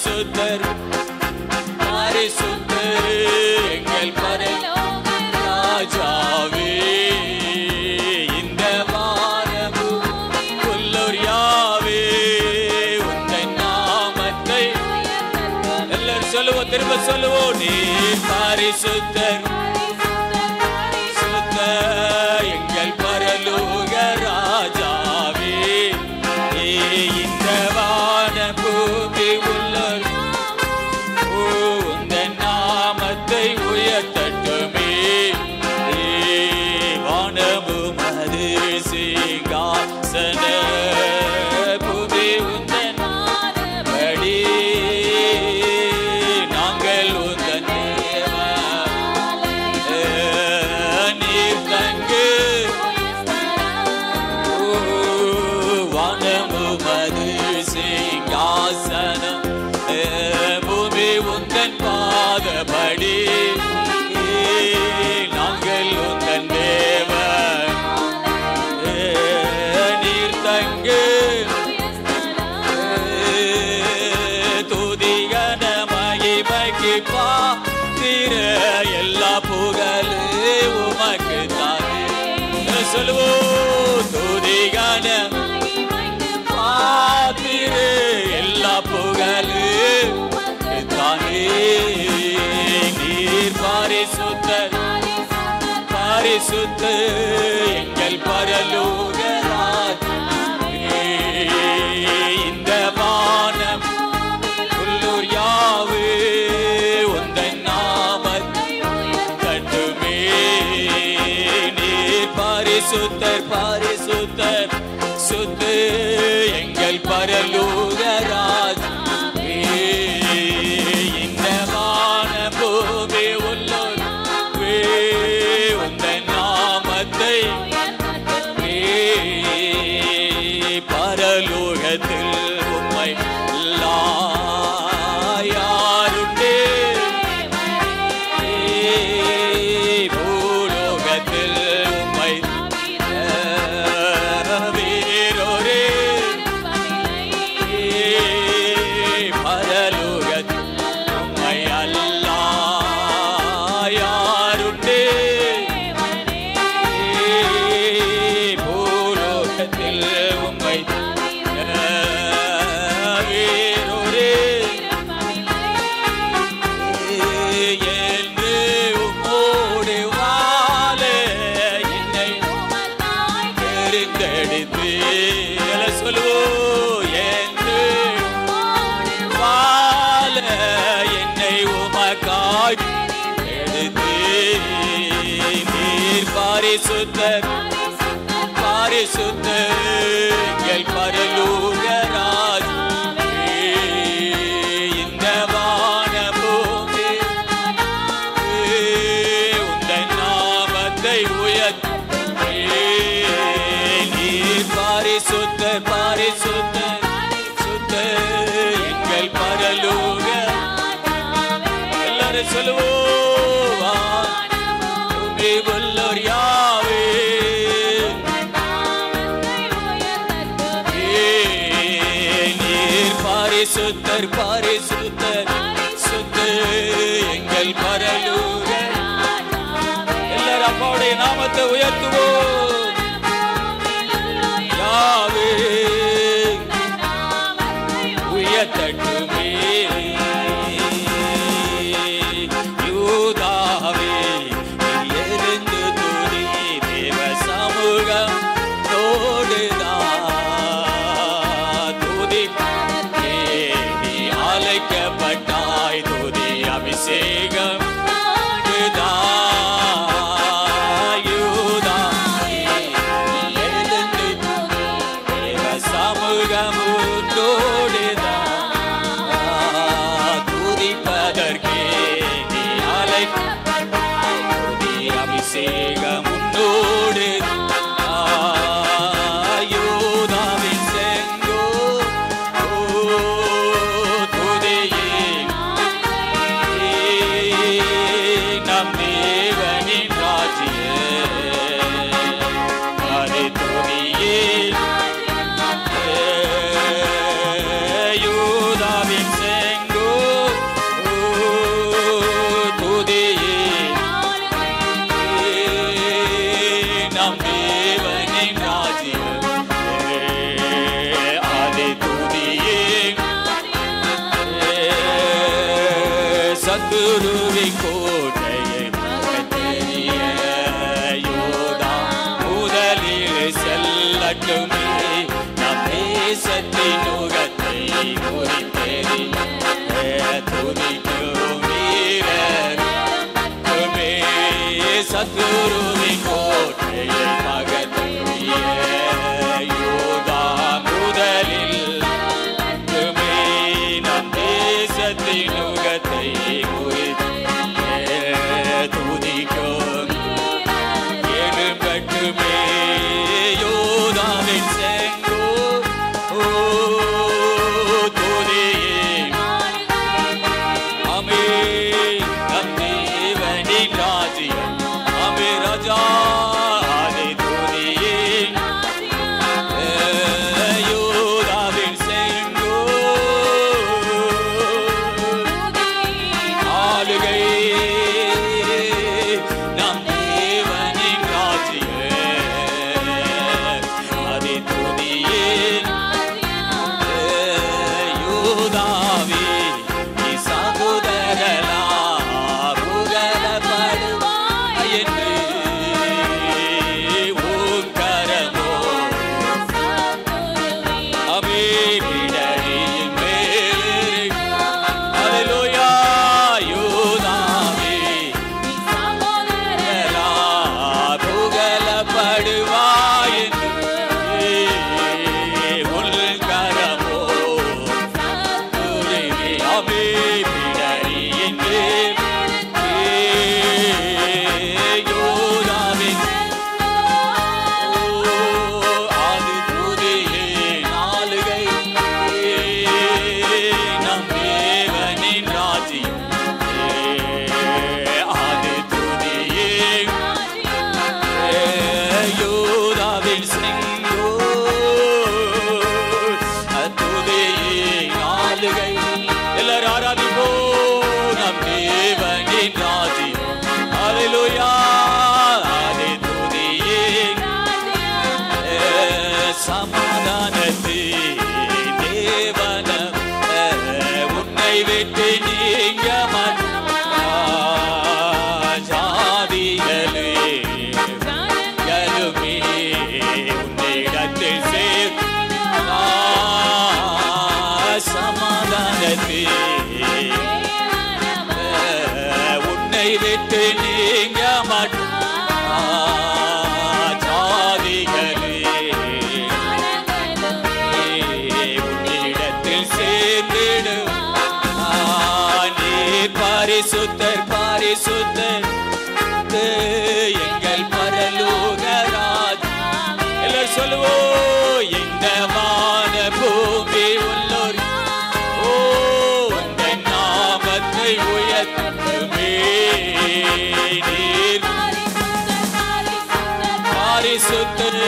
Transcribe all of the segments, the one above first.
பரிசுத்தர் பரிசுத்தர் எங்கள் பரலோக ராஜாவே, இந்த வானபூமி உள்ளோர் யாவே உந்தன் நாமத்தை எல்லாரும் சொல்லுவோம், திரும்ப சொல்லுவோம். நீ பரிசுத்தர் பரிசுத்தர் எங்கள் பரலோக ராஜாவே, இந்த வானபூமி உள்ளோர் உந்தன் நாமத்தை உயர்த்தட்டுமே. வானமும் அது சிங்காசன பூமி உந்தன் படி, நாங்கள் உந்தன் நீர் தங்கு. வானமும் அது சிங்காசனம் பூமி உந்தன் பாதபடி, நாங்கள் உந்தன் தேவன் நீர் தங்கு. துதிகன மகிமைக்கு பாத்திர எல்லா புகழு உமக்கு தானே. சொல்லுவோம், துதிகன பாத்திர எல்லா புகழு தானே. நீர் பரிசுத்தர் பரிசுத்தர் எங்கள் பரலோக ராஜாவே, இந்த வானம் உள்ளூர் யாவே உந்தன் நாமத்தை கட்டுமே. நீர் பரிசுத்தர் பரிசுத்தர் சுத்த எங்கள் பரலோக ராஜாவே, இந்த வானபூமி உள்ளோர் உந்தன் நாமத்தை பரலோகத்தில் உம்மை யாருண்டே, பூலோகத்தில் உம்மை வேறொரே, பரலோகத்தில் உம்மை அல்லா யாருண்டே, பூலோகத்தில் உம்மை வேறொரே என்று உம்மோடு வாழ என்னை தெரிந்தெடுத்து சொல்லுவோம். என்று வாழ என்னை உமக்காய் எடுத்து, நீர் பரிசுத்தர் பரிசுத்தர் எங்கள் பரலோக ராஜாவே, இந்த வானபூமி உந்தன் நாமத்தை உயர்த்தட்டுமே. நீர் பரிசுத்தர் பரிசுத்தர் சுத்தர் எங்கள் பரலோக. எல்லாரும் சொல்லுவோம், பூமி உள்ளோர் யாவே நீர் பரிசுத்தர் பரிசுத்தர் சுத்தர் எங்கள் பரலோக. எல்லாரும் அப்பாவுடைய நாமத்தை உயர்த்துவோம். யாவே உயர்த்தட்டுமே. யூதாவே எழுந்து துதி, தேவ சமூகம் தோடுதான் துதி, நீ அழைக்கப்பட்டாய் துதி அபிஷேகம். யூதாவே சத்துருவின் கோட்டையை தெரிய யோதா முதலில் செல்லட்டுமே நம் தேசத்தின் நுகத்தை குறித்தெறிய துதிக்கும் வீரருமே சத்துருவின் கோட்டையை பகத்தெறிய யோதா முதலில் நம் தேசத்தின் நுகத்தை துதிக்கும் எழும்பட்டுமே யோதாவின் செங்கோ துதியே அமே நம் தேவனின் ராஜ்யம் அமே ராஜா உன்னை விட்டு நீங்க ஜாதிகளே உன்னிடத்தில் சேர்ந்திடு நீ பரிசுத்தர் பரிசுத்தர் எங்கள் பரலோக ராஜா எல்லாரும் சொல்லுவோம் இந்த வான பூமி உள்ளோர் உயர்த்துமே நீர் பரிசுத்தர்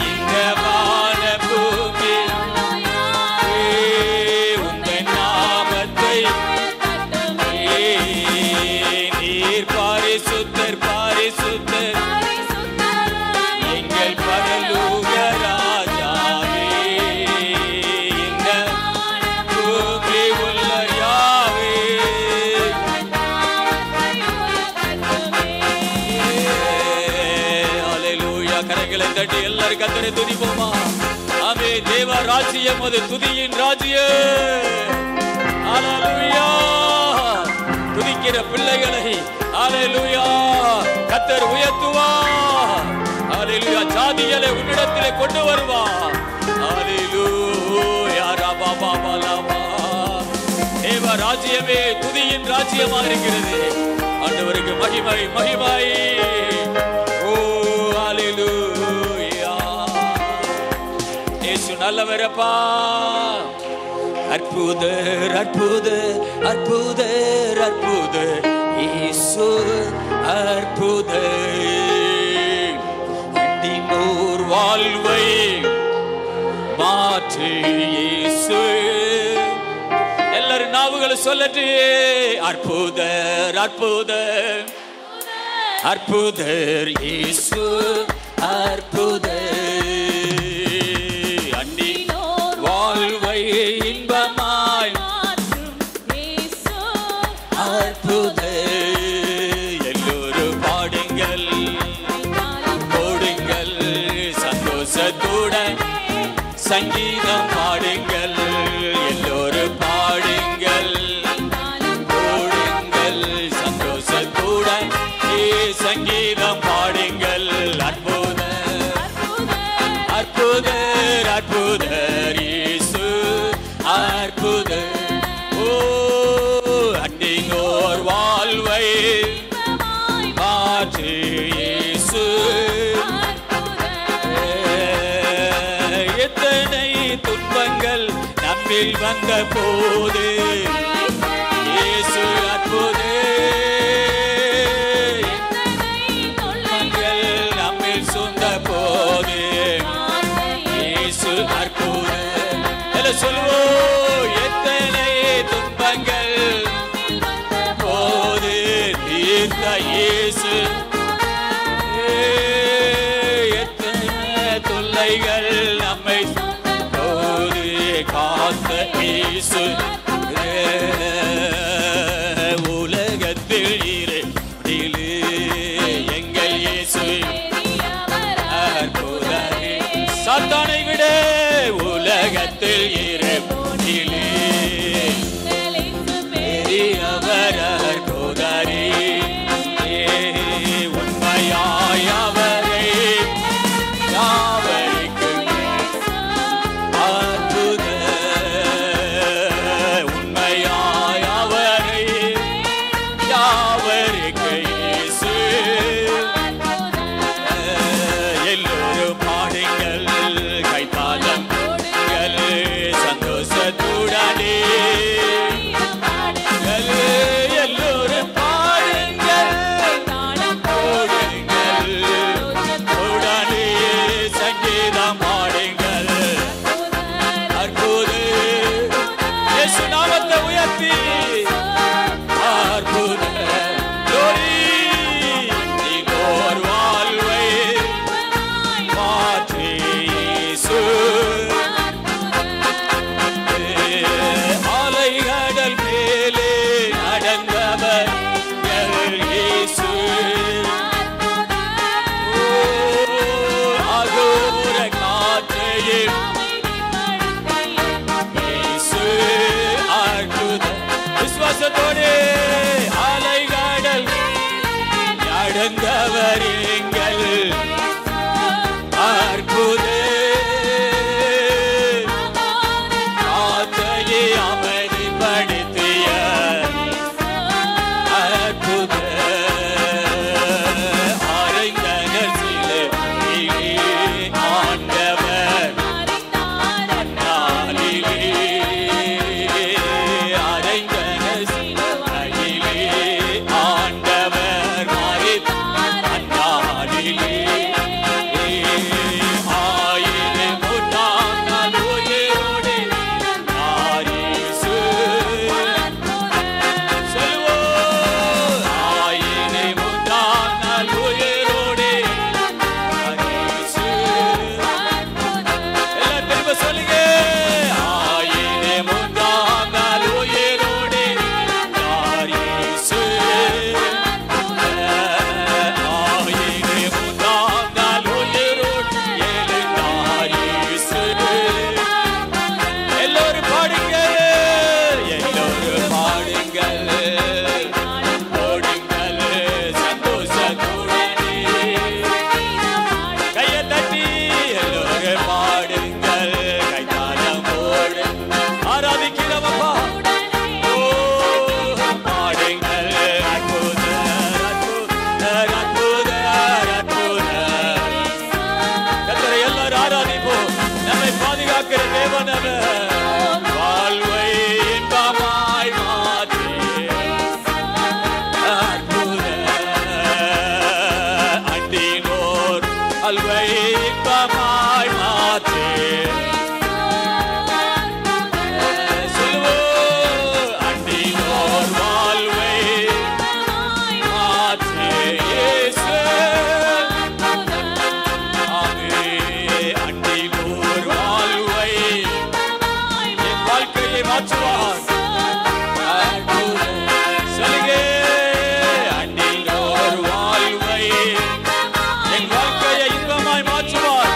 இந்த வான பூமி உங்கள் நாமத்தை நீர் பரிசுத்தர் பரிசுத்தர் எங்கள் பரலோக ராஜாவே எல்லாரும் கர்த்தரை துதிப்போமா ஆமே தேவ ராஜ்யம் அது துதியின் ராஜ்யம் ஹalleluya துதிக்கிற பிள்ளைகளை ஹalleluya கர்த்தர் உயர்த்துவார் ஹalleluya ஜாதிகளை உன்னிடத்திலே கொண்டு வருவார் ஹalleluya ரபா பாபா லபா தேவ ராஜ்யமே துதியின் ராஜ்யமாக இருக்கிறது ஆண்டவருக்கு மகிமை மகிமை ஓ ஹalleluya இயேசு நல்லவரப்பா அற்புதர் அற்புதர் அற்புதர் அற்புதர் இயேசு அற்புதர் அண்டினோர் வாழ்வை மாற்று இயேசு எல்லாரும் நாவுகளை சொல்லட்டு அற்புதர் அற்புதர் அற்புதர் இயேசு அற்புதர் அண்டினோர் வாழ்வை சந்தோஷத்துடன் சங்கீதம் பாடுங்கள், எல்லோரும் பாடுங்கள், ஓடுங்கள் சந்தோஷத்துடன் சங்கீதம் பாடுங்கள். அற்புதர் அற்புதர் அற்புதர் இயேசு அற்புதர். ஓ அண்டினோர் வாழ்வை மாற்று இயேசு. எத்தனை துன்பங்கள் நம்மில் வந்த போது இயேசு அற்புதர். துன்பங்கள் நம்மில் சொந்த போது இயேசு அற்புதர். எல்லாம் சொல்லுவோம். எத்தனை துன்பங்கள் போது தீர்த்த இயேசு, தொல்லைகள் நம்மை போது காத்த இயேசு. உலகத்தில் இருட்டிலே எங்கள் இயேசு அற்புதரே. சாத்தானை விட உலகத்தில் இருட்டிலே பெரியவர் அற்புதரே. உண்மையாய் அவரை யாவருக்கு அற்புதர். உண்மையாய் அவரை யாவருக்கு இயேசு. எல்லோரும் பாடுங்கள், கைத்தாளம் சந்தோஷத்துடனே எல்லோரும் பாடுங்கள், ஓடுங்கள் உடனே சங்கீதம் பாடுங்கள். அற்புதர் இயேசு நாமத்தை உயர்த்தி அற்புதர். நீங்கோர் வாழ்வை மாற்றி இயேசு. ஆலைகடல் மேலே நடந்தவர் இயேசு. அகோர காற்றையும் இயேசு அற்புதர். விசுவாசத்தோடு அலைகடல் நடந்தவர் எங்கள் அற்புதர். காற்றையே அமைதிப்படுத்திய அற்புதர். அறைந்தனர் சிலுவையிலே ஆண்டவர் அந்நாளிலே. அறைந்தனர் சிலுவையிலே ஆண்டவர் மரித்தார் அந்நாளிலே. ஆயிரம் நூற்றாண்டாம் நாள் உயிரோடு இருந்தார் இயேசு. சொல்லுவோம். ஆயிரம் நூற்றாண்டாம் நாள் உயிரோடு இருந்தார் இயேசு. எல்லாம் திரும்ப சொல்லுங்க. ஆயிரம் நூற்றாண்டாம் நாள் உயிரோடு இருந்தார் இயேசு. ஆயிரம் நூற்றாண்டாம் நாள் உயிரோடு எழுந்தார் இயேசு. எல்லோரும் பாடுங்கள், எல்லோரும் பாடுங்கள், ஓடுங்கள் சந்தோஷத்துடனே. கையை தட்டி எல்லோரும் பாடுங்கள், கைத்தாளம் போடு ஆராதிக்கிறோம் அப்பா. ஓ பாடுங்கள். அற்புதர் அற்புதர் அற்புதர் அற்புதர். கர்த்தரை எல்லாரும் ஆராதிப்போம். நம்மை பாதுகாக்கிற தேவன் அவர். வாழ்வை இன்பமாய் மாற்றி அற்புதர். அண்டினோர் வாழ்வை இன்பமாய் மாற்றி சொல்லுவோம். அண்டினோர் வாழ்வை மாற்றி இயேசு. ஆமே. அண்டினோர் வாழ்வை என் வாழ்க்கையை மாற்றுவார். சொல்லுங்க. அண்டினோர் வாழ்வை என் வாழ்க்கையை இன்பமாய் மாற்றுவார்.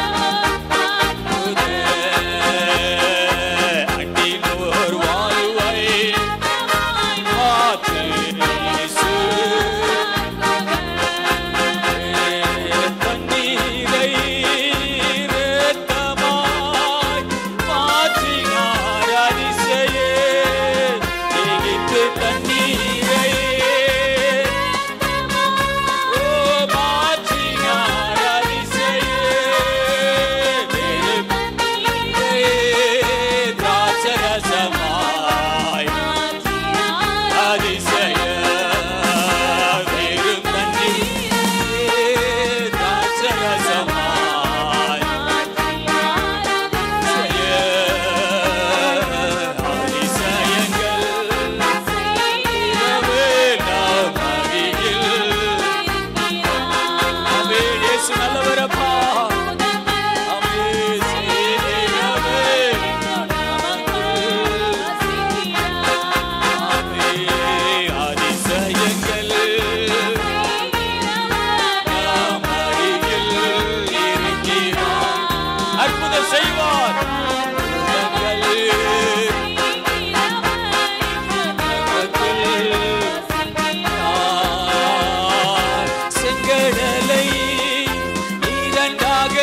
எனக்காக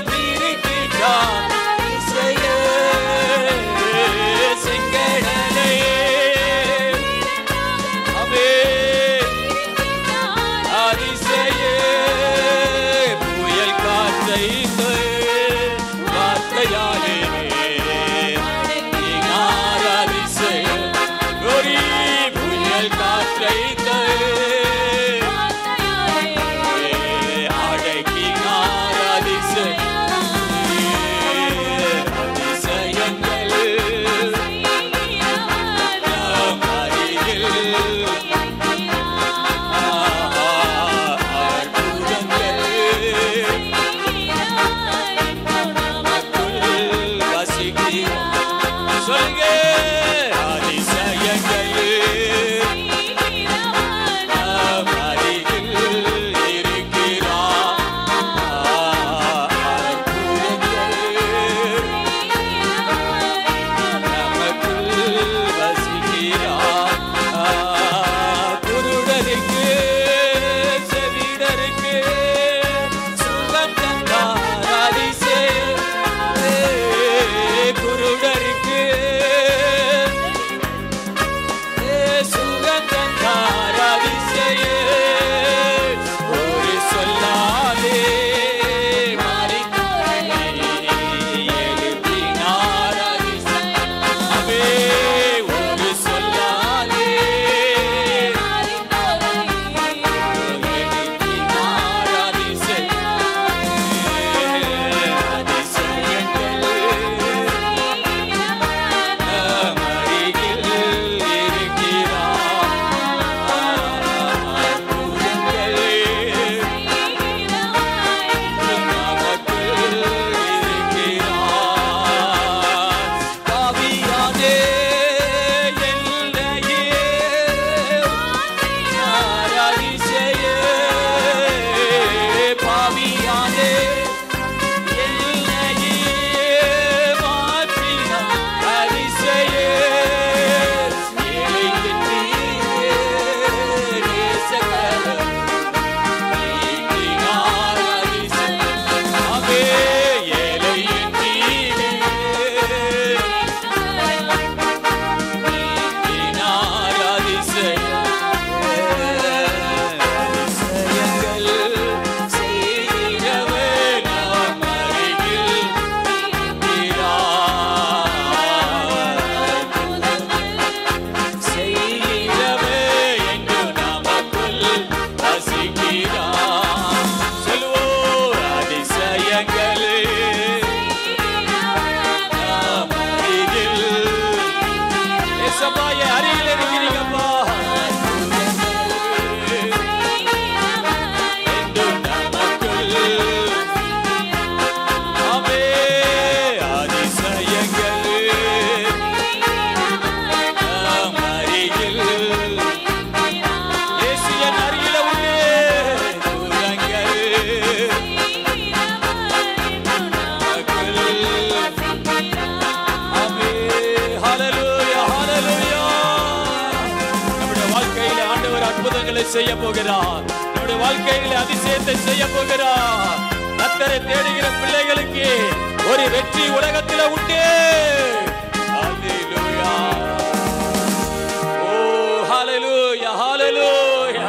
பிரிக்கிட்டார் செங்கடலை அவே அதிசய புயல் காற்றை வார்த்தையாலே அதிசய கோரி புயல் காற்றை செய்ய போகிறார். நம்முடைய வாழ்க்கையிலே அதிசயத்தை செய்ய போகிறார். கர்த்தரை தேடுகிற பிள்ளைகளுக்கு ஒரு வெற்றி உலகத்தில் உண்டு. ஹalleluya. ஓ ஹalleluya ஹalleluya.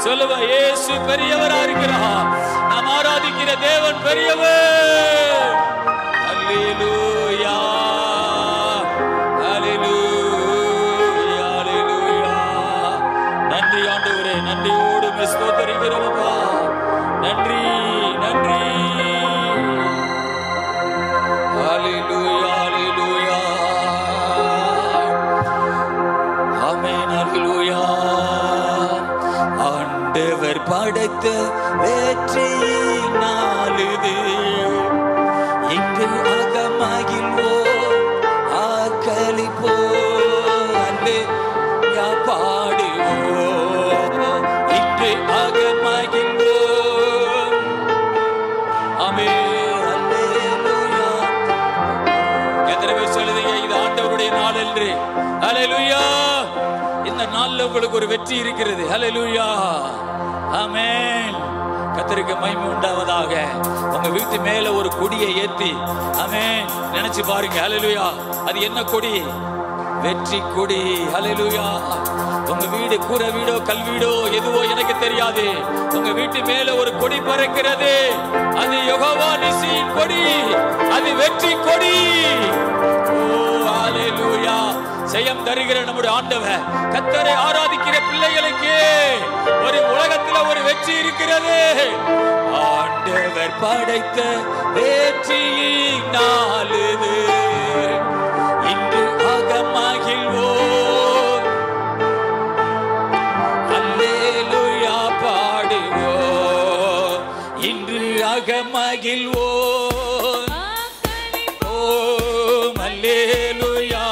சொல்லுவ இயேசு பெரியவரா இருக்கிறார். நாம் ஆராதிக்கிற தேவன் பெரியவர். ஹalleluya நன்றியோடு ஸ்தோத்திரிக்கிறோம்ப்பா. நன்றி நன்றி. ஹalleluya ஹalleluya. ஆமென் ஹalleluya. ஆண்டவர் படைத்த வெற்றி நாளுது. இங்கு அகமகிழ்வோ ஆக்களிப்போ அல்லேலூயா பாடுவோ. இந்த நாள்ல உங்களுக்கு ஒரு வெற்றி இருக்கிறது. ஹalleluya ஆமென். கர்த்தருக்கு மகிமை உண்டாவதாக. உங்க வீட்டு மேல ஒரு கொடியை ஏத்தி ஆமென் நினைச்சு பாருங்க. ஹல்லேலூயா. அது என்ன கொடி? வெற்றி கொடி. ஹல்லேலூயா. உங்க வீடு கூரை வீடோ கல் வீடோ எதுவோ எனக்கு தெரியாது, உங்க வீட்டு மேல ஒரு கொடி பறக்கிறது. அது யெகோவா நிசியின் கொடி, அது வெற்றி கொடி. ஓ ஹல்லேலூயா. ஜெயம் தருகிற நம்முடைய ஆண்டவர், கர்த்தரை ஆராதிக்கிற பிள்ளைகளுக்கு ஒரு உலகத்துல ஒரு வெற்றி இருக்கிறது. ஆண்டவர் படைத்த வெற்றியின் நாள் இது, இன்று அகமகிழ்வோம், அல்லேலூயா பாடுவோம், இன்று அகமகிழ்வோம், ஓம் அல்லேலூயா.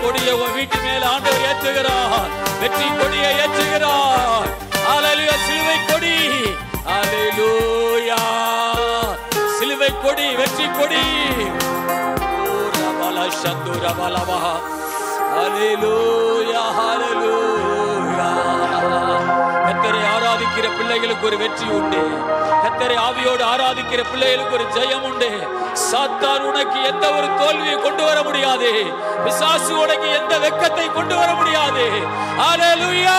கொடியை உன் வீட்டு மேல ஆண்டவர் ஏற்றுகிறார். வெற்றி கொடியை ஏற்றுகிறார். ஹல்லேலூயா. சிலுவை கொடி, ஹல்லேலூயா. சிலுவை கொடி, வெற்றி கொடி. ஹல்லேலூயா, ஹல்லேலூயா. கர்த்தரை ஆராதிக்கிற பிள்ளைகளுக்கு ஒரு வெற்றி உண்டு. கர்த்தரை ஆவியோடு ஆராதிக்கிற பிள்ளைகளுக்கு ஒரு ஜெயம் உண்டு. சாத்தான் உனக்கு எந்த ஒரு தோல்வியை கொண்டு வர முடியாது. பிசாசு உனக்கு எந்த வெட்கத்தை கொண்டு வர முடியாது. ஹல்லேலூயா.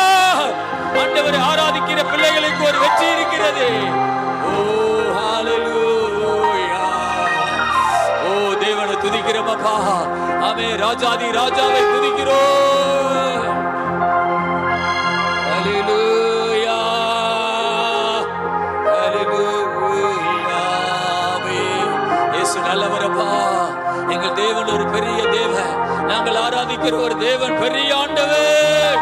ஆண்டவரை ஆராதிக்கிற பிள்ளைகளுக்கு ஒரு வெற்றி இருக்கிறது. ஓ ஹல்லேலூயா. ஓ தேவனை துதிக்கிறோம் அப்பா. ஆமென். ராஜாதி ராஜாவை துதிக்கிறோம். ஹல்லேலூயா, ஹல்லேலூயா. இயேசு நல்லவரப்பா. எங்கள் தேவன் ஒரு பெரிய தேவன். நாங்கள் ஆராதிக்கிற ஒரு தேவன் பெரிய ஆண்டவர்.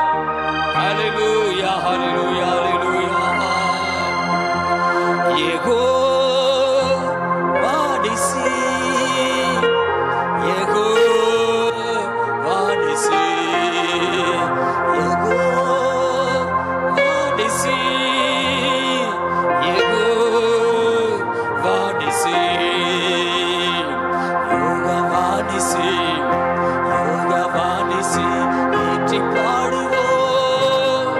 ஹல்லேலூயா, ஹல்லேலூயா, ஹல்லேலூயா. யெகோவா நிசி, யெகோவா நிசி, யெகோவா நிசி, யெகோவா நிசி, யெகோவா நிசி, யெகோவா நிசி. ஏற்றி பாடுவோம்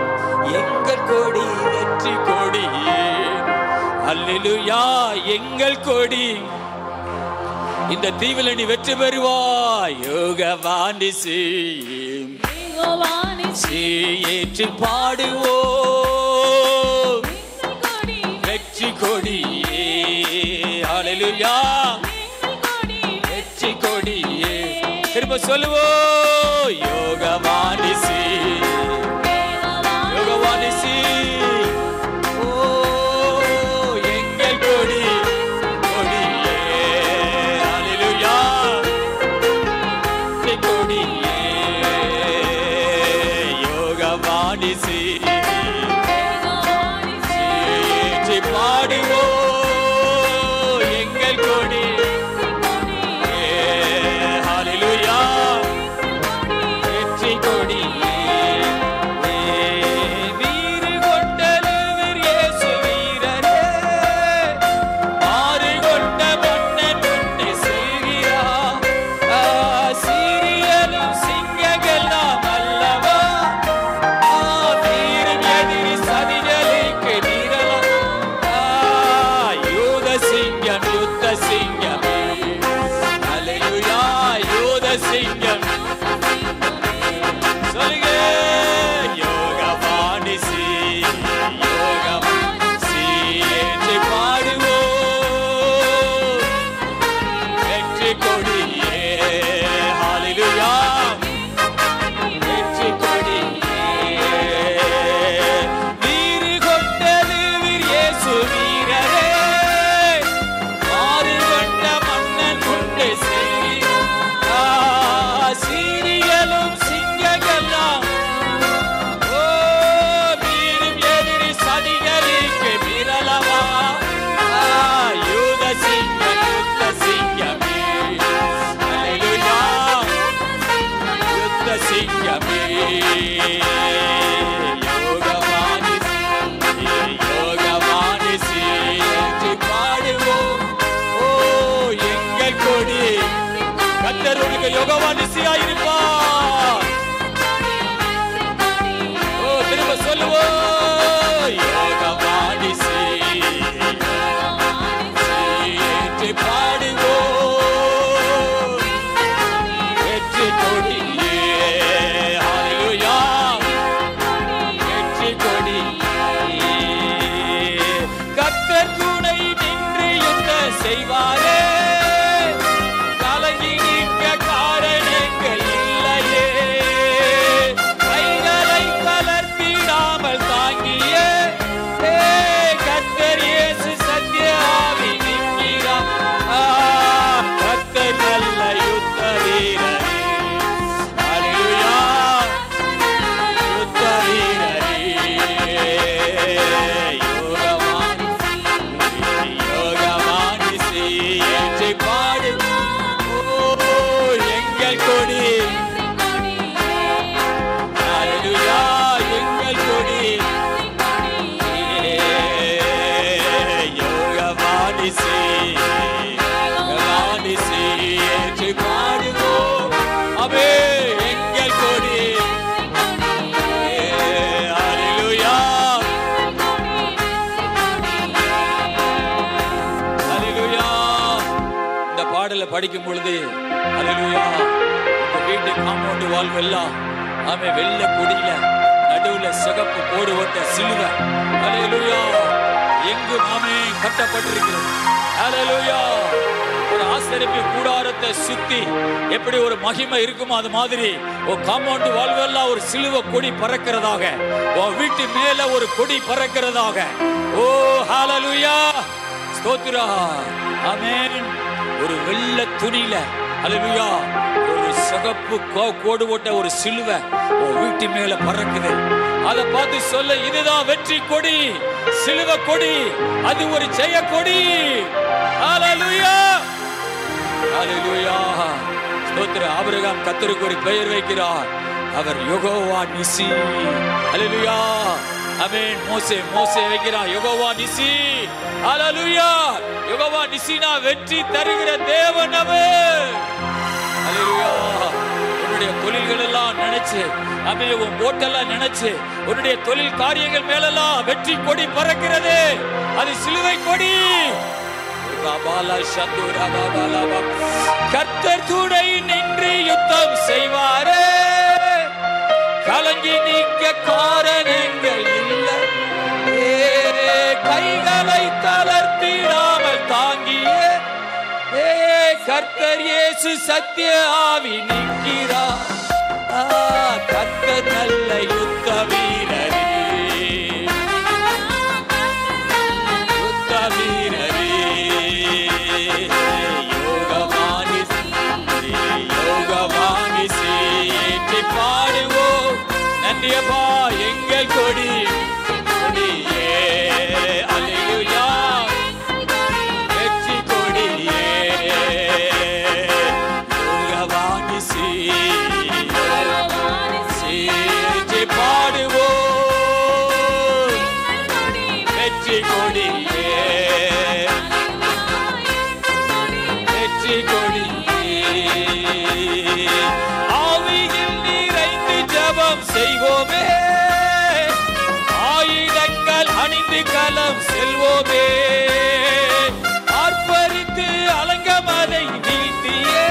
எங்கள் கொடி, வெற்றி கொடி. ஹல்லேலூயா. எங்கள் கொடி. இந்த தீவில் நீ வெற்றி பெறுவாய். யெகோவா நிசி, ஏற்றி பாடுவோம் வெற்றி கொடியே. ஹல்லேலூயா. வெற்றி கொடியே. திரும்ப சொல்லுவோம். யெகோவா நிசி, யெகோவா நிசி. ஓ எங்கள் கொடி, கொடியே. ஹல்லேலூயா. வெற்றி கொடியே. யெகோவா நிசி, ஏற்றி பாடுவோம் எங்கள் கொடி. ஹல்லேலூயா. வெற்றி கொடியே. வீறு கொண்டவர் இயேசு வீரரே, மாறு கொண்ட மன்னன் உன்னை செய்கிறார். சீரியலும் சிங்கங்கள்லாம் அல்லவா. வீரன் எதிரி சதிகளுக்கு நீரலாம். யூத சிங்கம், யுத்த சிங்கமே. ஹல்லேலூயா. யூத சிங்கம். சொல்லுங்க. யெகோவா நிசி, யெகோவா நிசி. ஏற்றி பாடுவோம் வெற்றி கொடியே. ஹல்லேலூயா. வெற்றி கொடியே. வீறு கொண்டவர் இயேசு வீரரே, மாறு கொண்ட மன்னன் உன்னை செய்கிறார். சீரியலும் சிங்கங்கள்லாம். ஓ வீரும் எதிரி சதிகளுக்கு விரலவா. யூத சிங்கம், யுத்த சிங்கமே. ஹல்லேலூயா. யுத்த சிங்கமே. யெகோவா நிசி, யெகோவா நிசி. ஏற்றி பாடுவோம் ஓ எங்கள் கொடி. கர்த்தர் உனக்கு யெகோவா நிசியாயிருப்பார். ஓ திரும்ப சொல்லுவோம். யெகோவா நிசி, ஏற்றி பாடுவோம் வெற்றி கொடியே. ஹல்லேலூயா. படிக்கும் பொழுது அல்லேலூயா உங்க வீட்டு காம்பவுண்ட் வால் எல்லாம் ஆமே வெள்ளை கொடியில நடுவுல சிகப்பு கோடு ஓட்ட சிலுவை அல்லேலூயா எங்கும் ஆமே கட்டப்பட்டிருக்கிறது. அல்லேலூயா ஒரு ஆசரிப்பு கூடாரத்தை சுத்தி எப்படி ஒரு மகிமை இருக்குமோ அது மாதிரி ஒரு காம்பவுண்ட் வால்வெல்லாம் ஒரு சிலுவை கொடி பறக்கிறதாக, உன் வீட்டு மேல ஒரு கொடி பறக்கிறதாக. ஓ ஹல்லேலூயா ஸ்தோத்திரா ஆமென். ஒரு வெள்ளை துணியில அல்லேலூயா ஒரு சிகப்பு கோடு போட்ட ஒரு சிலுவை உன் வீட்டு மேல பறக்குது. அதை பார்த்து சொல்ல, இதுதான் வெற்றி கொடி, சிலுவை கொடி, அது ஒரு ஜெய கொடி. ஹல்லேலூயா ஹல்லேலூயா ஸ்தோத்திரம். ஆபிரகாம் கர்த்தருக்கு ஒரு பெயர் வைக்கிறார், அவர் யெகோவா நிசி. ஹல்லேலூயா ஆமென். மோசே வைக்கிறார் யெகோவா நிசி. ஹல்லேலூயா யெகோவா நிசினா வெற்றி தருகிற தேவன் அவர். ஹல்லேலூயா உன்னுடைய தொழில்கள் எல்லாம் நினைச்சு ஆமென், உன் ஓட்டெல்லாம் நினைச்சு உன்னுடைய தொழில் காரியங்கள் மேலெல்லாம் வெற்றி கொடி பறக்கிறது, அது சிலுவை கொடி. கர்த்தர் துணை நின்று யுத்தம் செய்வாரே, கலங்கி நீக்க காரணங்கள் இல்லை, கைகளை தளர்த்திடாமல் தாங்கியே கர்த்தர் இயேசு சத்திய ஆவி நிற்கிறார். கர்த்தர் நல்ல யுத்த வீரரே, யுத்த வீரரே, யோகவானிசி ஏற்றி பாடுவோம் நன்றியப்பா எங்கள் கொடி கொடியே. அல்லேலூயா வெற்றி கொடியே. யோகவானிசி ஏற்றி பாடுவோம் வெற்றி கொடியே, வெற்றி கொடியே. ஆவியில் நிறைந்து ஜெபம் செய்வோமே, ஆயுதங்கள் அணிந்து களம் செல்வோமே, ஆர்ப்பரித்து அலங்கமதை வீழ்த்தியே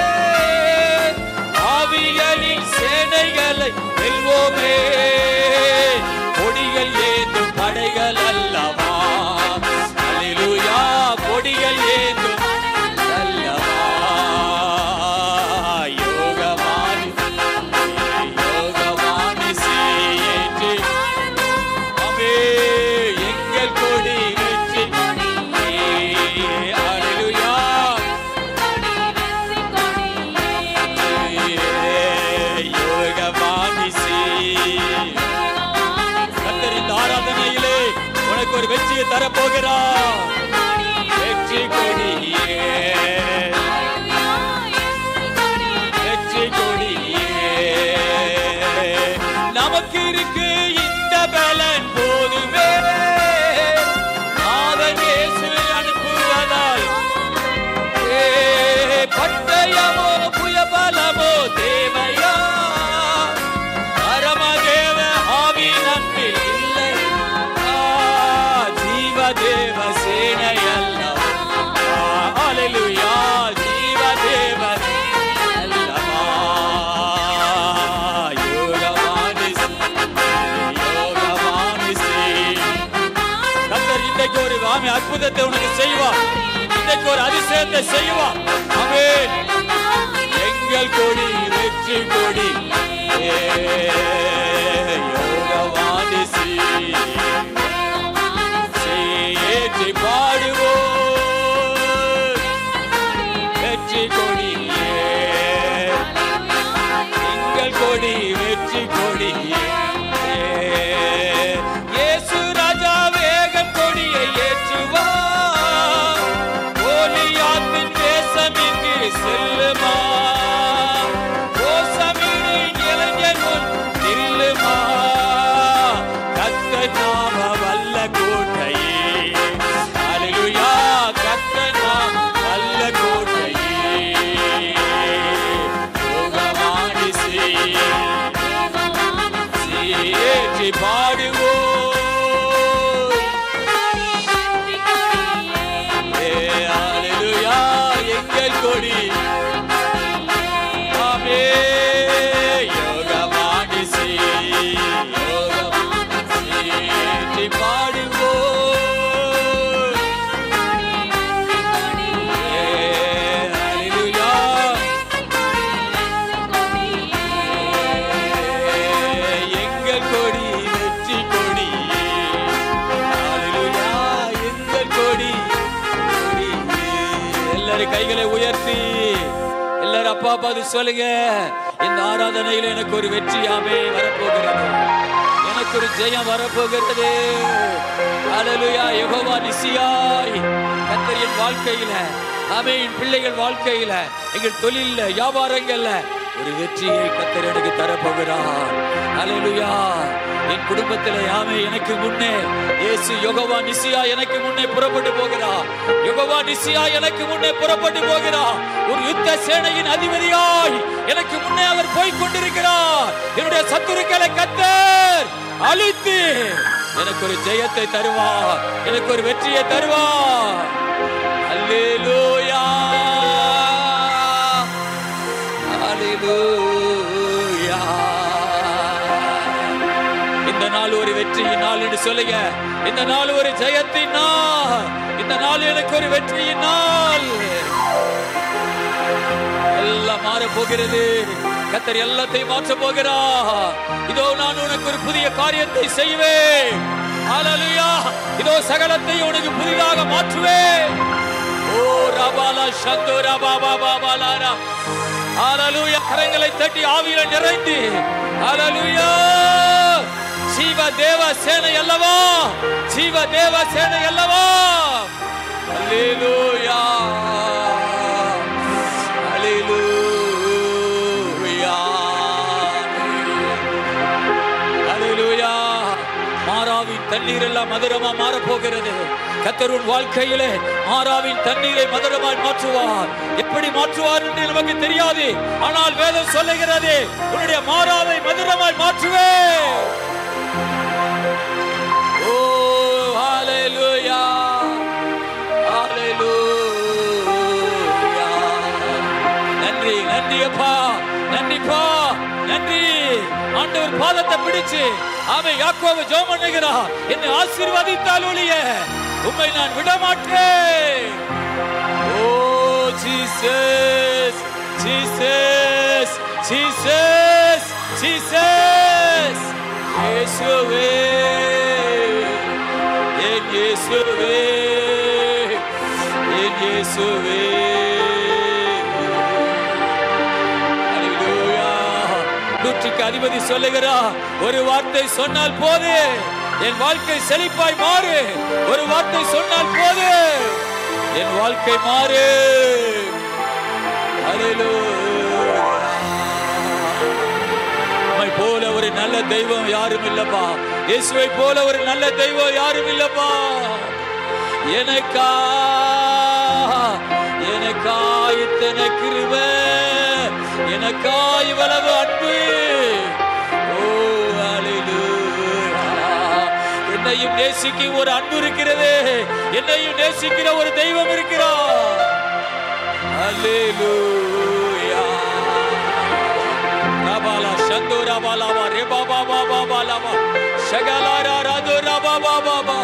ஆவிகளின் சேனைகளை வெல்வோமே. கொடிகள் ஏந்தும் படைகள் அல்லவா, அல்லேலூயா கொடிகள் ஏந்தும் அல்லவா. யோகவானிசி ஏற்றி ஆமே எங்கள் கொடி வெற்றி. அல்லேலூயா யோகவானிசி. கர்த்தர் இந்த ஆராதனையிலே உனக்கு ஒரு வெற்றியை தரப்போகிறார். வெற்றி கொடியே, வெற்றி கொடியே. நமக்கு இருக்கு இந்த பலன் போதுமே, நாதன் இயேசு அனுப்புவதால். பட்டயமோ புயபலமோ தேவையா, பரமதேவ ஆவி நம்மில் இல்லை, ஜீவதேவ சேனை அல்லவா. அல்லேலூயா ஜீவதேவ அல்லவா. யோகவானிசி, யோகவானிசி. கர்த்தர் இன்றைக்கு ஒரு ஆமென் அற்புதத்தை உனக்கு செய்வார், இன்றைக்கு ஒரு அதிசயத்தை செய்வார். ஆமென். எங்கள் கொடி வெற்றி கொடி. யோகவானிசி ஏற்றி பாடுவோம் வெற்றி கொடியே, எங்கள் கொடி வெற்றி கொடியே. இயேசு ராஜா வேகம் கொடியை ஏற்றுவார், கோலியாத்தின் தேசம் இங்கு செல்லுமா, கோசமீரின் இளைஞன் முன் நில்லுமா. கர்த்தர் நாம வல்ல கோட்டையே, அல்லேலூயா கர்த்தர் நாம வல்ல கோட்டையே. யோகவானிசி ஏற்றி பாடுவோம். அல்லேலூயா எங்கள் கொடி கைகளை உயர்த்தி எல்லாரும் அப்பா பார்த்து சொல்லுங்க, இந்த ஆராதனையில் எனக்கு ஒரு வெற்றியாமே வரப்போகிறது, எனக்கு ஒரு ஜெயம் வரப்போகிறது. அல்லேலூயா. யெகோவா நிசியாய் கர்த்தரின் வாழ்க்கையில, ஆமென், பிள்ளைகள் வாழ்க்கையில, எங்கள் தொழில்ல, வியாபாரங்கள்ல ஒரு வெற்றியை கர்த்தர் எனக்கு தரப்போகிறார். அல்லேலூயா. என் குடும்பத்திலே ஆமே எனக்கு முன்னே இயேசு யெகோவா நிசியா எனக்கு முன்னே புறப்பட்டு போகிறார். யெகோவா நிசியா எனக்கு முன்னே புறப்பட்டு போகிறார். ஒரு யுத்த சேனையின் அதிபதியாய் எனக்கு முன்னே அவர் போய் கொண்டிருக்கிறார். என்னுடைய சத்துருக்களை கர்த்தர் அழித்து எனக்கு ஒரு ஜெயத்தை தருவார், எனக்கு ஒரு வெற்றியை தருவார். அல்லேலூயா, அல்லேலூயா. இந்த நாள் ஒரு வெற்றியின் நாள் என்று சொல்லுங்க. இந்த நாள் ஒரு ஜெயத்தின் நாள். இந்த நாள் எனக்கு ஒரு வெற்றியின் நாள். எல்லாம் மாற போகிறது. கர்த்தர் எல்லாத்தையும் மாற்ற போகிறார். இதோ நான் உனக்கு ஒரு புதிய காரியத்தை செய்வேன். ஹல்லேலூயா. இதோ சகலத்தையும் உனக்கு புதிதாக மாற்றுவேன். ஓ ரபாலா சந்தோரா பாபா பாபாலாரா. ஹல்லேலூயா. கரங்களை தட்டி ஆவியில நிறைந்து ஹல்லேலூயா. ஜீவ தேவ சேனை அல்லவா, ஜீவ தேவ சேனை அல்லவா. அல்லேலூயா, அல்லேலூயா, அல்லேலூயா. மாறாவின் தண்ணீர் எல்லாம் மதுரமா மாறப்போகிறது. கர்த்தர் உன் வாழ்க்கையிலே மாறாவின் தண்ணீரை மதுரமாய் மாற்றுவார். எப்படி மாற்றுவார் என்று நமக்கு தெரியாது. ஆனால் வேதம் சொல்லுகிறது, உன்னுடைய மாறாவை மதுரமாய் மாற்றுவேன். ஓ ஹல்லேலூயா, ஹல்லேலூயா. நன்றி, நன்றி அப்பா, நன்றிப்பா, நன்றி. ஆண்டவர் பாதத்தை பிடிச்சு அவன் யாக்கோபு ஜெபம் பண்ணுகிறார், என்னை ஆசீர்வதித்தால் ஒழிய உம்மை நான் விட மாட்டேன். ஓ ஜீசஸ், ஜீசஸ், ஜீசஸ், ஜீசஸ். இயேசுவே, என் இயேசுவே, என் இயேசுவே. அல்லேலூயா. நூற்றுக்கு அதிபதி சொல்லுகிறார், ஒரு வார்த்தை சொன்னால் போது என் வாழ்க்கை செழிப்பாய் மாறு. ஒரு வார்த்தை சொன்னால் போது என் வாழ்க்கை மாறு. அல்லேலூயா. உம்மை போல ஒரு நல்ல தெய்வம் யாரும் இல்லப்பா. இயேசுவை போல ஒரு நல்ல தெய்வம் யாரும் இல்லப்பா. எனக்கா இத்தனை கிருபை, எனக்கா இவ்வளவு அன்பு. ஓ அல்லேலூயா. என்னையும் நேசிக்கும் ஒரு அன்பு இருக்கிறது. என்னையும் நேசிக்கிற ஒரு தெய்வம் இருக்கிறார். அல்லேலூயா. ரபாலா சந்தோரா பாலாவா ரேபா பாபா பாபா லாவா ஷகலாரா ராதோரா பாபா பாபா.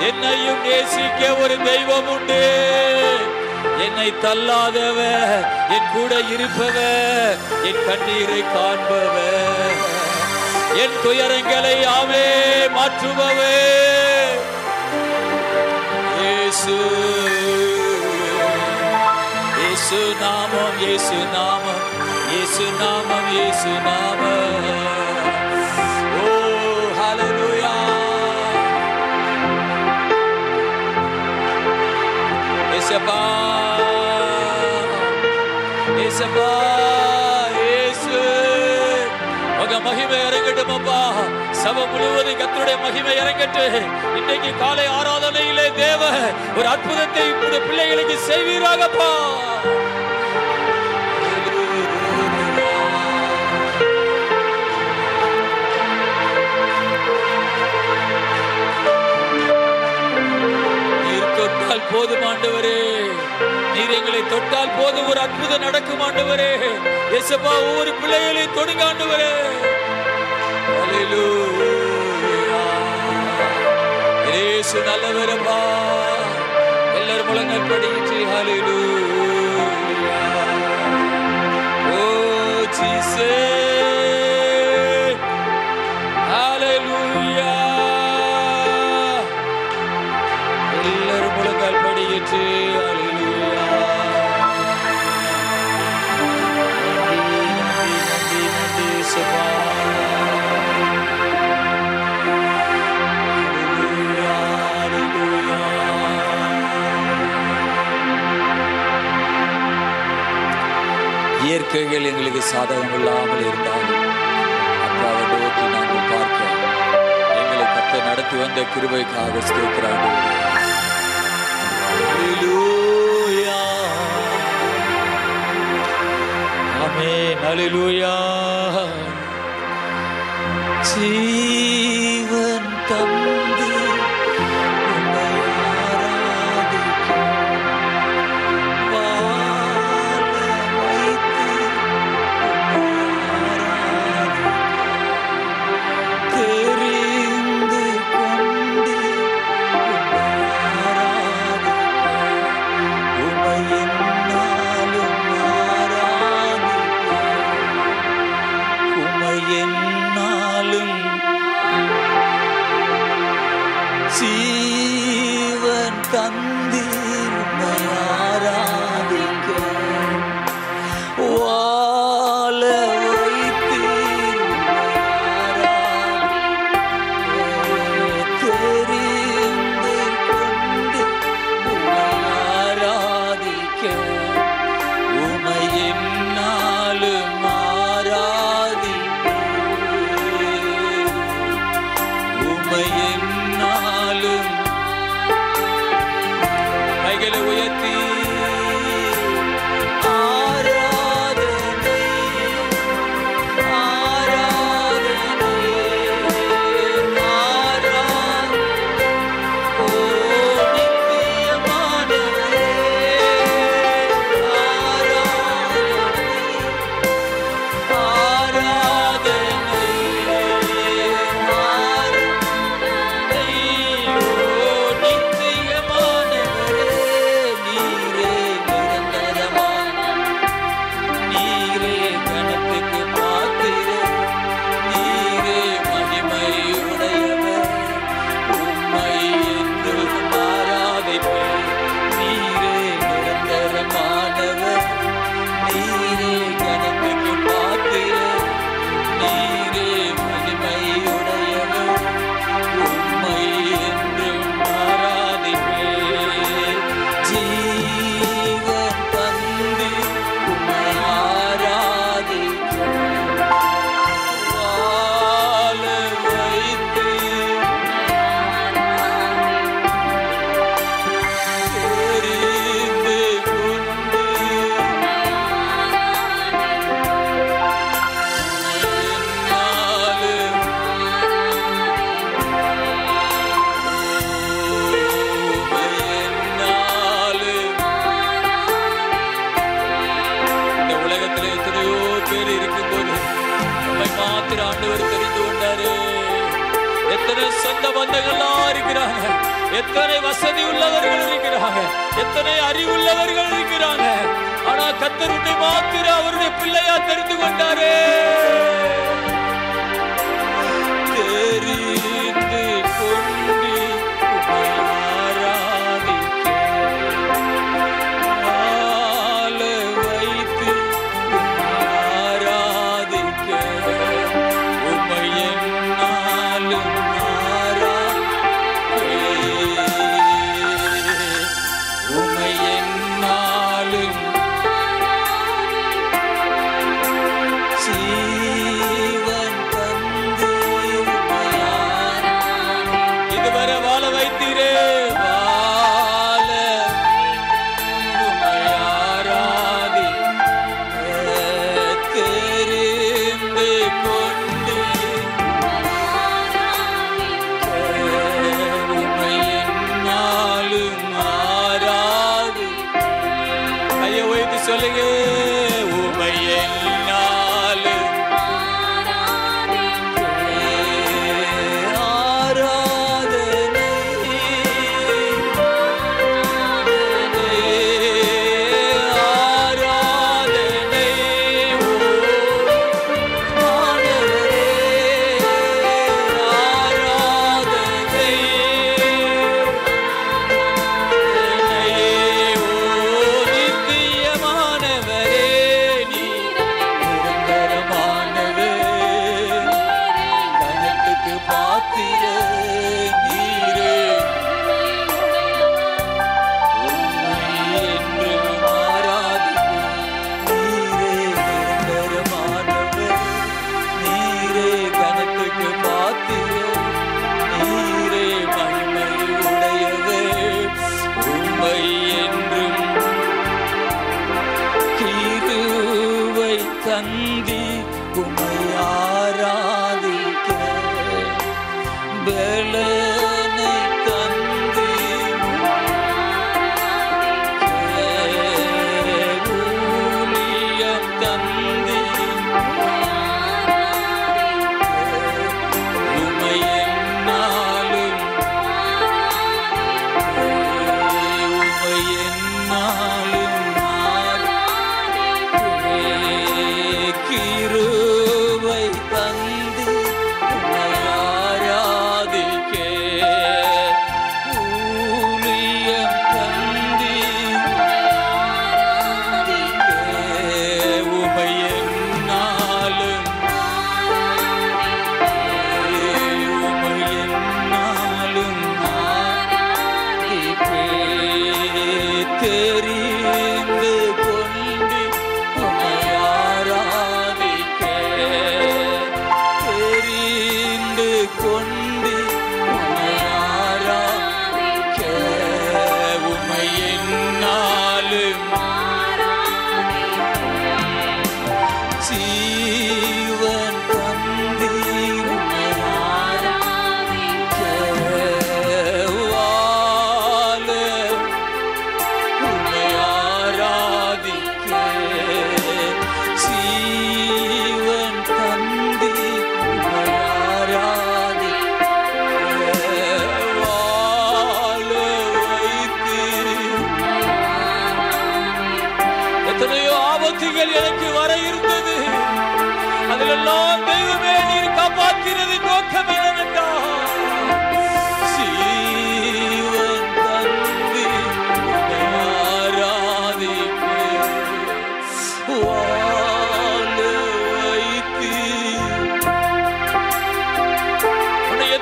என்னையும் நேசிக்க ஒரு தெய்வம் உண்டு. என்னை தள்ளாதவ, என் கூட இருப்பவ, என் கண்ணீரை காண்பவ, என் துயரங்களை ஆவே மாற்றுபவே. இயேசு, இயேசு நாமம், இயேசு நாமம், இயேசு நாமம், இயேசு நாமம். ஓ ஹல்லேலூயா. இயேசுப்பா, இயேசுப்பா, இயேசு. உங்க மகிமை இறங்கட்டும் அப்பா. சபை முழுவதும் கர்த்தருடைய மகிமை இறங்கட்டு. இன்னைக்கு காலை ஆராதனையிலே தேவ ஒரு அற்புதத்தை உங்களுடைய பிள்ளைகளுக்கு செய்வீராகப்பா. நீர் தொட்டால் போதும் ஆண்டவரே, நீர் எங்களை தொட்டால் போதும், ஒரு அற்புதம் நடக்கும் ஆண்டவரே. இயேசுப்பா, ஒவ்வொரு பிள்ளைகளையும் தொடுங்க ஆண்டவரே. அல்லேலூயா. இயேசு நல்லவரப்பா. எல்லாரும் முழங்கால் படியிட்டு அல்லேலூயா. ஓ ஜீசஸ், அல்லேலூயா. எல்லாரும் முழங்கால் படியிட்டு அல்லேலூயா. எங்களுக்கு சாதகம் இல்லாமல் இருந்தாலும் அப்பாவை நோக்கி நாங்கள் பார்க்க எங்களை கர்த்தர் நடத்தி வந்த கிருபைக்காக ஸ்தோத்திரம். ஹல்லேலூயா, ஆமென், ஹல்லேலூயா. ஜீவன் தந்து உம்மை ஆராதிக்கும், வாழ வைத்து உம்மை ஆராதிக்கும், தெரிந்து கொண்டு உம்மை ஆராதிக்கும், உம்மை எந்நாளும் ஆராதிக்கும், உம்மை எந்நாளும். ஜீவன் தந்து உம்மை ஆராதிக்க, வாழ வைத்து உம்மை ஆராதிக்க, தெரிந்து கொண்டு உம்மை ஆராதிக்க, உம்மை எந்நாளும் ஆராதிப்பேன், உம்மை எந்நாளும். கைகளை உயர்த்தி ஆராதனை, ஆராதனை, ஆராதனை. ஓ நித்தியமானவரே, ஆராதனை, ஆராதனை, ஓ நித்தியமானவரே. நீரே நிரந்தரமான, நீரே கனத்துக்கு பாத்திரர், நீரே மகிமையுடையவர், உம்மை என்றும் ஆராதிப்பேன். நீரே நிரந்தரமானவர், நீரே கனத்துக்கு பாத்திரர், நீரே மகிமையுடையவர், உம்மை என்றும் ஆராதிப்பேன். ஜீவன் தந்து உம்மை ஆராதிக்கும், வாழ வைத்து தெரிந்து கொண்டு எந்நாளும் இந்த உலகத்துல எத்தனையோ பேர் இருக்கும்போது நம்மை மாத்திர ஆண்டவர் தெரிந்து கொண்டாரு. எத்தனை சொந்த பந்தங்கள்லாம் இருக்கிறாங்க, எத்தனை வசதி உள்ளவர்கள் இருக்கிறாங்க, எத்தனை அறிவுள்ளவர்கள் இருக்கிறாங்க. ஆனா கர்த்தர் உன்னை மாத்திர அவருடைய பிள்ளையா தெரிந்து கொண்டாரு. தெரிந்து கொண்டு உம்மை ஆராதிக்க, வாழ வைத்து உம்மை ஆராதிக்க, உம்மை எந்நாளும் ஆராதிப்பேன், உம்மை எந்நாளும். ஜீவன் தந்து உம்மை ஆராதிக்க, இதுவரை வாழ வைத்தீரே, வாழ உம்மை ஆராதிக்க, தெரிந்து கொண்டு உம்மை எந்நாளும் ஆராதிப்பேன். கையை உயர்த்தி சொல்லுங்க, உம்மை எந்நாளும் ஆராதனை, ஆராதனை, ஓ ஆண்டவரே, ஆராதனை, ஓ நித்தியமானவரே, நீர் நிரந்தரமானவர், கனத்துக்கு பாத்திரர், நீரே உம்மை என்றும் ஆராதிப்பேன், நீரே நிரந்தரமானவர்.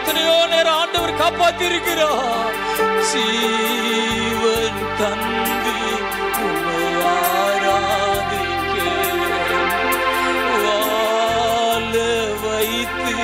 எத்தனையோ நேரம் ஆண்டவர் காப்பாத்தி இருக்கிறார். ஜீவன் தந்து உம்மை ஆராதிக்க வாழ வைத்து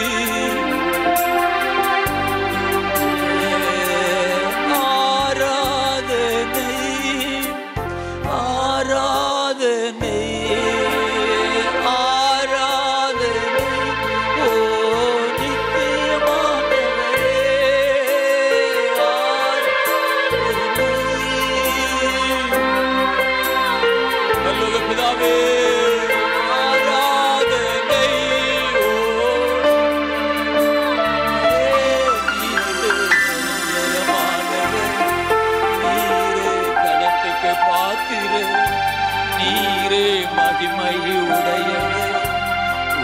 நீரே மகிமையுடையவர்,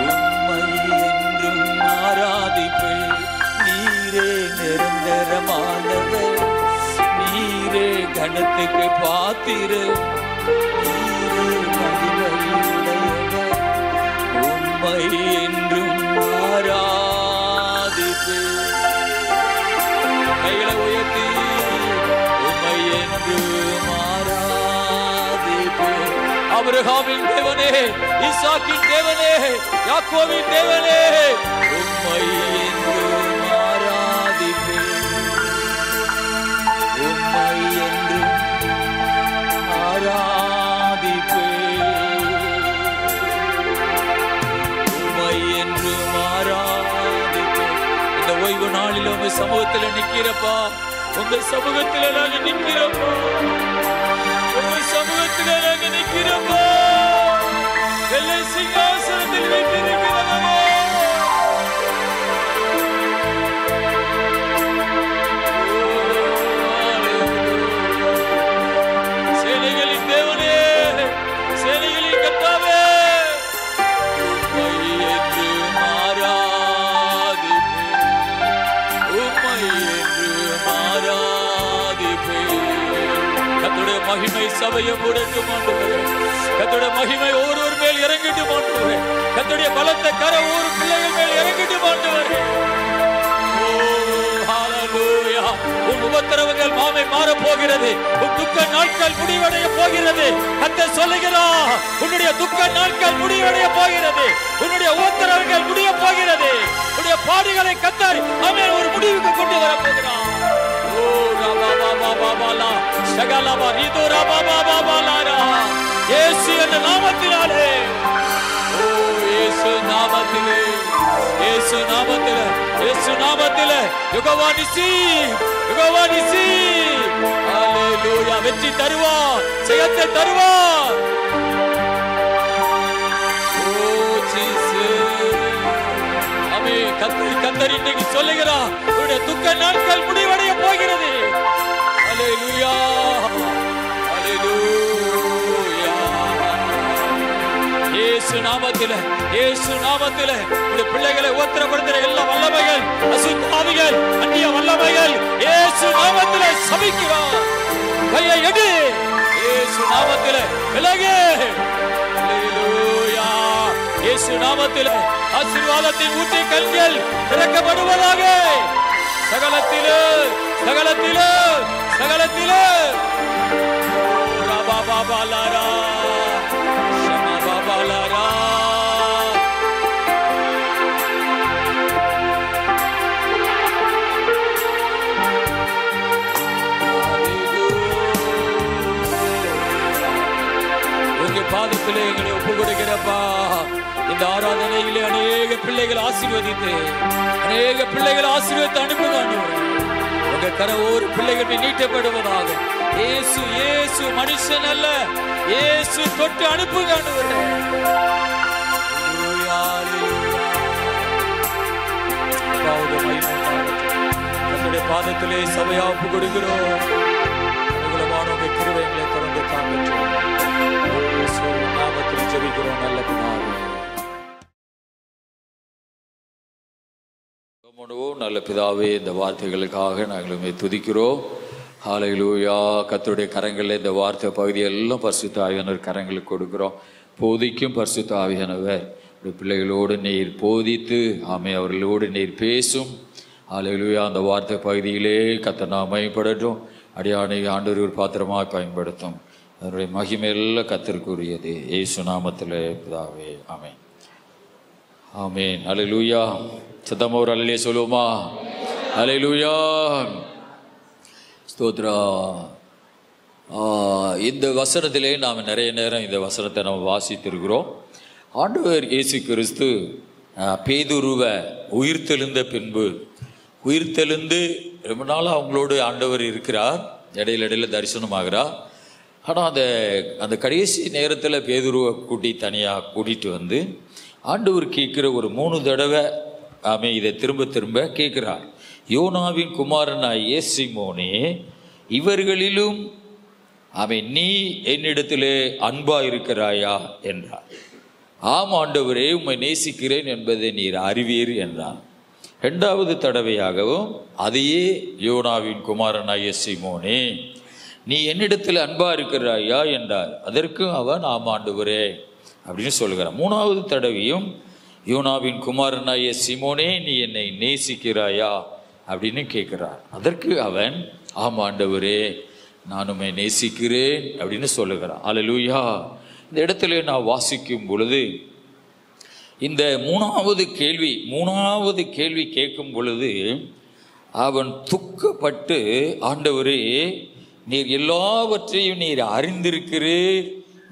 உம்மை என்றும் ஆராதிப்பேன். நீரே நிரந்தரமானவர், நீரே கணத்துக்கு பாத்திரர், நீரே மகிமையுடையவர், உம்மை என்றும் ஆராதிப்பேன். கைகளை உயர்த்தி உம்மை என்றும் ஆராதிப்பேன். ஆபிரகாமின் தேவனே, ஈசாக்கின் தேவனே, யாக்கோபின் தேவனே, உம்மை என்றும் ஆராதிப்பேன். உம்மை என்றும் ஆராதிப்பேன். உம்மை என்றும் ஆராதிப்பேன். இந்த ஓய்வு நாளில் உங்க சமூகத்தில் நிக்கிறப்பா, உங்க சமூகத்தில் நாங்க நிக்கிறப்பா, உங்க சமூகத்தில் நாங்க நிக்கிறப்பா. வெள்ளை சிங்காசனத்தில் வைத்திருக்கிறவரே, சேனைகளின் தேவனே, சேனைகளின் கர்த்தாவே, உம்மை என்றும் ஆராதிப்பேன். உம்மை என்றும் ஆராதிப்பேன். கர்த்தருடைய மகிமை சபையை முடக்கும் ஆண்டவரே. கர்த்தருடைய மகிமை ஒவ்வொரு மேல் இறங்கிட்டு ஆண்டவரே. கர்த்தருடைய பலத்த கர ஒவ்வொரு பிள்ளைகள் மேல் இறங்கிட்டு ஆண்டவரே. ஓ ஹalleluya. உன் உபத்திரவங்கள் மாமை மாற போகிறது. உன் துக்க நாட்கள் முடிவடைய போகிறது. கர்த்தர் சொல்லுகிறார், உன்னுடைய துக்க நாட்கள் முடிவடைய போகிறது. உன்னுடைய உபத்திரவங்கள் முடிய போகிறது. உன்னுடைய பாடுகளை கர்த்தர் ஆமென் ஒரு முடிவுக்கு கொண்டு வர போகிறார். ஓ ரபாபாபாபாலா சகலபா ரிது ரபாபாபாபாலா இயேசு என்ற நாமத்தினாலே, ஓ இயேசு நாமத்திலே, இயேசு நாமத்திலே, இயேசு நாமத்திலே யெகோவா நிசி, யெகோவா நிசி. ஹalleluya. வெற்றி தருவார், ஜெயத்தை தருவார். ஓ ஜீசஸ். ஆமென். கர்த்தர் இன்னைக்கு சொல்லுகிறார், உன்னுடைய துக்க நாட்கள் முடிவடைய போகிறது. ஹalleluya, ஹalleluya. இயேசு நாமத்திலே, இயேசு நாமத்திலே உடைய பிள்ளைகளை உத்தரப்படுத்துகிற எல்லா வல்லமைகள், அசுத்த ஆவிகள், அந்நிய வல்லமைகள் இயேசு நாமத்திலே சபிக்கிறோம். கையை எடு, இயேசு நாமத்திலே விலகு. ஹalleluya. இயேசு நாமத்திலே ஆசீர்வாதத்தின் ஊற்றை கண்கள் திறக்கப்படுவதாக. சகலத்திலே, சகலத்திலே, சகலத்திலே. ரபாபாபாலாரா ஷமாபாபாலாரா. உங்க பாதத்திலே எங்களை ஒப்பு கொடுக்கிறப்பா. இந்த ஆராதனையிலே அநேக பிள்ளைகள் ஆசீர்வதித்து, அநேக பிள்ளைகள் ஆசீர்வதித்து அனுப்புவாங்க. உங்க கர ஒரு பிள்ளைகள் நீட்டப்படுவதாக. இயேசு, இயேசு மனுஷன் அல்ல, இயேசு தொட்டு அனுப்புங்க. பாதத்திலே சபையா ஒப்பு கொடுக்கிறோம். உங்க கிருபைகளை தொடர்ந்து காண்பிக்கிறோம். நாமத்தில் ஜெபிக்கிறோம் நல்ல பிதாவே. நல்ல பிதாவே, இந்த வார்த்தைகளுக்காக நாங்கள் துதிக்கிறோம். ஹalleluya. கர்த்தருடைய கரங்களில் இந்த வார்த்தை பகுதியெல்லாம் பரிசுத்த ஆவியானவர் கரங்களுக்கு கொடுக்கிறோம். போதிக்கும் பரிசுத்த ஆவியானவர் பிள்ளைகளோடு நீர் போதித்து, ஆமே அவர்களோடு நீர் பேசும். அல்லேலூயா. அந்த வார்த்தை பகுதியிலே கர்த்தர் நாமம் மகிமைப்படட்டும். அடியானை ஆண்டவர் ஒரு பாத்திரமாக பயன்படுத்தும். அதனுடைய மகிமையெல்லாம் கர்த்தருக்குரியது. இயேசு நாமத்திலே பிதாவே, ஆமென். ஆமென். அல்லேலூயா. சத்தமா ஒரு அல்லேலூயா சொல்லுவோமா? அல்லேலூயா. ஸ்தோத்திரம். இந்த வசனத்திலே நாம் நிறைய நேரம் இந்த வசனத்தை நம்ம வாசித்திருக்கிறோம். ஆண்டவர் இயேசு கிறிஸ்து பேதுருவை உயிர்த்தெழுந்த பின்பு, உயிர்த்தெழுந்து ரொம்ப நாள் அவங்களோடு ஆண்டவர் இருக்கிறார், இடையில தரிசனமாகிறார். ஆனால் அந்த கடைசி நேரத்தில் பேதுருவை தனியாக கூட்டிகிட்டு வந்து ஆண்டவர் கேட்குற ஒரு 3 தடவை அவன் இதை திரும்ப திரும்ப கேட்குறார். யோனாவின் குமாரனாகிய சீமோனே, இவர்களிலும் அவன் நீ என்னிடத்திலே அன்பா இருக்கிறாயா என்றார். ஆம் ஆண்டவரே, உம்மை நேசிக்கிறேன் என்பதை நீர் அறிவீர் என்றான். 2வது தடவையாகவும் அதையே, யோனாவின் குமாரனாகிய சீமோனே, நீ என்னிடத்தில் அன்பா இருக்கிறாயா என்றார். அதற்கும் அவன் ஆம் ஆண்டவரே அப்படின்னு சொல்கிறான். 3வது தடவையும் யோனாவின் குமாரனாகிய சீமோனே, நீ என்னை நேசிக்கிறாயா அப்படின்னு கேட்கிறார். அதற்கு அவன் ஆம் ஆண்டவரே, நான் உம்மை நேசிக்கிறேன் அப்படின்னு சொல்லுகிறான். அல்லேலூயா. இந்த இடத்துல நான் வாசிக்கும் பொழுது இந்த 3வது கேள்வி கேட்கும் பொழுது அவன் துக்கப்பட்டு, ஆண்டவரே, நீர் எல்லாவற்றையும் நீர் அறிந்திருக்கிறீர்,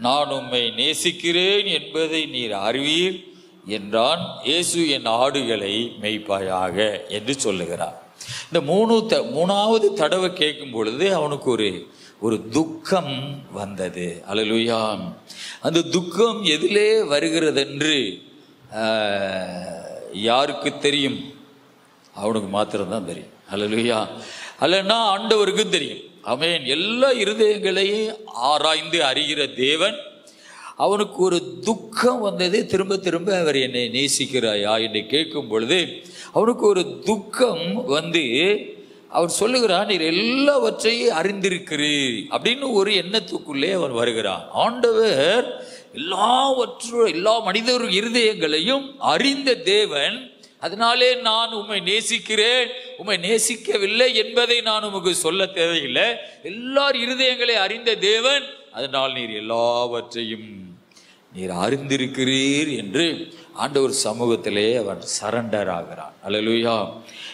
நான் உம்மை நேசிக்கிறேன் என்பதை நீர் அறிவீர் என்றான். இயேசு என் ஆடுகளை மேய்ப்பாயாக என்று சொல்லுகிறார். இந்த 3வது தடவை கேட்கும் பொழுது அவனுக்கு ஒரு துக்கம் வந்தது. அல்லேலூயா. அந்த துக்கம் எதிலே வருகிறதென்று யாருக்கு தெரியும்? அவனுக்கு மாத்திரம்தான் தெரியும். அல்லேலூயா. அல்லனா ஆண்டவருக்கும் தெரியும். ஆமென். எல்லா இருதயங்களையும் ஆராய்ந்து அறிகிற தேவன். அவனுக்கு ஒரு துக்கம் வந்தது. திரும்ப திரும்ப அவர் என்னை நேசிக்கிறாயா என்று கேட்கும் பொழுது அவனுக்கு ஒரு துக்கம் வந்து அவன் சொல்லுகிறான், நீர் எல்லாவற்றையும் அறிந்திருக்கிறீர் அப்படின்னு ஒரு எண்ணத்துக்குள்ளே அவன் வருகிறான். ஆண்டவர் எல்லா மனிதர் இருதயங்களையும் அறிந்த தேவன். அதனாலே நான் உம்மை நேசிக்கிறேன், உம்மை நேசிக்கவில்லை என்பதை நான் உமக்கு சொல்ல தேவையில்லை. எல்லார் இருதயங்களை அறிந்த தேவன், அதனால் நீர் எல்லாவற்றையும் நீர் அறிந்திருக்கிறீர் என்று ஆண்டவர் சமூகத்திலே அவன் சரண்டர் ஆகிறான். அல்லேலூயா.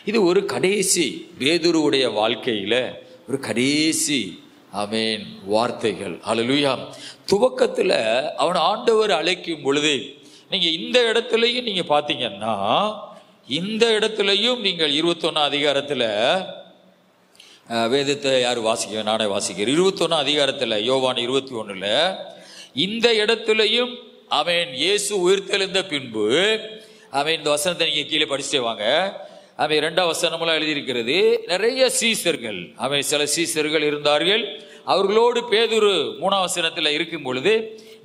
இது ஒரு கடைசி பேதுருவுடைய வாழ்க்கையில ஒரு கடைசி ஆமென் வார்த்தைகள். அல்லேலூயா. துவக்கத்தில் அவன் ஆண்டவர் அழைக்கும் பொழுது நீங்க இந்த இடத்துலையும் நீங்க பார்த்தீங்கன்னா, இந்த இடத்துலையும் நீங்கள் 21 அதிகாரத்தில் வேதத்தை யார் வாசிக்க? நானே வாசிக்கிறேன். 21 அதிகாரத்தில் யோவான் 21 இந்த இடத்துலையும் அவன் இயேசு உயிர்த்தெழுந்த பின்பு அவன் இந்த வசனத்தை நீங்க கீழே படிச்சுட்டே வாங்க. அவன் 2ஆம் வசனமெல்லாம் எழுதியிருக்கிறது. நிறைய சீசர்கள், அவன் சில சீசர்கள் இருந்தார்கள். அவர்களோடு பேதுரு 3ஆம் வசனத்தில் இருக்கும் பொழுது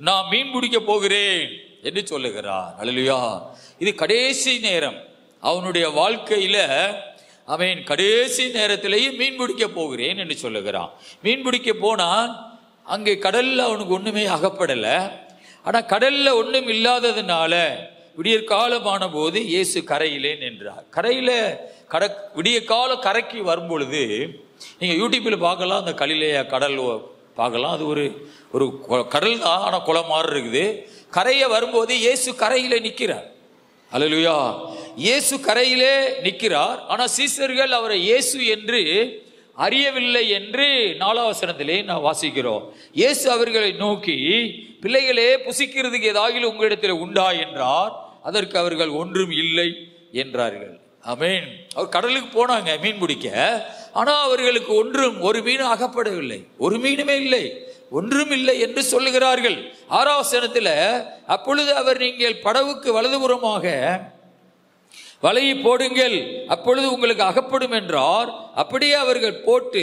நான் மீன் பிடிக்க போகிறேன் என்று சொல்லுகிறார். அல்லேலூயா. இது கடைசி நேரம் அவனுடைய வாழ்க்கையில. அவன் கடைசி நேரத்திலேயே மீன் பிடிக்க போகிறேன் என்று சொல்லுகிறான். மீன் பிடிக்க போனான். அங்கே கடல்ல அவனுக்கு ஒண்ணுமே அகப்படலை. ஆனா கடல்ல ஒண்ணும் இல்லாததுனால விடியற் காலமான போது இயேசு கரையிலே நின்றார். விடிய கால கரைக்கு வரும் பொழுது நீங்க யூடியூப்ல பார்க்கலாம், அந்த கலிலேயா கடல் பார்க்கலாம். அது ஒரு கடல் தான், ஆனா குளம் மாதிரி இருக்குது. கரையை வரும்போது இயேசு கரையிலே நிற்கிறார். அல்லேலூயா. இயேசு கரையிலே நிற்கிறார். ஆனா சீசர்கள் அவரை இயேசு என்று அறியவில்லை என்று 4ஆம் வசனத்திலே நான் வாசிக்கிறோம். இயேசு அவர்களை நோக்கி, பிள்ளைகளே, புசிக்கிறதுக்கு ஏதாவது உங்களிடத்தில் உண்டா என்றார். அதற்கு அவர்கள் ஒன்றும் இல்லை என்றார்கள். ஆமென். அவர் கடலுக்கு போனாங்க மீன் பிடிக்க. ஆனா அவர்களுக்கு ஒரு மீன் அகப்படவில்லை, ஒரு மீனுமே இல்லை, ஒன்றும் இல்லை என்று சொல்லுகிறார்கள். 6ஆம் வசனத்தில் அப்பொழுது அவர், நீங்கள் படவுக்கு வலதுபுறமாக வலையை போடுங்கள், அப்பொழுது உங்களுக்கு அகப்படும் என்றார். அப்படியே அவர்கள் போட்டு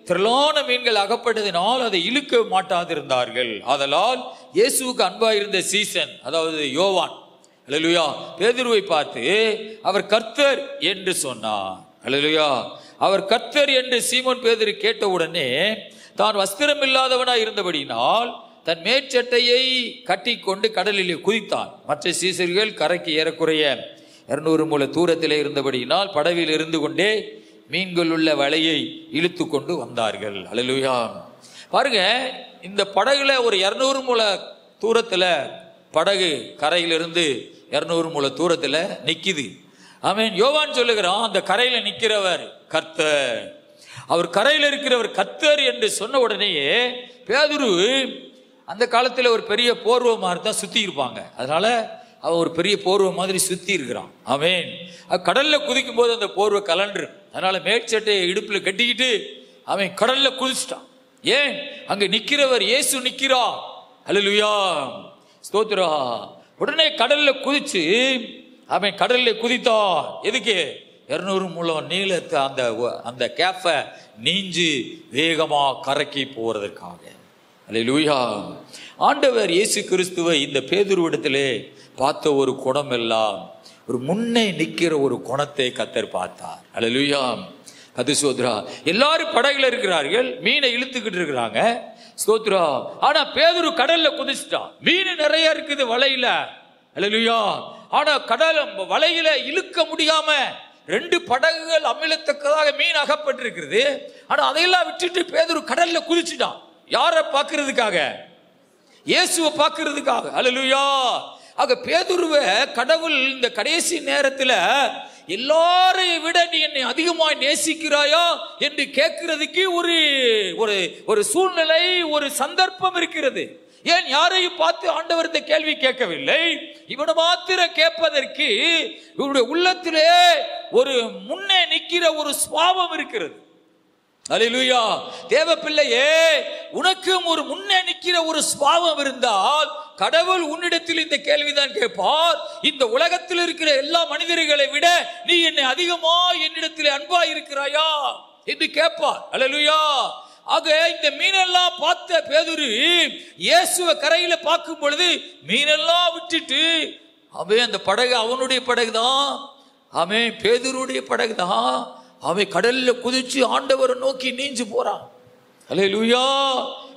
திரளான மீன்கள் அகப்பட்டதினால் அதை இழுக்க மாட்டாதிருந்தார்கள். ஆதலால் இயேசுவுக்கு அன்பாயிருந்த சீசன், அதாவது யோவான், அல்லேலூயா, பேதுருவை பார்த்து அவர் கர்த்தர் என்று சொன்னார். அல்லேலூயா. அவர் கர்த்தர் என்று சீமோன் பேதுரு கேட்டவுடனே தான் வஸ்திரம் இல்லாதவனாய் இருந்தபடினால் தன் மேற்சட்டையை கட்டி கொண்டு கடலிலே குதித்தான். மற்ற சீசர்கள் கரைக்கு ஏறக்குறைய 200 முழ தூரத்திலே இருந்தபடியினால் படவில் இருந்து கொண்டே மீன்கள் உள்ள வலையை இழுத்து கொண்டு வந்தார்கள். அல்லேலூயா. பாருங்க, இந்த படகுல ஒரு 200 முழ தூரத்துல படகு கரையிலிருந்து 200 முழ தூரத்துல நிக்குது. ஆமென். யோவான் சொல்லுகிறான், அந்த கரையில நிக்கிறவர் கர்த்தர், அவர் கரையில் இருக்கிறவர் கர்த்தர் என்று சொன்ன உடனேயே பேதுரு, அந்த காலத்துல ஒரு பெரிய போர்வை மாதிரி தான் சுத்தி இருப்பாங்க, அதனால அவன் ஒரு பெரிய போர்வை மாதிரி சுத்தி இருக்கிறான். ஆமென். கடல்ல குதிக்கும் போது அந்த போர்வை கலன்று, அதனால மேற்சட்டையை இடுப்புல கட்டிக்கிட்டு அவன் கடல்ல குதிச்சிட்டான். ஏன்? அங்க நிக்கிறவர் இயேசு நிக்கிறா. அல்லேலூயா, ஸ்தோத்திரா. உடனே கடல்ல குதிச்சு அவன் கடல்ல குதித்தான். எதுக்கு? 200 முழம் நீளத்தை அந்த கேப்ப நீஞ்சு வேகமா கரைக்கு போறதற்காக. அல்லேலூயா. ஆண்டவர் இயேசு கிறிஸ்துவை இந்த பேதுருவிடத்திலே பார்த்த ஒரு குணம் எல்லாம் ஒரு முன்னே நிக்கிற ஒரு குணத்தை கர்த்தர் பார்த்தார். அல்லேலூயா. அது சோத்ரா. எல்லாரும் படகுல இருக்கிறார்கள், மீனை இழுத்துக்கிட்டு இருக்கிறாங்க. ஸ்தோத்ரா. ஆனா பேதுரு கடல்ல குதிச்சிட்டான். மீன் நிறைய இருக்குது வலையில. அல்லேலூயா. ஆனா கடல் வலையில இழுக்க முடியாம 2 படகுகள் அமிழத்தக்கதாக மீன் அகப்பட்டிருக்கிறது. ஆனா அதையெல்லாம் விட்டுட்டு பேதுரு கடல்ல குதிச்சுட்டான். யாரை பார்க்கிறதுக்காக? இயேசுவை பார்க்கிறதுக்காக. அல்லேலூயா. ஆக பேதுருவை கடவுள் இந்த கடைசி நேரத்துல எல்லாரையும் விட நீ என்னை அதிகமாய் நேசிக்கிறாயா என்று கேட்கிறதுக்கு ஒரு சூழ்நிலை, ஒரு சந்தர்ப்பம் இருக்கிறது. ஏன் யாரையும் பார்த்து ஆண்டவர் இந்த கேள்வி கேட்கவில்லை, இவனை மாத்திர கேட்பதற்கு இவருடைய உள்ளத்திலே ஒரு முன்னே நிற்கிற ஒரு சுபாவம் இருக்கிறது. அல்லேலூயா. தேவ பிள்ளையே, உனக்கும் ஒரு முன்னே நிற்கிற ஒரு சுபாவம் இருந்தால் கடவுள் உன்னிடத்தில் இந்த கேள்விதான் கேட்பார், இந்த உலகத்தில் இருக்கிற எல்லா மனிதர்களை விட நீ என்னை அதிகமா என்னிடத்தில் அன்பா இருக்கிறாயா என்று கேட்பார். அல்லேலூயா. ஆக இந்த மீனெல்லாம் பார்த்த பேதுரு இயேசுவை கரையில பார்க்கும் பொழுது மீனெல்லாம் விட்டுட்டு அவன் அந்த படகு அவனுடைய படகுதான், அவன் பேதுருடைய படகுதான், அவன் கடல்ல குதிச்சு ஆண்டவரை நோக்கி நீஞ்சு போறான். அல்லேலூயா.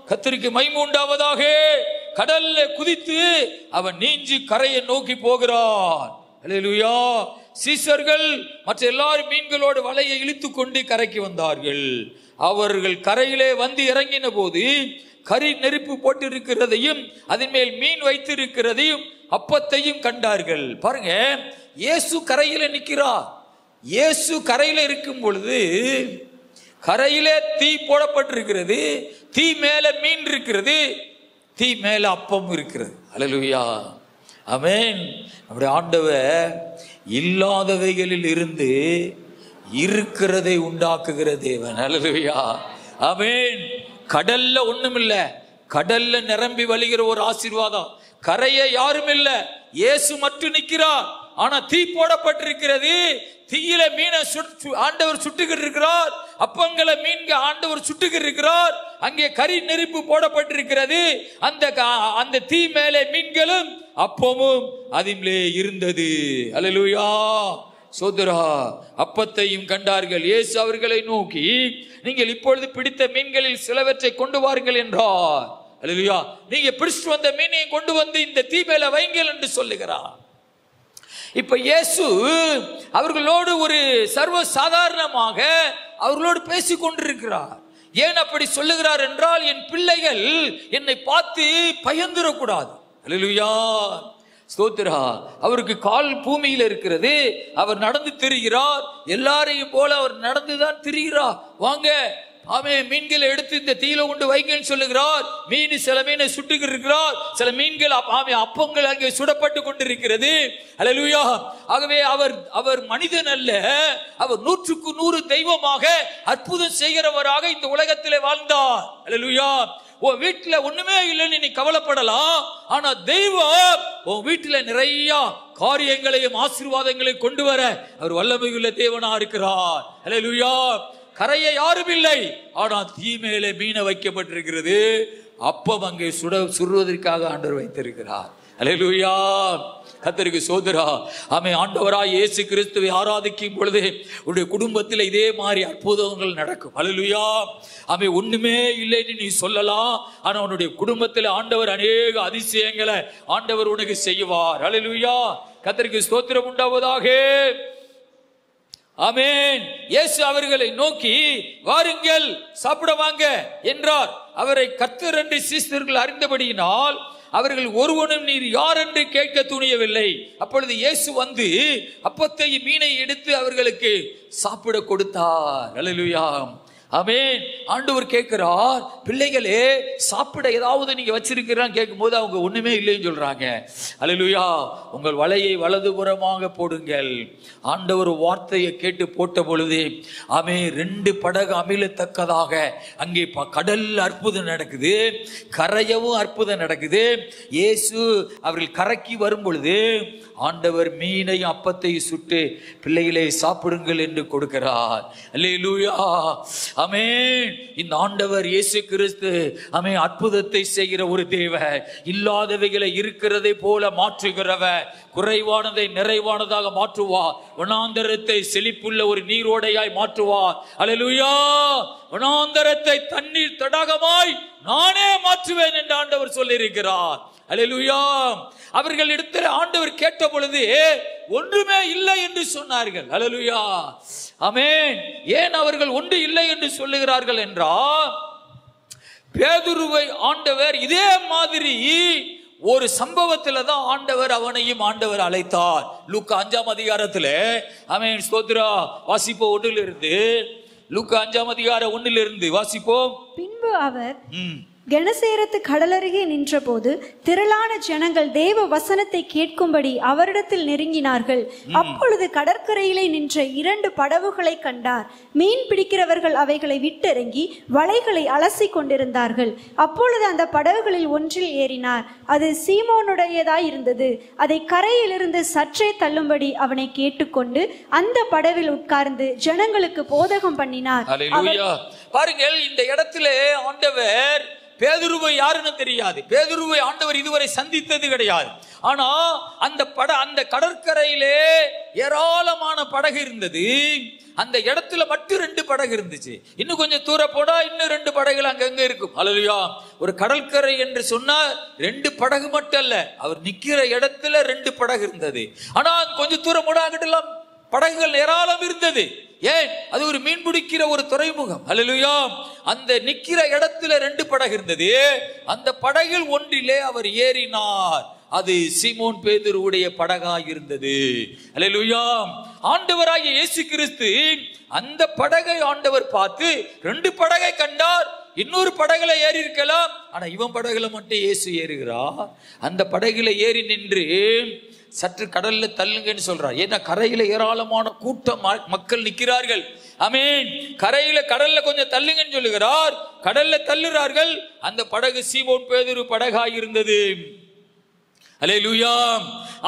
கர்த்தருக்கு மகிமை உண்டாவதாக. கடல்ல குதித்து அவன் நீஞ்சி கரையை நோக்கி போகிறான். அல்லேலூயா. சீசர்கள் மற்ற எல்லாரும் மீன்களோடு வலையை இழுத்து கொண்டு கரைக்கு வந்தார்கள். அவர்கள் கரையிலே வந்து இறங்கின போது கரி நெருப்பு போட்டிருக்கிறதையும் அதன் மேல் மீன் வைத்திருக்கிறதையும் அப்பத்தையும் கண்டார்கள். பாருங்க, இயேசு கரையில நிற்கிறார். இயேசு கரையில இருக்கும் பொழுது கரையிலே தீ போடப்பட்டிருக்கிறது, தீ மேல மீன் இருக்கிறது, தீ மேல அப்பம் இருக்கிறது. அல்லேலூயா. ஆமென். நம்முடைய ஆண்டவர் இல்லாதவைகளில் இருந்து இருக்கிறதை உண்டாக்குகிற தேவன். அல்லேலூயா. ஆமென். கடல்ல ஒண்ணும் இல்ல, கடல்ல நிரம்பி வழிகிற ஒரு ஆசீர்வாதம். கரைய யாரும் இல்ல, இயேசு மட்டும் நிற்கிறார். ஆனா தீ போடப்பட்டிருக்கிறது, தீயில மீனை ஆண்டவர் சுட்டுக்கிட்டு இருக்கிறார், அப்பங்களை மீன்க ஆண்டவர் சுட்டுக்கிட்டு இருக்கிறார். அங்கே கரி நெருப்பு போடப்பட்டிருக்கிறது, அந்த தீ மேலே மீன்களும் அப்பமும் அதிலே இருந்தது. அல்லேலூயா. சோதரா. அப்பத்தையும் கண்டார்கள். இயேசு அவர்களை நோக்கி, நீங்கள் இப்பொழுது பிடித்த மீன்களில் சிலவற்றை கொண்டு வாருங்கள் என்றார். அல்லேலூயா. நீங்க பிடிச்சிட்டு வந்த மீனையும் கொண்டு வந்து இந்த தீ மேல வைங்கள் என்று சொல்லுகிறார். இப்ப இயேசு அவர்களோடு ஒரு சர்வ சாதாரணமாக அவர்களோடு பேசிக் கொண்டிருக்கிறார். ஏன் அப்படி சொல்லுகிறார் என்றால், என் பிள்ளைகள் என்னை பார்த்து பயந்துடக்கூடாது. அல்லேலூயா. ஸ்தோத்திரா. அவருக்கு கால் பூமியில் இருக்கிறது, அவர் நடந்து திரிகிறார், எல்லாரையும் போல அவர் நடந்துதான் திரிகிறார். வாங்க, ஆமென், மீன்களை எடுத்து இந்த தீயில கொண்டு வைங்கன்னு சொல்லுகிறார். சில மீனை சுட்டுக்கிட்டு இருக்கிறார், சில மீன்கள் அப்பங்கள் அங்கே சுடப்பட்டு கொண்டிருக்கிறது. அல்லேலூயா. ஆகவே அவர் மனிதன் அல்ல, அவர் 100க்கு 100 தெய்வமாக அற்புதம் செய்கிறவராக இந்த உலகத்திலே வாழ்ந்தார். அல்லேலூயா. உன் வீட்டுல ஒண்ணுமே இல்லைன்னு நீ கவலைப்படலாம், ஆனா தெய்வம் உன் வீட்டுல நிறைய காரியங்களையும் ஆசீர்வாதங்களையும் கொண்டு வர அவர் வல்லமையுள்ள தேவனா இருக்கிறார். அல்லேலூயா. கரையை யாரும் இல்லை, ஆனா தீ மேலே மீனை வைக்கப்பட்டிருக்கிறது, அப்பம் அங்கே சுடுவதற்காக ஆண்டவர் வைத்திருக்கிறார். அல்லேலூயா. கர்த்தருக்கு சோதரா. ஆமே. ஆண்டவராய் இயேசு கிறிஸ்துவை ஆராதிக்கும் பொழுது உன்னுடைய குடும்பத்தில் இதே மாதிரி அற்புதங்கள் நடக்கும். அல்லேலூயா. ஆமே. ஒண்ணுமே இல்லைன்னு நீ சொல்லலாம், ஆனா உன்னுடைய குடும்பத்தில் ஆண்டவர் அநேக அதிசயங்களை ஆண்டவர் உனக்கு செய்வார். அல்லேலூயா. கர்த்தருக்கு ஸ்தோத்திரம் உண்டாவதாக. ஆமென். இயேசு அவர்களை நோக்கி வாருங்கள் சாப்பிட வாங்க என்றார். அவரை கர்த்தர் என்று சீஷர்கள் அறிந்தபடியினால் அவர்கள் ஒருவனும் நீர் யார் என்று கேட்க துணியவில்லை. அப்பொழுது இயேசு வந்து அப்பத்தை மீனை எடுத்து அவர்களுக்கு சாப்பிட கொடுத்தார். அல்லேலூயா. ஆமென். ஆண்டவர் கேட்கிறார், பிள்ளைகளே சாப்பிட ஏதாவது நீங்க வச்சிருக்கிறான்னு கேட்கும் போது அவங்க ஒண்ணுமே இல்லைன்னு சொல்றாங்க. அல்லேலூயா. உங்கள் வலையை வலதுபுறமாக போடுங்கள். ஆண்டவர் வார்த்தையை கேட்டு போட்ட பொழுது ஆமே 2 படகு அமிழத்தக்கதாக அங்கே கடல் அற்புதம் நடக்குது, கரையவும் அற்புதம் நடக்குது. இயேசு அவர்கள் கரைக்கு வரும் பொழுது ஆண்டவர் மீனை அப்பத்தை சுட்டு பிள்ளைகளே சாப்பிடுங்கள் என்று கொடுக்கிறார். அல்லேலூயா. ஆமென். இந்த ஆண்டவர் இயேசு கிறிஸ்து ஆமென் அற்புதத்தை செய்கிற ஒரு தேவன். இல்லாதவைகளை இருக்கிறதை போல மாற்றுகிறவர். குறைவானதை நிறைவானதாக மாற்றுவார். வனாந்தரத்தை செழிப்புள்ள ஒரு நீரோடையாய் மாற்றுவார். அல்லேலூயா. வனாந்தரத்தை தண்ணீர் தடாகமாய் நானே மாற்றுவேன் என்று ஆண்டவர் சொல்லியிருக்கிறார். அல்லேலூயா. அவர்களிடத்தில் ஆண்டவர் கேட்ட பொழுது ஒன்றுமே இல்லை என்று சொன்னார்கள். அல்லேலூயா. ஆமென். ஏன் அவர்கள் ஒன்று இல்லை என்று சொல்லுகிறார்கள் என்றால், பேதுருவை ஆண்டவர் இதே மாதிரி ஒரு சம்பவத்துல தான் ஆண்டவர் அவனையும் ஆண்டவர் அழைத்தார். லூக்கா 5ஆம் அதிகாரத்துல ஆமென் ஸ்தோத்திரா வாசிப்போம். 1 லூக்கா 5ஆம் அதிகாரம் 1 வாசிப்போம். பின்பு அவர் கெனசேரத்து கடலருகே நின்றபோது திரளான ஜனங்கள் தேவ வசனத்தை கேட்கும்படி அவரிடத்தில் நெருங்கினார்கள். அப்பொழுது கடற்கரையிலே நின்ற 2 படகுகளை கண்டார். மீன் பிடிக்கிறவர்கள் அவைகளை விட்டிறங்கி வலைகளை அலசி கொண்டிருந்தார்கள். அப்பொழுது அந்த படகுகளில் ஒன்றில் ஏறினார். அது சீமோனுடையதாய் இருந்தது. அதை கரையிலிருந்து சற்றே தள்ளும்படி அவனை கேட்டுக்கொண்டு அந்த படவில் உட்கார்ந்து ஜனங்களுக்கு போதகம் பண்ணினார். பாருங்கள், இந்த இடத்துல ஆண்டவர் பேதுருவை யாருன்னு தெரியாது. பேதுருவை ஆண்டவர் இதுவரை சந்தித்தது கிடையாது. ஆனா அந்த கடற்கரையிலே ஏராளமான படகு இருந்தது. அந்த இடத்துல மட்டும் 2 படகு இருந்துச்சு. இன்னும் கொஞ்சம் தூரம் போனா இன்னும் 2 படகுகள் அங்கங்க இருக்கும். அல்லேலூயா. ஒரு கடற்கரை என்று சொன்னா 2 படகு மட்டும் அல்ல, அவர் நிக்கிற இடத்துல 2 படகு இருந்தது. ஆனா கொஞ்சம் தூரம் போனா அங்கிட்டெல்லாம் படகுகள் ஏராளம் இருந்தது. ஏன்? அது ஒரு மீன் பிடிக்கிற ஒரு துறைமுகம். அல்லேலூயா. அந்த நிக்கிற இடத்துல 2 படகு இருந்தது. அந்த படகில் ஒன்றிலே அவர் ஏறினார். அது சீமோன் பேதுருவுடைய படகாய் இருந்தது. அல்லேலூயா. ஆண்டவராகிய இயேசு கிறிஸ்து அந்த படகை ஆண்டவர் பார்த்து 2 படகை கண்டார். இன்னொரு படகுல ஏறி இருக்கலாம், ஆனா இவன் படகுல மட்டும் இயேசு ஏறுகிறார். அந்த படகுல ஏறி நின்று சற்று கடல்ல தள்ளுங்கன்னு சொல்றார். ஏன்னா கரையில ஏராளமான கூட்டம் மக்கள் நிக்கிறார்கள். ஆமென். கடல்ல கொஞ்சம் தள்ளுங்கன்னு சொல்லுகிறார். கடல்ல தள்ளுறார்கள். அந்த படகு சீமோன் பேதுரு படகாய் இருந்தது. அல்லேலூயா.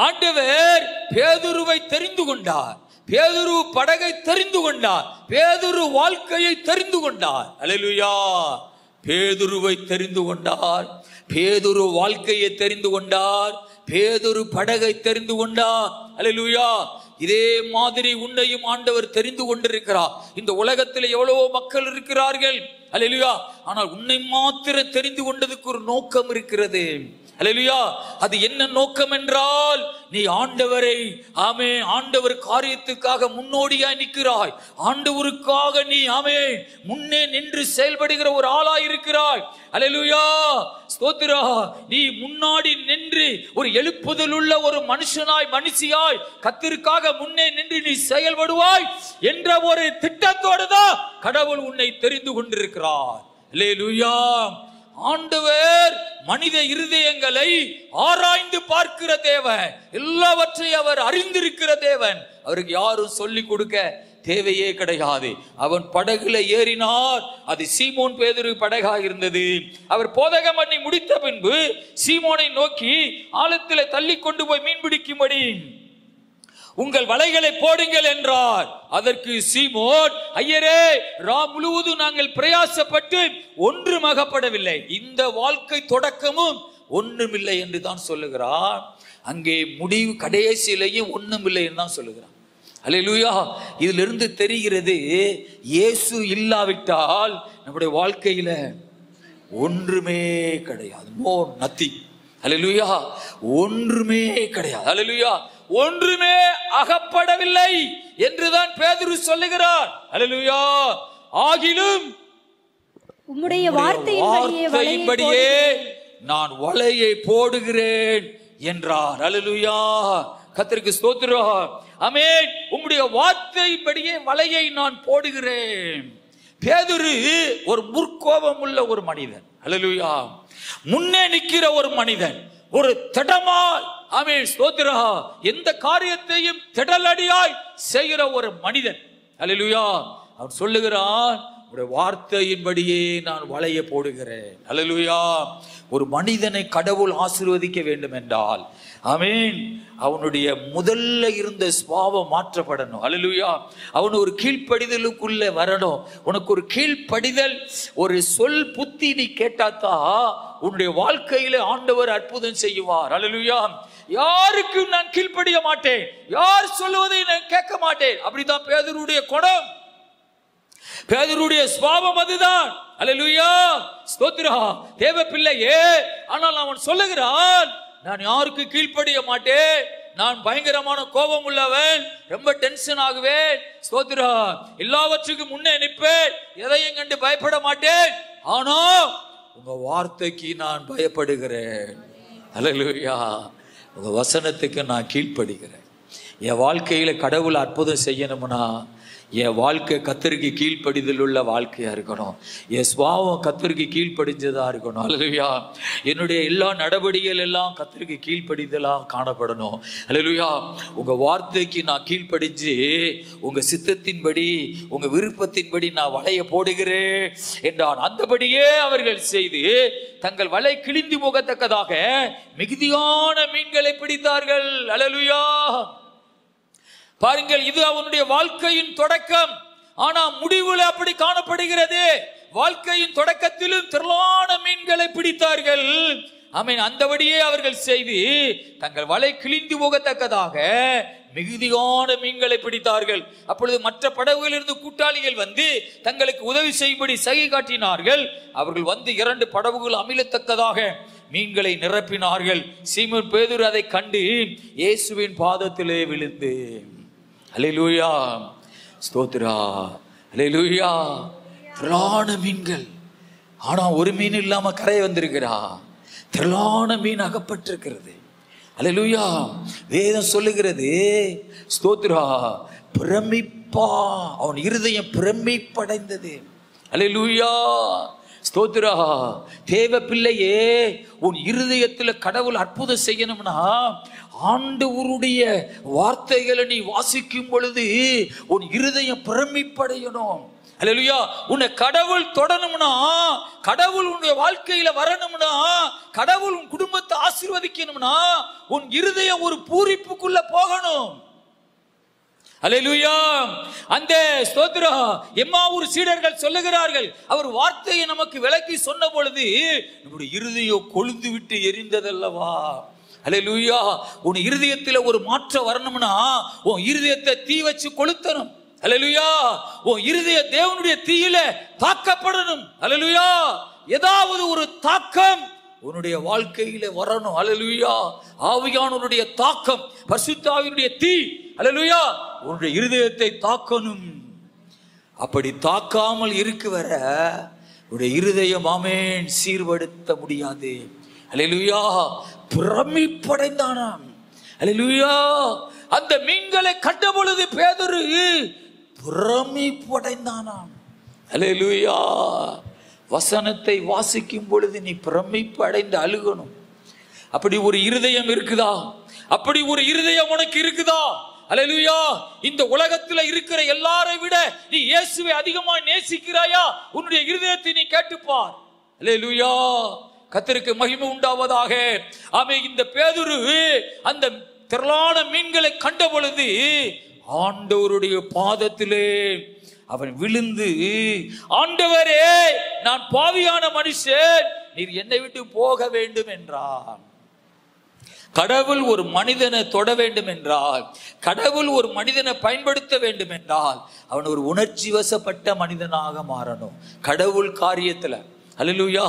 ஆண்டவர் பேதுருவை தெரிந்து கொண்டார். பேதுரு படகை தெரிந்து கொண்டார். பேதுரு வாழ்க்கையை தெரிந்து கொண்டார். அல்லேலூயா. பேதுருவை தெரிந்து கொண்டார். பேதுரு வாழ்க்கையை தெரிந்து கொண்டார். பேதுரு படகை தெரிந்து கொண்டார். அல்லேலூயா. இதே மாதிரி உன்னையும் ஆண்டவர் தெரிந்து கொண்டிருக்கிறார். இந்த உலகத்தில் எவ்வளவோ மக்கள் இருக்கிறார்கள். அல்லேலூயா. ஆனால் உன்னை மாத்திரம் தெரிந்து கொண்டதுக்கு ஒரு நோக்கம் இருக்கிறது. அல்லேலூயா. அது என்ன நோக்கம் என்றால், நீ ஆண்டவரை ஆண்டவர் காரியத்துக்காக முன்னோடியாய் நிற்கிறாய். ஆண்டவருக்காக நீ முன்னே நின்று செயல்படுகிற ஒரு ஆளாய் இருக்கிறாய். அல்லேலூயா. ஸ்தோத்திரா. நீ முன்னாடி நின்று ஒரு எழுப்புதல் உள்ள ஒரு மனுஷியாய் கர்த்தருக்காக முன்னே நின்று நீ செயல்படுவாய் என்ற ஒரு திட்டத்தோடு தான் கடவுள் உன்னை தெரிந்து கொண்டிருக்கிறார். அல்லேலூயா. ஆண்டவர் மனித இருதயங்களை ஆராய்ந்து பார்க்கிற தேவன். எல்லாவற்றையும் அவர் அறிந்திருக்கிற தேவன். அவருக்கு யாரும் சொல்லிக் கொடுக்க தேவையே கிடையாது. அவன் படகுல ஏறினார். அது சீமோன் பேதுரு படகாக இருந்தது. அவர் போதகம் பண்ணி முடித்த பின்பு சீமோனை நோக்கி ஆழத்திலே தள்ளி கொண்டு போய் மீன் பிடிக்கும்படி உங்கள் வலைகளை போடுங்கள் என்றார். அதற்கு சீமோன், ஐயரே, முழுவதும் நாங்கள் பிரயாசப்பட்டு ஒன்றும் அகப்படவில்லை. இந்த வாழ்க்கை தொடக்கமும் ஒண்ணுமில்லை என்று தான் சொல்லுகிறான். அங்கே முடிவு கடைசியிலேயும் ஒண்ணுமில்லை என்று தான் சொல்லுகிறான். அல்லேலூயா. இதிலிருந்து தெரிகிறது, இயேசு இல்லாவிட்டால் நம்முடைய வாழ்க்கையில ஒன்றுமே கிடையாது. No nothing. அல்லேலூயா. ஒன்றுமே கிடையாது. அல்லேலூயா. ஒன்றுமே அகப்படவில்லை என்றுதான் பேதுரு சொல்லுகிறார். அல்லேலூயா. ஆகிலும் உம்முடைய வார்த்தையின்படியே நான் வலையை போடுகிறேன் என்றார். அல்லேலூயா. கர்த்தருக்கு ஸ்தோத்திரம். ஆமென். உம்முடைய வார்த்தையின்படியே வலையை நான் போடுகிறேன். பேதுரு ஒரு முற்கோபம் உள்ள ஒரு மனிதன். அல்லேலூயா. முன்னே நிற்கிற ஒரு மனிதன், ஒரு திடமாய், ஆமென் ஸ்தோத்திரம், எந்த காரியத்தையும் திடலடியாய் செய்கிற ஒரு மனிதன். அல்லேலூயா. அவன் சொல்லுகிறான், உடைய வார்த்தையின்படியே நான் வலையை போடுகிறேன். அல்லேலூயா. ஒரு மனிதனை கடவுள் ஆசீர்வதிக்க வேண்டும் என்றால், ஆமென், அவனுடைய முதல்ல இருந்த சுபாவம் மாற்றப்படணும். அல்லேலூயா. அவன் ஒரு கீழ்ப்படிதலுக்குள்ள வரணும். உனக்கு ஒரு கீழ்ப்படிதல், ஒரு சொல் புத்தி நீ கேட்டாத்தா உன்னுடைய வாழ்க்கையில ஆண்டவர் அற்புதம் செய்வார். அல்லேலூயா. யாருக்கும் நான் கீழ்ப்படிய மாட்டேன், யார் சொல்லுவதை நான் கேட்க மாட்டேன். அப்படிதான் பேதுருடைய குணம், பேதுருடைய சுபாவம் அதுதான். அல்லேலூயா. ஸ்தோத்திரம். தேவ பிள்ளையே, ஆனால் அவன் சொல்லுகிறான், நான் யாருக்கு கீழ்ப்படிய மாட்டேன், நான் பயங்கரமான கோபம் உள்ளவன், ரொம்ப டென்ஷன் ஆகுவேன், ஸ்தோத்திரம், எல்லாவற்றுக்கும் முன்னே நிற்பேன், எதையும் கண்டு பயப்பட மாட்டேன், ஆனா உங்க வார்த்தைக்கு நான் பயப்படுகிறேன். அல்லேலூயா. உங்க வசனத்துக்கு நான் கீழ்ப்படுகிறேன். என் வாழ்க்கையில கடவுள் அற்புதம் செய்யணும்னா என் வாழ்க்கை கர்த்தருக்கு கீழ்ப்படிதல் உள்ள வாழ்க்கையா இருக்கணும். என் சுபாவம் கர்த்தருக்கு கீழ்ப்படிஞ்சதா இருக்கணும். அல்லேலூயா. என்னுடைய எல்லா நடவடிக்கைகள் எல்லாம் கர்த்தருக்கு கீழ்ப்படிதலா காணப்படணும். அல்லேலூயா. உங்க வார்த்தைக்கு நான் கீழ்ப்படிஞ்சு உங்க சித்தத்தின்படி உங்க விருப்பத்தின்படி நான் வலையை போடுகிறேன் என்றான். அந்தபடியே அவர்கள் செய்து தங்கள் வலை கிழிந்து போகத்தக்கதாக மிகுதியான மீன்களை பிடித்தார்கள். அல்லேலூயா. பாருங்கள், இது அவனுடைய வாழ்க்கையின் தொடக்கம். ஆனா முடிவுல அப்படி காணப்படுகிறது. வாழ்க்கையின் தொடக்கத்திலும் திரளான மீன்களை பிடித்தார்கள். ஆமென். அந்தபடியே அவர்கள் செய்து தங்கள் வலை கிழிந்து போகத்தக்கதாக மிகுதியான மீன்களை பிடித்தார்கள். அப்பொழுது மற்ற படகுகளிலிருந்து கூட்டாளிகள் வந்து தங்களுக்கு உதவி செய்யும்படி சகை காட்டினார்கள். அவர்கள் வந்து 2 படகுகள் அமிழத்தக்கதாக மீன்களை நிரப்பினார்கள். சீமோன் பேதுரு அதை கண்டு இயேசுவின் பாதத்திலே விழுந்து, அல்லேலூயா, ஸ்தோத்திரா, அல்லேலூயா, திரளான மீன்கள். ஆனா ஒரு மீன் இல்லாம கரை வந்திருக்கிறா. திரளான மீன் அகப்பட்டிருக்கிறது. அல்லேலூயா. வேதம் சொல்லுகிறது, ஸ்தோத்திரா, பிரமிப்பா, அவன் இருதயம் பிரமிப்படைந்தது. அல்லேலூயா. ஸ்தோத்திரா. தேவ பிள்ளையே, உன் இருதயத்துல கடவுள் அற்புதம் செய்யணும்னா ஆண்டவருடைய வார்த்தைகளை நீ வாசிக்கும் பொழுது உன் இருதயம் பிரமிப்படையணும். அல்லேலூயா. உன்னை கடவுள் தொடணும்னா, கடவுள் உன்னுடைய வாழ்க்கையில வரணும்னா, கடவுள் உன் குடும்பத்தை ஆசீர்வதிக்கணும்னா உன் இருதயம் ஒரு பூரிப்புக்குள்ள போகணும். அல்லேலூயா. அந்த ஸ்தோத்திரம், எம்மாவூர் சீடர்கள் சொல்லுகிறார்கள், அவர் வார்த்தையை நமக்கு விளக்கி சொன்ன பொழுது நம்முடைய இருதயம் கொழுந்து விட்டு எரிந்ததல்லவா. அல்லேலூயா. உன் இருதயத்தில் ஒரு மாற்றம் வரணும்னா உன் இருதயத்தை தீ வச்சு கொளுத்தணும். அல்லேலூயா. உன் இருதய தேவனுடைய தீயில தாக்கப்படணும். அல்லேலூயா. ஏதாவது ஒரு தாக்கம் உன்னுடைய வாழ்க்கையில வரணும். அல்லேலூயா. ஆவியானவருடைய தாக்கம், பரிசுத்த ஆவியினுடைய தீ, அல்லேலூயா, உன்னுடைய இருதயத்தை தாக்கணும். அப்படி தாக்காமல் இருக்க வர உன்னுடைய இருதயம், ஆமென், சீர்படுத்த முடியாது. அல்லேலூயா. பிரமிப்படைந்தானாம். அல்லேலூயா. அந்த மீன்களை கண்ட பொழுது பேதுரு பிரமிப்படைந்தானாம். அல்லேலூயா. வசனத்தை வாசிக்கும் பொழுது நீ பிரமிப்பு அடைந்து அழுகணும். அப்படி ஒரு இருதயம் இருக்குதா? அப்படி ஒரு இருதயம் உனக்கு இருக்குதா? அல்லேலூயா. இந்த உலகத்துல இருக்கிற எல்லாரை விட நீ இயேசுவை அதிகமா நேசிக்கிறாயா? உன்னுடைய இருதயத்தை நீ கேட்டுப்பார். அல்லேலூயா. கர்த்தருக்கு மகிமை உண்டாவதாக. ஆமென். இந்த பேதுரு அந்த திரளான மீன்களை கண்ட பொழுது ஆண்டவருடைய பாதத்திலே அவன் விழுந்து, ஆண்டவரே, நான் பாவியான மனுஷன், நீர் என்னை விட்டு போக வேண்டும் என்றார். கடவுள் ஒரு மனிதனை தொட வேண்டும் என்றால், கடவுள் ஒரு மனிதனை பயன்படுத்த வேண்டும் என்றால் அவன் ஒரு உணர்ச்சி வசப்பட்ட மனிதனாக மாறணும். கடவுள் காரியத்துல, அல்லேலூயா,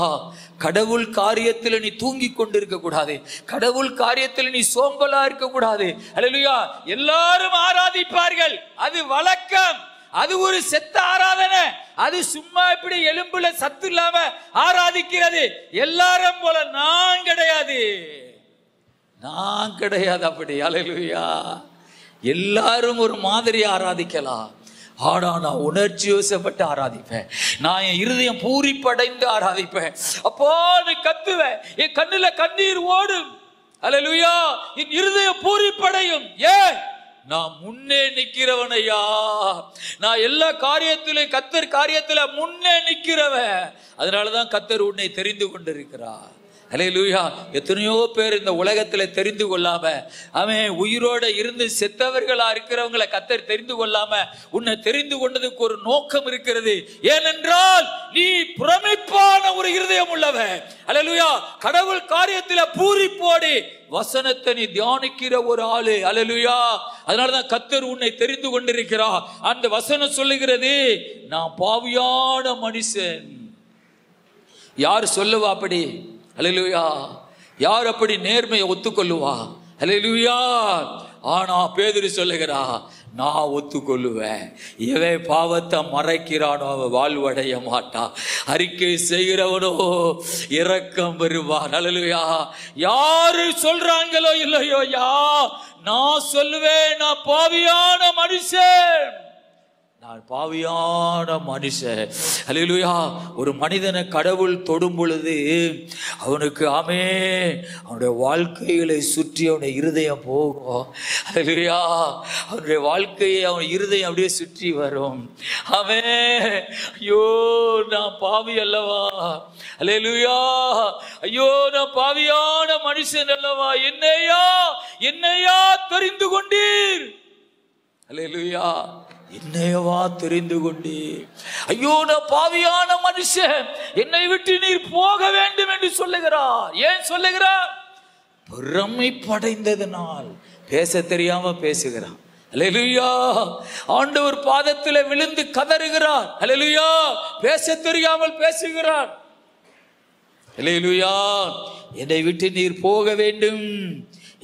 கடவுள் காரியத்துல நீ தூங்கி கொண்டிருக்க கூடாது. கடவுள் காரியத்துல நீ சோம்பலா இருக்க கூடாது. அல்லேலூயா. எல்லாரும் ஆராதிப்பார்கள், அது வழக்கம், அது ஒரு செத்த ஆராதனை, அது சும்மா இப்படி எலும்புல சத்து இல்லாம ஆராதிக்கிறது. எல்லாரும் போல நான் கிடையாது, நான் கிடையாது அப்படி. அல்லேலூயா. எல்லாரும் ஒரு மாதிரி ஆராதிக்கலாம், ஆனா நான் உணர்ச்சி வசப்பட்டு ஆராதிப்பேன். நான் என் இருதயம் பூரிப்படைந்து ஆராதிப்பேன். அப்போ நீ கத்துவேன், என் கண்ணுல கண்ணீர் ஓடும். அல்லேலூயா. என் இருதயம் பூரிப்படையும். ஏன்? நான் முன்னே நிக்கிறவனையா, நான் எல்லா காரியத்திலும் கத்தர் காரியத்துல முன்னே நிக்கிறவன். அதனாலதான் கத்தர் உன்னை தெரிந்து கொண்டிருக்கிறார். அல்லேலூயா. எத்தனையோ பேர் இந்த உலகத்துல தெரிந்து கொள்ளாம, அவன் உயிரோட இருந்து செத்தவர்களா இருக்கிறவங்களை கத்தர் தெரிந்து கொள்ளாம உன்னை தெரிந்து கொண்டதுக்கு ஒரு நோக்கம் இருக்கிறது. ஏனென்றால் நீ பிரமிப்பான ஒரு இருதயம் உள்ளவன். அல்லேலூயா. கடவுள் காரியத்துல பூரிப்போடு வசனத்தை நீ தியானிக்கிற ஒரு ஆளு. அல்லேலூயா. அதனாலதான் கத்தர் உன்னை தெரிந்து கொண்டிருக்கிறார். அந்த வசனம் சொல்லுகிறது, நான் பாவியான மனுஷன். யார் சொல்லுவா அப்படி? அல்லேலூயா. யார் அப்படி நேர்மையை ஒத்துக்கொள்ளுவா? அல்லேலூயா. ஆனா பேதுரு சொல்லுகிறா, நான் ஒத்துக்கொள்ளுவேன். எவன் பாவத்தை மறைக்கிறானோ அவன் வாழ்வடைய மாட்டான், அறிக்கை செய்கிறவனோ இரக்கம் பெறுவான். அல்லேலூயா. யாரு சொல்றாங்களோ இல்லையோ, நான் சொல்லுவேன், நான் பாவியான மனுஷன், நான் பாவியான மனுஷன். அல்லேலூயா. ஒரு மனிதனை கடவுள் தொடும் பொழுது அவனுக்கு அவனுடைய வாழ்க்கைகளை சுற்றி அவனுடைய இருதயம் போகும். அல்லேலூயா. அவனுடைய வாழ்க்கையை அவன் இருதயம் அப்படியே சுற்றி வரும். ஐயோ நான் பாவி அல்லவா, அல்லேலூயா, ஐயோ நான் பாவியான மனுஷன் அல்லவா, என்னையா தெரிந்து கொண்டீர். அல்லேலூயா. என்னையவா தெரிந்து கொண்டே, ஐயோ நான் பாவியான மனுஷன், என்னை விட்டு நீர் போக வேண்டும் என்று சொல்லுகிறார். ஏன் சொல்லுகிறார்? பெருமைப்படைந்ததனால். பேச தெரியாம பேசுகிறார். அல்லேலூயா. ஆண்டவர் பாதத்தில் விழுந்து கதறுகிறார். அல்லேலூயா. பேச தெரியாமல் பேசுகிறார். அல்லேலூயா. என்னை விட்டு நீர் போக வேண்டும்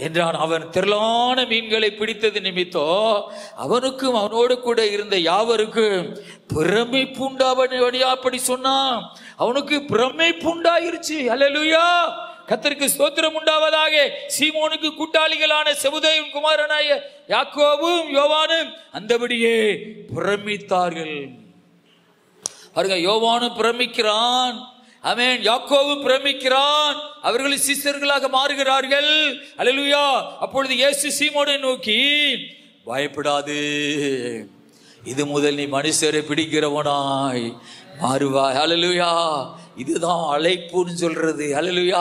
என்றான். அவன் திரளான மீன்களை பிடித்தது நிமித்தம் அவனுக்கும் அவனோடு கூட இருந்த யாவருக்கும் பிரமை பூண்டாவடியா அப்படி சொன்னான். அவனுக்கு பிரமை பூண்டாயிருச்சு. அல்லேலூயா. கர்த்தருக்கு ஸ்தோத்திரம் உண்டாவதாக. சீமோனுக்கு கூட்டாளிகளான செபதேயுவின் குமாரனாய யாக்கோபும் யோவானும் அந்தபடியே பிரமித்தார்கள். பாருங்க, யோவானும் பிரமிக்கிறான், ஆமென், யாக்கோபு பிரமிக்கிறான், அவர்கள் சிஷ்யர்களாக மாறுகிறார்கள். அல்லேலூயா. அப்பொழுது இயேசு சீமோனை நோக்கி, பயப்படாதே, இது முதல் நீ மனுஷரை பிடிக்கிறவனாய் மாறுவாய். அல்லேலூயா. இதுதான் அழைப்புன்னு சொல்றது. அல்லேலூயா.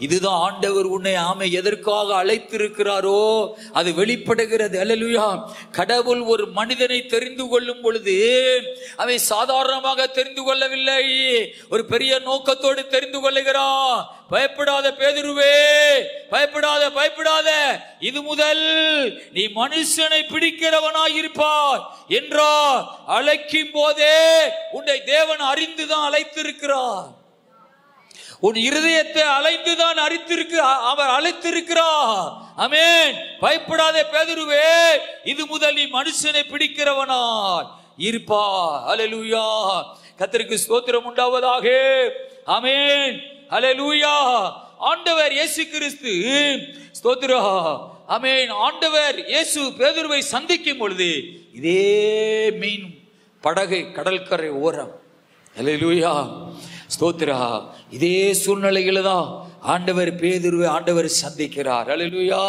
இதுதான் ஆண்டவர் உன்னை எதற்காக அழைத்திருக்கிறாரோ அது வெளிப்படுகிறது. அல்லேலூயா. கடவுள் ஒரு மனிதனை தெரிந்து கொள்ளும் பொழுது அவன் சாதாரணமாக தெரிந்து கொள்ளவில்லை, ஒரு பெரிய நோக்கத்தோடு தெரிந்து கொள்ளுகிறான். பயப்படாத பேதுருவே, பயப்படாத, இது முதல் நீ மனுஷனை பிடிக்கிறவனாயிருப்பாய் என்றார். அழைக்கும் போதே உன்னை தேவன் அறிந்துதான் அழைத்திருக்கிறார். உன் இருதயத்தை அலைந்துதான் அவர் அழைத்திருக்கிறார். ஆமென். பயப்படாத பேதுருவே, இது முதல் நீ மனுஷனை பிடிக்கிறவனாய் இருப்பாய். அல்லேலூயா. கர்த்தருக்கு ஸ்தோத்திரம் உண்டாவதாக. ஆமென். அல்லேலூயா. ஆண்டவர் இயேசு கிறிஸ்து, ஸ்தோத்திரம், ஆமென், ஆண்டவர் இயேசு பேதுருவை சந்திக்கும் பொழுது இதே மீன் படகு கடற்கரை ஓரம். அல்லேலூயா. ஸ்தோத்திரா. இதே சூழ்நிலையில தான் ஆண்டவர் பேதுருவை ஆண்டவர் சந்திக்கிறார். அல்லேலூயா.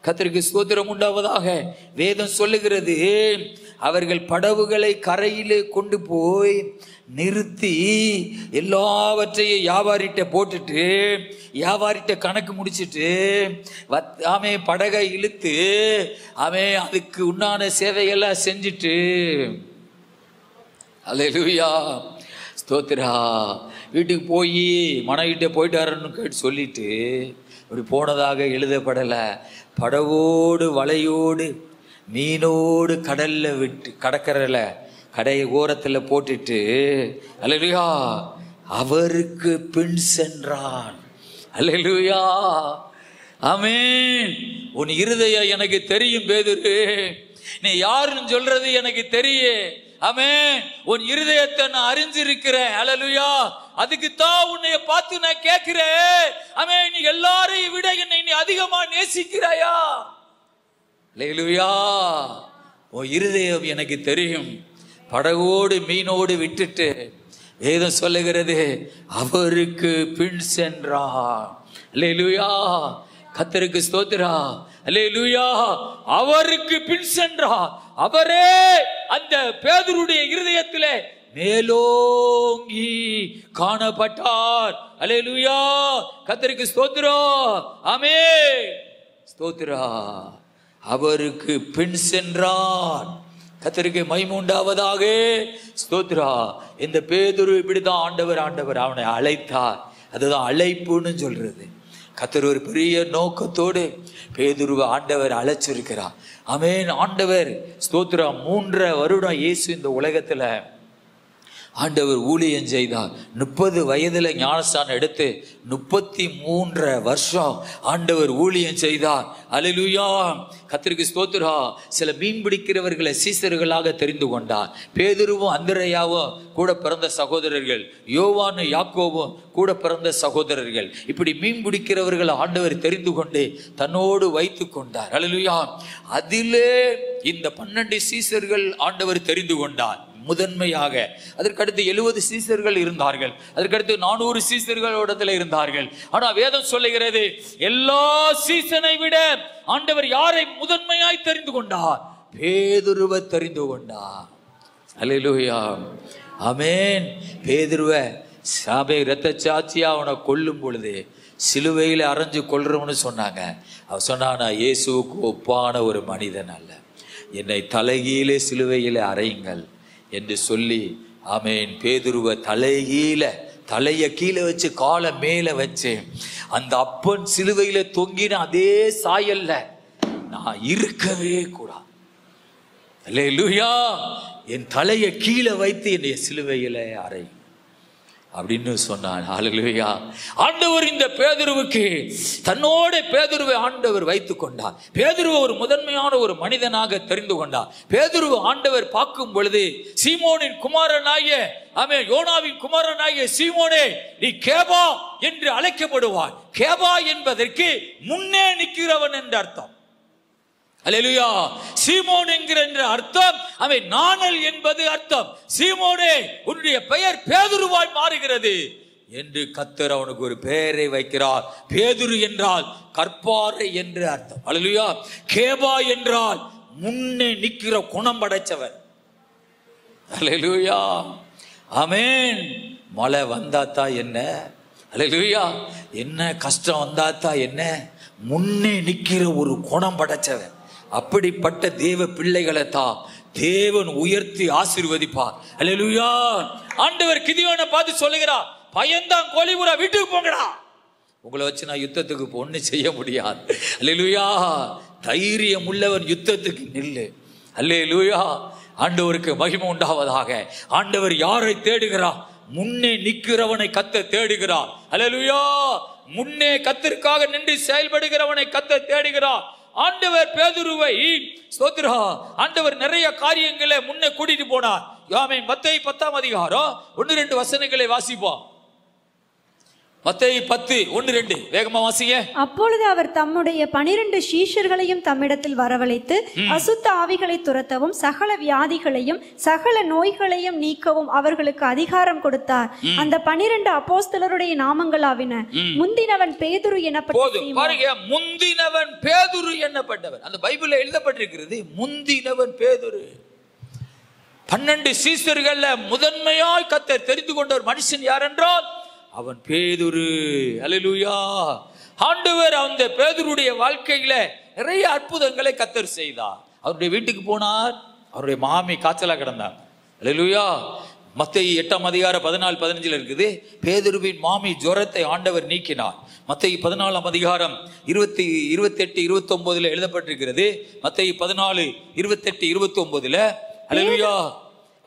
கர்த்தருக்கு ஸ்தோத்திரம் உண்டாவதாக. வேதம் சொல்லுகிறது, அவர்கள் படகுகளை கரையிலே கொண்டு போய் நிறுத்தி எல்லாவற்றையும் வியாபாரிட்ட போட்டுட்டு, வியாபாரிட்ட கணக்கு முடிச்சுட்டு, படகை இழுத்து அதுக்கு உண்டான சேவையெல்லாம் செஞ்சுட்டு, அல்லேலூயா, ஸ்தோத்திரா, வீட்டுக்கு போய் மனைவிட்ட போயிட்டாருன்னு கேட்டு சொல்லிட்டு இப்படி போனதாக எழுதப்படலை. படவோடு வலையோடு மீனோடு கடல்ல விட்டு கடற்கரையில் கடை ஓரத்தில் போட்டுட்டு அல்லேலூயா அவருக்கு பின் சென்றான். அல்லேலூயா ஆமென். உன் இருதயம் எனக்கு தெரியும் பேதுரு, நீ யாருன்னு சொல்றது எனக்கு தெரியும். ஆமென். உன் இருதயத்தை நான் அறிஞ்சிருக்கிறேன். அல்லேலூயா. அதுக்குத்தான் உன்னை பார்த்து நான் கேட்கிறேன். ஆமென். நீ எல்லாரையும் விட என்னை நீ அதிகமா நேசிக்கிறாயா? அல்லேலூயா. உன் இருதயம் எனக்கு தெரியும். படகோடு மீனோடு விட்டுட்டு வேதம் சொல்லுகிறது அவருக்கு பின் சென்றான். அல்லேலூயா. கர்த்தருக்கு ஸ்தோத்திரம். அல்லேலூயா. அவருக்கு பின் சென்றார். அவரே அந்த பேதுருடைய இருதயத்திலே மேலோங்கி காணப்பட்டார். அல்லேலூயா. கர்த்தருக்கு ஸ்தோத்திரம். ஆமென். ஸ்தோத்திரம். அவருக்கு பின் சென்றார். கர்த்தருக்கு மகிமை உண்டாவதாக. ஸ்தோத்திரம். இந்த பேதுரு இப்படிதான் ஆண்டவர் அவனை அழைத்தார். அதுதான் அழைப்புன்னு சொல்றது. கர்த்தர் ஒரு பெரிய நோக்கத்தோடு பேதுருவை ஆண்டவர் அழைச்சிருக்கிறார். ஆமென். ஆண்டவர் ஸ்தோத்திரம் 3 வருடம் இயேசு இந்த உலகத்துல ஆண்டவர் ஊழியம் செய்தார். 30 வயதுல ஞானஸ்தானம் எடுத்து 33 வருஷம் ஆண்டவர் ஊழியம் செய்தார். அல்லேலூயா. கர்த்தருக்கு ஸ்தோத்திரம். சில மீன் பிடிக்கிறவர்களை சீசர்களாக தெரிந்து கொண்டார். பேதுருவும் அந்திரேயாவும் கூட பிறந்த சகோதரர்கள், யோவானும் யாக்கோவும் கூட பிறந்த சகோதரர்கள். இப்படி மீன் பிடிக்கிறவர்களை ஆண்டவர் தெரிந்து கொண்டு தன்னோடு வைத்து கொண்டார். அல்லேலூயா. அதிலே இந்த 12 சீசர்கள் ஆண்டவர் தெரிந்து கொண்டார் முதன்மையாக. அதற்கடுத்து 70 சீசர்கள் இருந்தார்கள். அதற்கடுத்து 400 சீசர்களோடத்துல இருந்தார்கள். ஆனா வேதம் சொல்லுகிறது எல்லா சீசனை விட ஆண்டவர் யாரை முதன்மையாய் தெரிந்து கொண்டார்? பேதுருவை தெரிந்து கொண்டார். அல்லேலூயா. ஆமென். பேதுருவை சாபை இரத்த சாட்சியா அவனை கொல்லும் பொழுது சிலுவையில அரைஞ்சு கொல்றவனு சொன்னாங்க. அவன் சொன்னானா இயேசுவுக்கு ஒப்பான ஒரு மனிதன் அல்ல, என்னை தலைகீழே சிலுவையில அறையுங்கள் என்று சொல்லி ஆமென் பேதுருவை தலைய கீழே வச்சு காலை மேல வச்சு அந்த அப்பன் சிலுவையில தொங்கின அதே சாயல்ல நான் இருக்கவே கூடாது. அல்லேலூயா. என் தலையை கீழே வைத்து என்னுடைய சிலுவையில அறை அப்படின்னு சொன்னான். ஹல்லேலூயா. ஆண்டவர் இந்த பேதுருவுக்கு தன்னோட பேதுருவை ஆண்டவர் வைத்துக் கொண்டார். பேதுருவை ஒரு முதன்மையான ஒரு மனிதனாக தெரிந்து கொண்டார். பேதுருவை ஆண்டவர் பார்க்கும் பொழுது சீமோனின் குமாரனாகிய யோனாவின் குமாரனாகிய சீமோனே நீ கேபா என்று அழைக்கப்படுவார். கேபா என்பதற்கு முன்னே நிற்கிறவன் என்ற அர்த்தம். அல்லேலூயா. சீமோன் என்கிற அர்த்தம் அவன் நாணல் என்பது அர்த்தம். சீமோனே உன்னுடைய பெயர் பேதுருவாய் மாறுகிறது என்று கர்த்தர் அவனுக்கு ஒரு பெயரை வைக்கிறார். பேதுரு என்றால் கற்பாறை என்று அர்த்தம். அல்லேலூயா. கேபா என்றால் முன்னே நிற்கிற குணம் படைச்சவன். அல்லேலூயா. ஆமென். மழை வந்தாத்தா என்ன, அல்லேலூயா, என்ன கஷ்டம் வந்தாத்தா என்ன, முன்னே நிற்கிற ஒரு குணம் படைச்சவன். அப்படிப்பட்ட தேவ பிள்ளைகளை தான் தேவன் உயர்த்தி ஆசீர்வதிப்பார். அல்லேலூயா. ஆண்டவர் கிதியோனை பார்த்து சொல்லுகிறார், பயந்தான் கோலிபுரா வீட்டுக்கு போங்கடா, உங்களை வச்சு நான் யுத்தத்துக்கு ஒண்ணு செய்ய முடியாது. அல்லேலூயா. தைரியம் உள்ளவன் யுத்தத்துக்கு நில்லு. அல்லேலூயா. ஆண்டவருக்கு மகிமை உண்டாவதாக. ஆண்டவர் யாரை தேடுகிறார்? முன்னே நிற்கிறவனை கர்த்தர் தேடுகிறார். அல்லேலூயா. முன்னே கர்த்தருக்காக நின்று செயல்படுகிறவனை கர்த்தர் தேடுகிறார். ஆண்டவர் பேதுருவை ஸ்தோத்திரம் ஆண்டவர் நிறைய காரியங்களை முன்னே கூட்டிட்டு போனார். ஆமென். மத்தேயு 10ஆம் அதிகாரம் 1-2 வசனங்களை வாசிப்போம். மத்தேயு 10:1-2 வேகமா வாசிங்க. அப்பொழுது அவர் தம்முடைய 12 சீஷர்களையும் தம்மிடத்தில் வரவழைத்து அசுத்த ஆவிகளை துரத்தவும் சகல வியாதிகளையும் சகல நோய்களையும் நீக்கவும் அவர்களுக்கு அதிகாரம் கொடுத்தார். அந்த 12 அப்போஸ்தலருடைய நாமங்களாவின. முந்தினவன் பேதுரு எனப்பட்டவன். பாருங்க, முந்தினவன் பேதுரு என்னப்பட்டவன். அந்த பைபிள்ல எழுதப்பட்டிருக்கிறது முந்தினவன் பேதுரு. 12 சீஷர்கள்ல முதன்மையாய் கர்த்தர் தெரிந்து கொண்ட ஒரு மனுஷன் யார் என்றால் அவன் பேதுரு. அல்லேலூயா. ஆண்டவர் அந்த பேதுருடைய வாழ்க்கையில நிறைய அற்புதங்களை கர்த்தர் செய்தார். அவருடைய வீட்டுக்கு போனார். அவருடைய மாமி காய்ச்சலா கிடந்தார். அல்லேலூயா. மத்தேயு 8:14-15 இருக்குது. பேதுருவின் மாமி ஜுரத்தை ஆண்டவர் நீக்கினார். மத்தேயு 14:28-29 எழுதப்பட்டிருக்கிறது. மத்தேயு 14:28-29. அல்லேலூயா.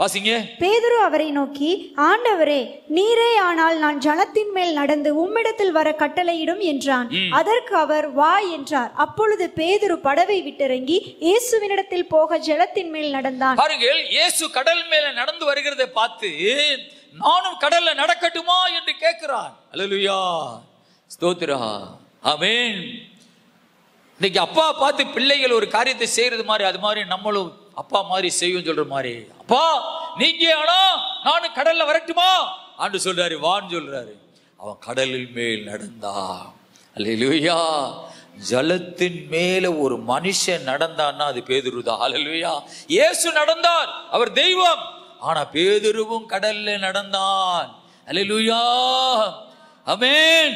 வாசிங்க. பேதுரு அவரை நோக்கி, ஆண்டவரே, நீரே ஆனால் நான் ஜலத்தின் மேல் நடந்து உம்மிடத்தில் வர கட்டளையிடும் என்றான். அதற்கு அவர், வா என்றார். அப்பொழுது பேதுரு படவை விட்டிறங்கி இயேசுவினிடத்தில் போக ஜலத்தின் மேல் நடந்தான். பாருங்கள், இயேசு கடல் மேல நடந்து வருகிறதை பார்த்து நானும் கடல்ல நடக்கட்டுமா என்று கேட்கிறான். அல்லேலூயா, ஸ்தோத்திரா, ஆமென். இன்னைக்கு அப்பா பார்த்து பிள்ளைகள் ஒரு காரியத்தை செய்யறது மாதிரி, அது மாதிரி நம்மளும் அப்பா மாதிரி செய்யும் சொல்ற மாதிரி, அப்பா நீங்க ஆனா நானும் கடல்ல வரட்டுமா ஆண்டு சொல்றாரு, வான்னு சொல்றாரு. அவன் கடலில் மேல் நடந்தான். அல்லேலூயா. ஜலத்தின் மேல ஒரு மனுஷன் நடந்தான்னா அது பேதுரு தான். அல்லேலூயா. இயேசு நடந்தார், அவர் தெய்வம். ஆனா பேதுருவும் கடல்ல நடந்தான். அல்லேலூயா, ஆமென்.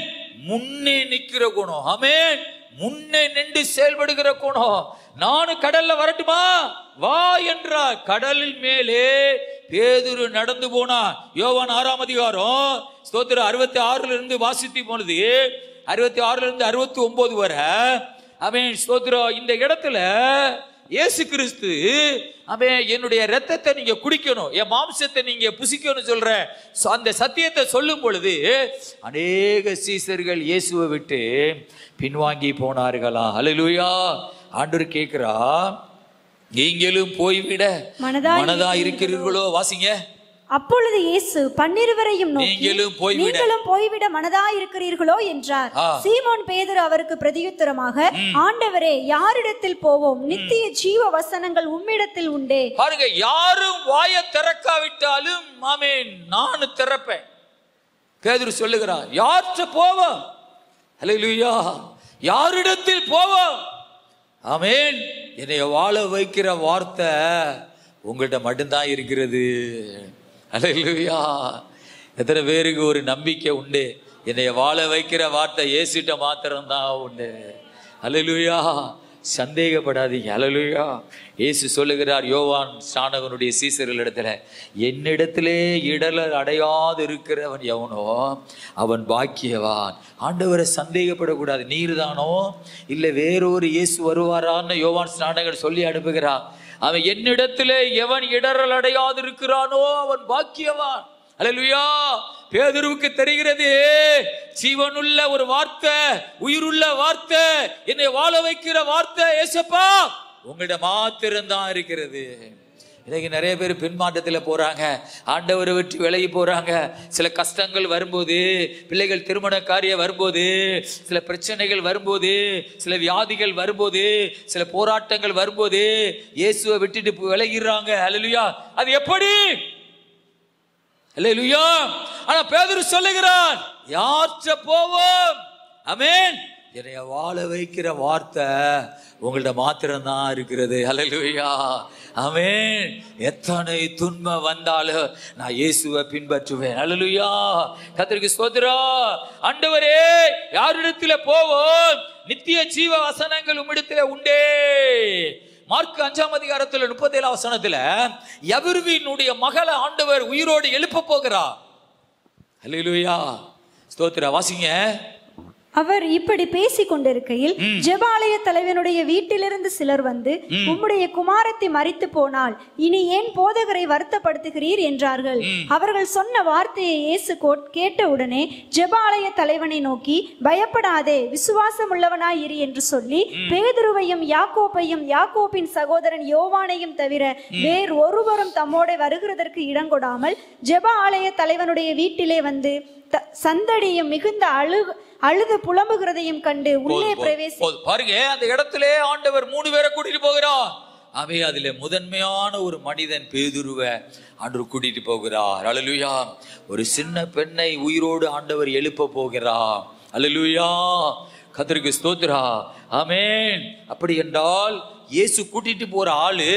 முன்னே நிக்கிற குணம், ஆமென். முன்னே நின்று செயல்படுகிற குணம். நானும் கடல்ல வரட்டுமா, வா என்றார். கடலில் மேலே பேதுரு நடந்து போனான். யோவான் 6 ஸ்தோத்திரம் 66 வாசித்து போனது 66 69 வரை. அவன் ஸ்தோத்திரம் இந்த இடத்துல இயேசு கிறிஸ்து அவன் என்னுடைய ரத்தத்தை நீங்க குடிக்கணும், என் மாம்சத்தை நீங்க புசிக்கணும் சொல்ற அந்த சத்தியத்தை சொல்லும் பொழுது அநேக சீசர்கள் இயேசுவை விட்டு பின்வாங்கி போனார்களா. அல்லேலூயா. ஆண்டவர் கேட்கிறா, நீங்களும் போய்விட மனதா இருக்கிறீர்களோ? வாசிங்க. அப்பொழுது இயேசு 12 நோக்கி, நீங்களும் போய்விட மனதா இருக்கிறீர்களோ என்றார். சீமோன் பேதுரு அவருக்கு பிரதியுத்தரமாக, ஆண்டவரே, யாரிடத்தில் போவோம்? நித்திய ஜீவ வசனங்கள் உம்மிடத்தில் உண்டே. பாருங்க, யாரும் வாயை திறக்காவிட்டாலும் ஆமென் நானும் திறப்பேன். பேதுரு சொல்லுகிறான், யார்கிட்ட போவோம்? அல்லேலூயா. யாரிடத்தில் போவோம்? ஆமென். என்னை வாழ வைக்கிற வார்த்தை உங்கள்கிட்ட மட்டும்தான் இருக்கிறது. அல்லேலூயா. எத்தனை பேருக்கு ஒரு நம்பிக்கை உண்டு, என்னை வாழ வைக்கிற வார்த்தை இயேசுட்ட மாத்திரம்தான் உண்டு. அல்லேலூயா. சந்தேகப்படாதீங்க. அல்லேலூயா. இயேசு சொல்லுகிறார் யோவான் ஸ்நானகனுடைய சீசர்களிடத்துல, என்னிடத்திலே இடரல் அடையாது இருக்கிறவன் எவனோ அவன் பாக்கியவான். ஆண்டவரை சந்தேகப்படக்கூடாது. நீர் தானோ இல்லை வேறொரு இயேசு வருவாரான்னு யோவான் ஸ்நானகன் சொல்லி அனுப்புகிறான். அவன் என்னிடத்திலே எவன் இடரல் அடையாது இருக்கிறானோ அவன் பாக்கியவான். அல்லேலூயா. பேதுருவுக்கு தெரிகிறது, ஜீவனுள்ள ஒரு வார்த்தை, உயிருள்ள வார்த்தை, என்னை வாழ வைக்கிற வார்த்தை ஏசப்பா உங்கள்கிட்ட மாத்திரம்தான் இருக்கிறது. இன்னைக்கு நிறைய பேர் பின்மாற்றத்தில் போறாங்க, ஆண்டவரை விட்டு விலகி போறாங்க. சில கஷ்டங்கள் வரும்போது, பிள்ளைகள் திருமண காரியம் வரும்போது, சில பிரச்சனைகள் வரும்போது, சில வியாதிகள் வரும்போது, சில போராட்டங்கள் வரும்போது இயேசுவை விட்டுட்டு விலகிறாங்க. அல்லேலூயா. அது எப்படி? அல்லேலூயா. ஆனா பேதுரு சொல்லுகிறான், யார்கிட்ட போவோம்? ஆமென். என்னைய வாழ வைக்கிற வார்த்தை உங்கள்ட்ட மாத்திரம்தான் இருக்கிறது. அல்லேலூயா. ஆமென். எத்தனை துன்பம் வந்தாலும் நான் இயேசுவை பின்பற்றுவேன். அல்லேலூயா. கர்த்தருக்கு ஸ்தோத்திரம். ஆண்டவரே, யாரிடத்துல போவோம்? நித்திய ஜீவ வசனங்கள் உம்மிடத்துல உண்டே. மார்க் 5:37 யவீருவினுடைய மகளை ஆண்டவர் உயிரோடு எழுப்ப போகிறார். அல்லேலூயா. ஸ்தோத்திரம். வாசிங்க. அவர் இப்படி பேசிக் கொண்டிருக்கையில் ஜெபாலய தலைவனுடைய வீட்டிலிருந்து சிலர் வந்து, உம்முடைய குமாரத்தை மரித்து போனால் இனி ஏன் போதகரை வருத்தப்படுத்துகிறீர் என்றார்கள். அவர்கள் சொன்ன வார்த்தையை இயேசு கேட்டவுடனே ஜெபாலய தலைவனை நோக்கி, பயப்படாதே, விசுவாசம் உள்ளவனாய் இரு என்று சொல்லி பேதுருவையும் யாக்கோப்பையும் யாக்கோப்பின் சகோதரன் யோவானையும் தவிர வேறு ஒருவரும் தம்மோட வருகிறதற்கு இடங்கொடாமல் ஜெபாலய தலைவனுடைய வீட்டிலே வந்து சந்தடியும் மிகுந்த அழுது புலம்புகிறதையும் கண்டு உள்ளே பிரவேசி. பாருங்க, அந்த இடத்திலே ஆண்டவர் 3 பேரை கூட்டிட்டு போகிறார். அவை அதிலே முதன்மையான ஒரு மனிதன் பேதுருவை ஆண்டவர் கூட்டிட்டு போகிறார். அல்லேலூயா. ஒரு சின்ன பெண்ணை உயிரோடு ஆண்டவர் எழுப்ப போகிறார். அல்லேலூயா. கர்த்தருக்கு ஸ்தோத்திரம். ஆமென். அப்படி என்றால் இயேசு கூட்டிட்டு போற ஆளு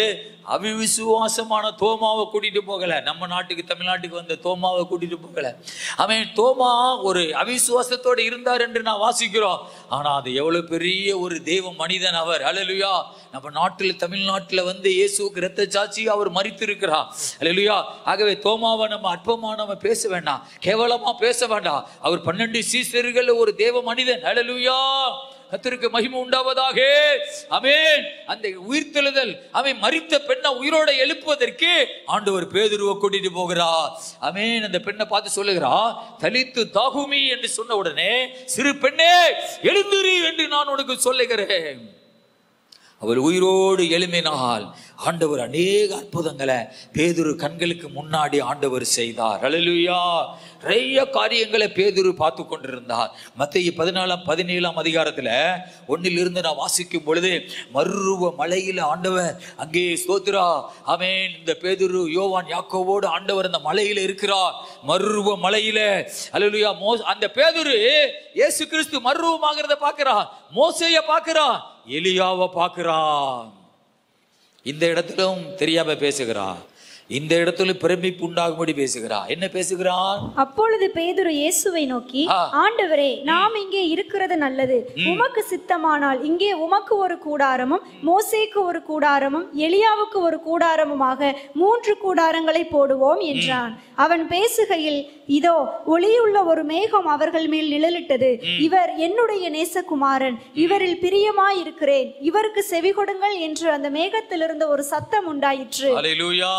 அவிசுவாசமான தோமாவை கூட்டிட்டு போகல. நம்ம நாட்டுக்கு தமிழ்நாட்டுக்கு வந்த தோமாவை கூட்டிட்டு போகல. அவன் தோமா ஒரு அவிசுவாசத்தோடு இருந்தார் என்று நான் வாசிக்கிறோம். ஆனா அது எவ்வளவு பெரிய ஒரு தெய்வ மனிதன் அவர். அல்லேலூயா. நம்ம நாட்டில் தமிழ்நாட்டுல வந்து இயேசுக்கு இரத்த சாட்சி அவர் மரித்து இருக்கிறார். அல்லேலூயா. ஆகவே தோமாவை நம்ம அற்பமா நம்ம பேச வேண்டாம், கேவலமா பேச வேண்டாம். அவர் 12 சீசர்கள் ஒரு தேவ மனிதன். அல்லேலூயா. கர்த்தருக்கு மகிமை உண்டாவதாக. ஆமென். அந்த உயிர்த்தெழுதல், அவன் மரித்த பெண்ணை உயிரோட எழுப்புவதற்கு ஆண்டவர் பேதுருவை கூட்டிட்டு போகிறார். ஆமென். அந்த பெண்ணை பார்த்து சொல்லுகிறார், தலித்து தாகுமி என்று சொன்ன உடனே, சிறு பெண்ணே எழுந்திரு என்று நான் உனக்கு சொல்லுகிறேன். அவள் உயிரோடு எழும்பினால் ஆண்டவர் அநேக அற்புதங்களை பேதுரு கண்களுக்கு முன்னாடி ஆண்டவர் செய்தார். அல்லேலூயா. நிறைய காரியங்களை பேதுரு பார்த்து கொண்டிருந்தார். மத்தேயு 14-17 அதிகாரத்துல 1 நான் வாசிக்கும் பொழுது, மறுரூப மலையில ஆண்டவர் அங்கே ஸ்தோத்திரா. ஆமென். இந்த பேதுரு, யோவான், யாக்கோவோடு ஆண்டவர் அந்த மலையில இருக்கிறார். மறுரூப மலையில. அல்லேலூயா. அந்த பேதுரு இயேசு கிறிஸ்து மறுரூபமாகிறத பார்க்கிறார். மோசேயை பார்க்கிறார். எலியாவை பார்க்கிறான். இந்த இடத்திலும் தெரியாம பேசுகிறான். இந்த இடத்துல பிரமிப்பு உண்டாகும்படி பேசுகிறான். என்ன பேசுகிறான்? அப்பொழுது பேதுரு இயேசுவை நோக்கி, ஆண்டவரே, நாம் இங்கே இருக்கிறது நல்லது. உமக்கு சித்தமானால் இங்கே உமக்கு ஒரு கூடாரமும், மோசேக்கு ஒரு கூடாரமும், எலியாவுக்கு ஒரு கூடாரமுமாக 3 கூடாரங்களை போடுவோம் என்றான். அவன் பேசுகையில், இதோ ஒளியுள்ள ஒரு மேகம் அவர்கள் மேல் நிழலிட்டது. இவர் என்னுடைய நேசகுமாரன், இவரில் பிரியமாயிருக்கிறேன், இவருக்கு செவி கொடுங்கள் என்று அந்த மேகத்திலிருந்து ஒரு சத்தம் உண்டாயிற்று. அல்லேலூயா.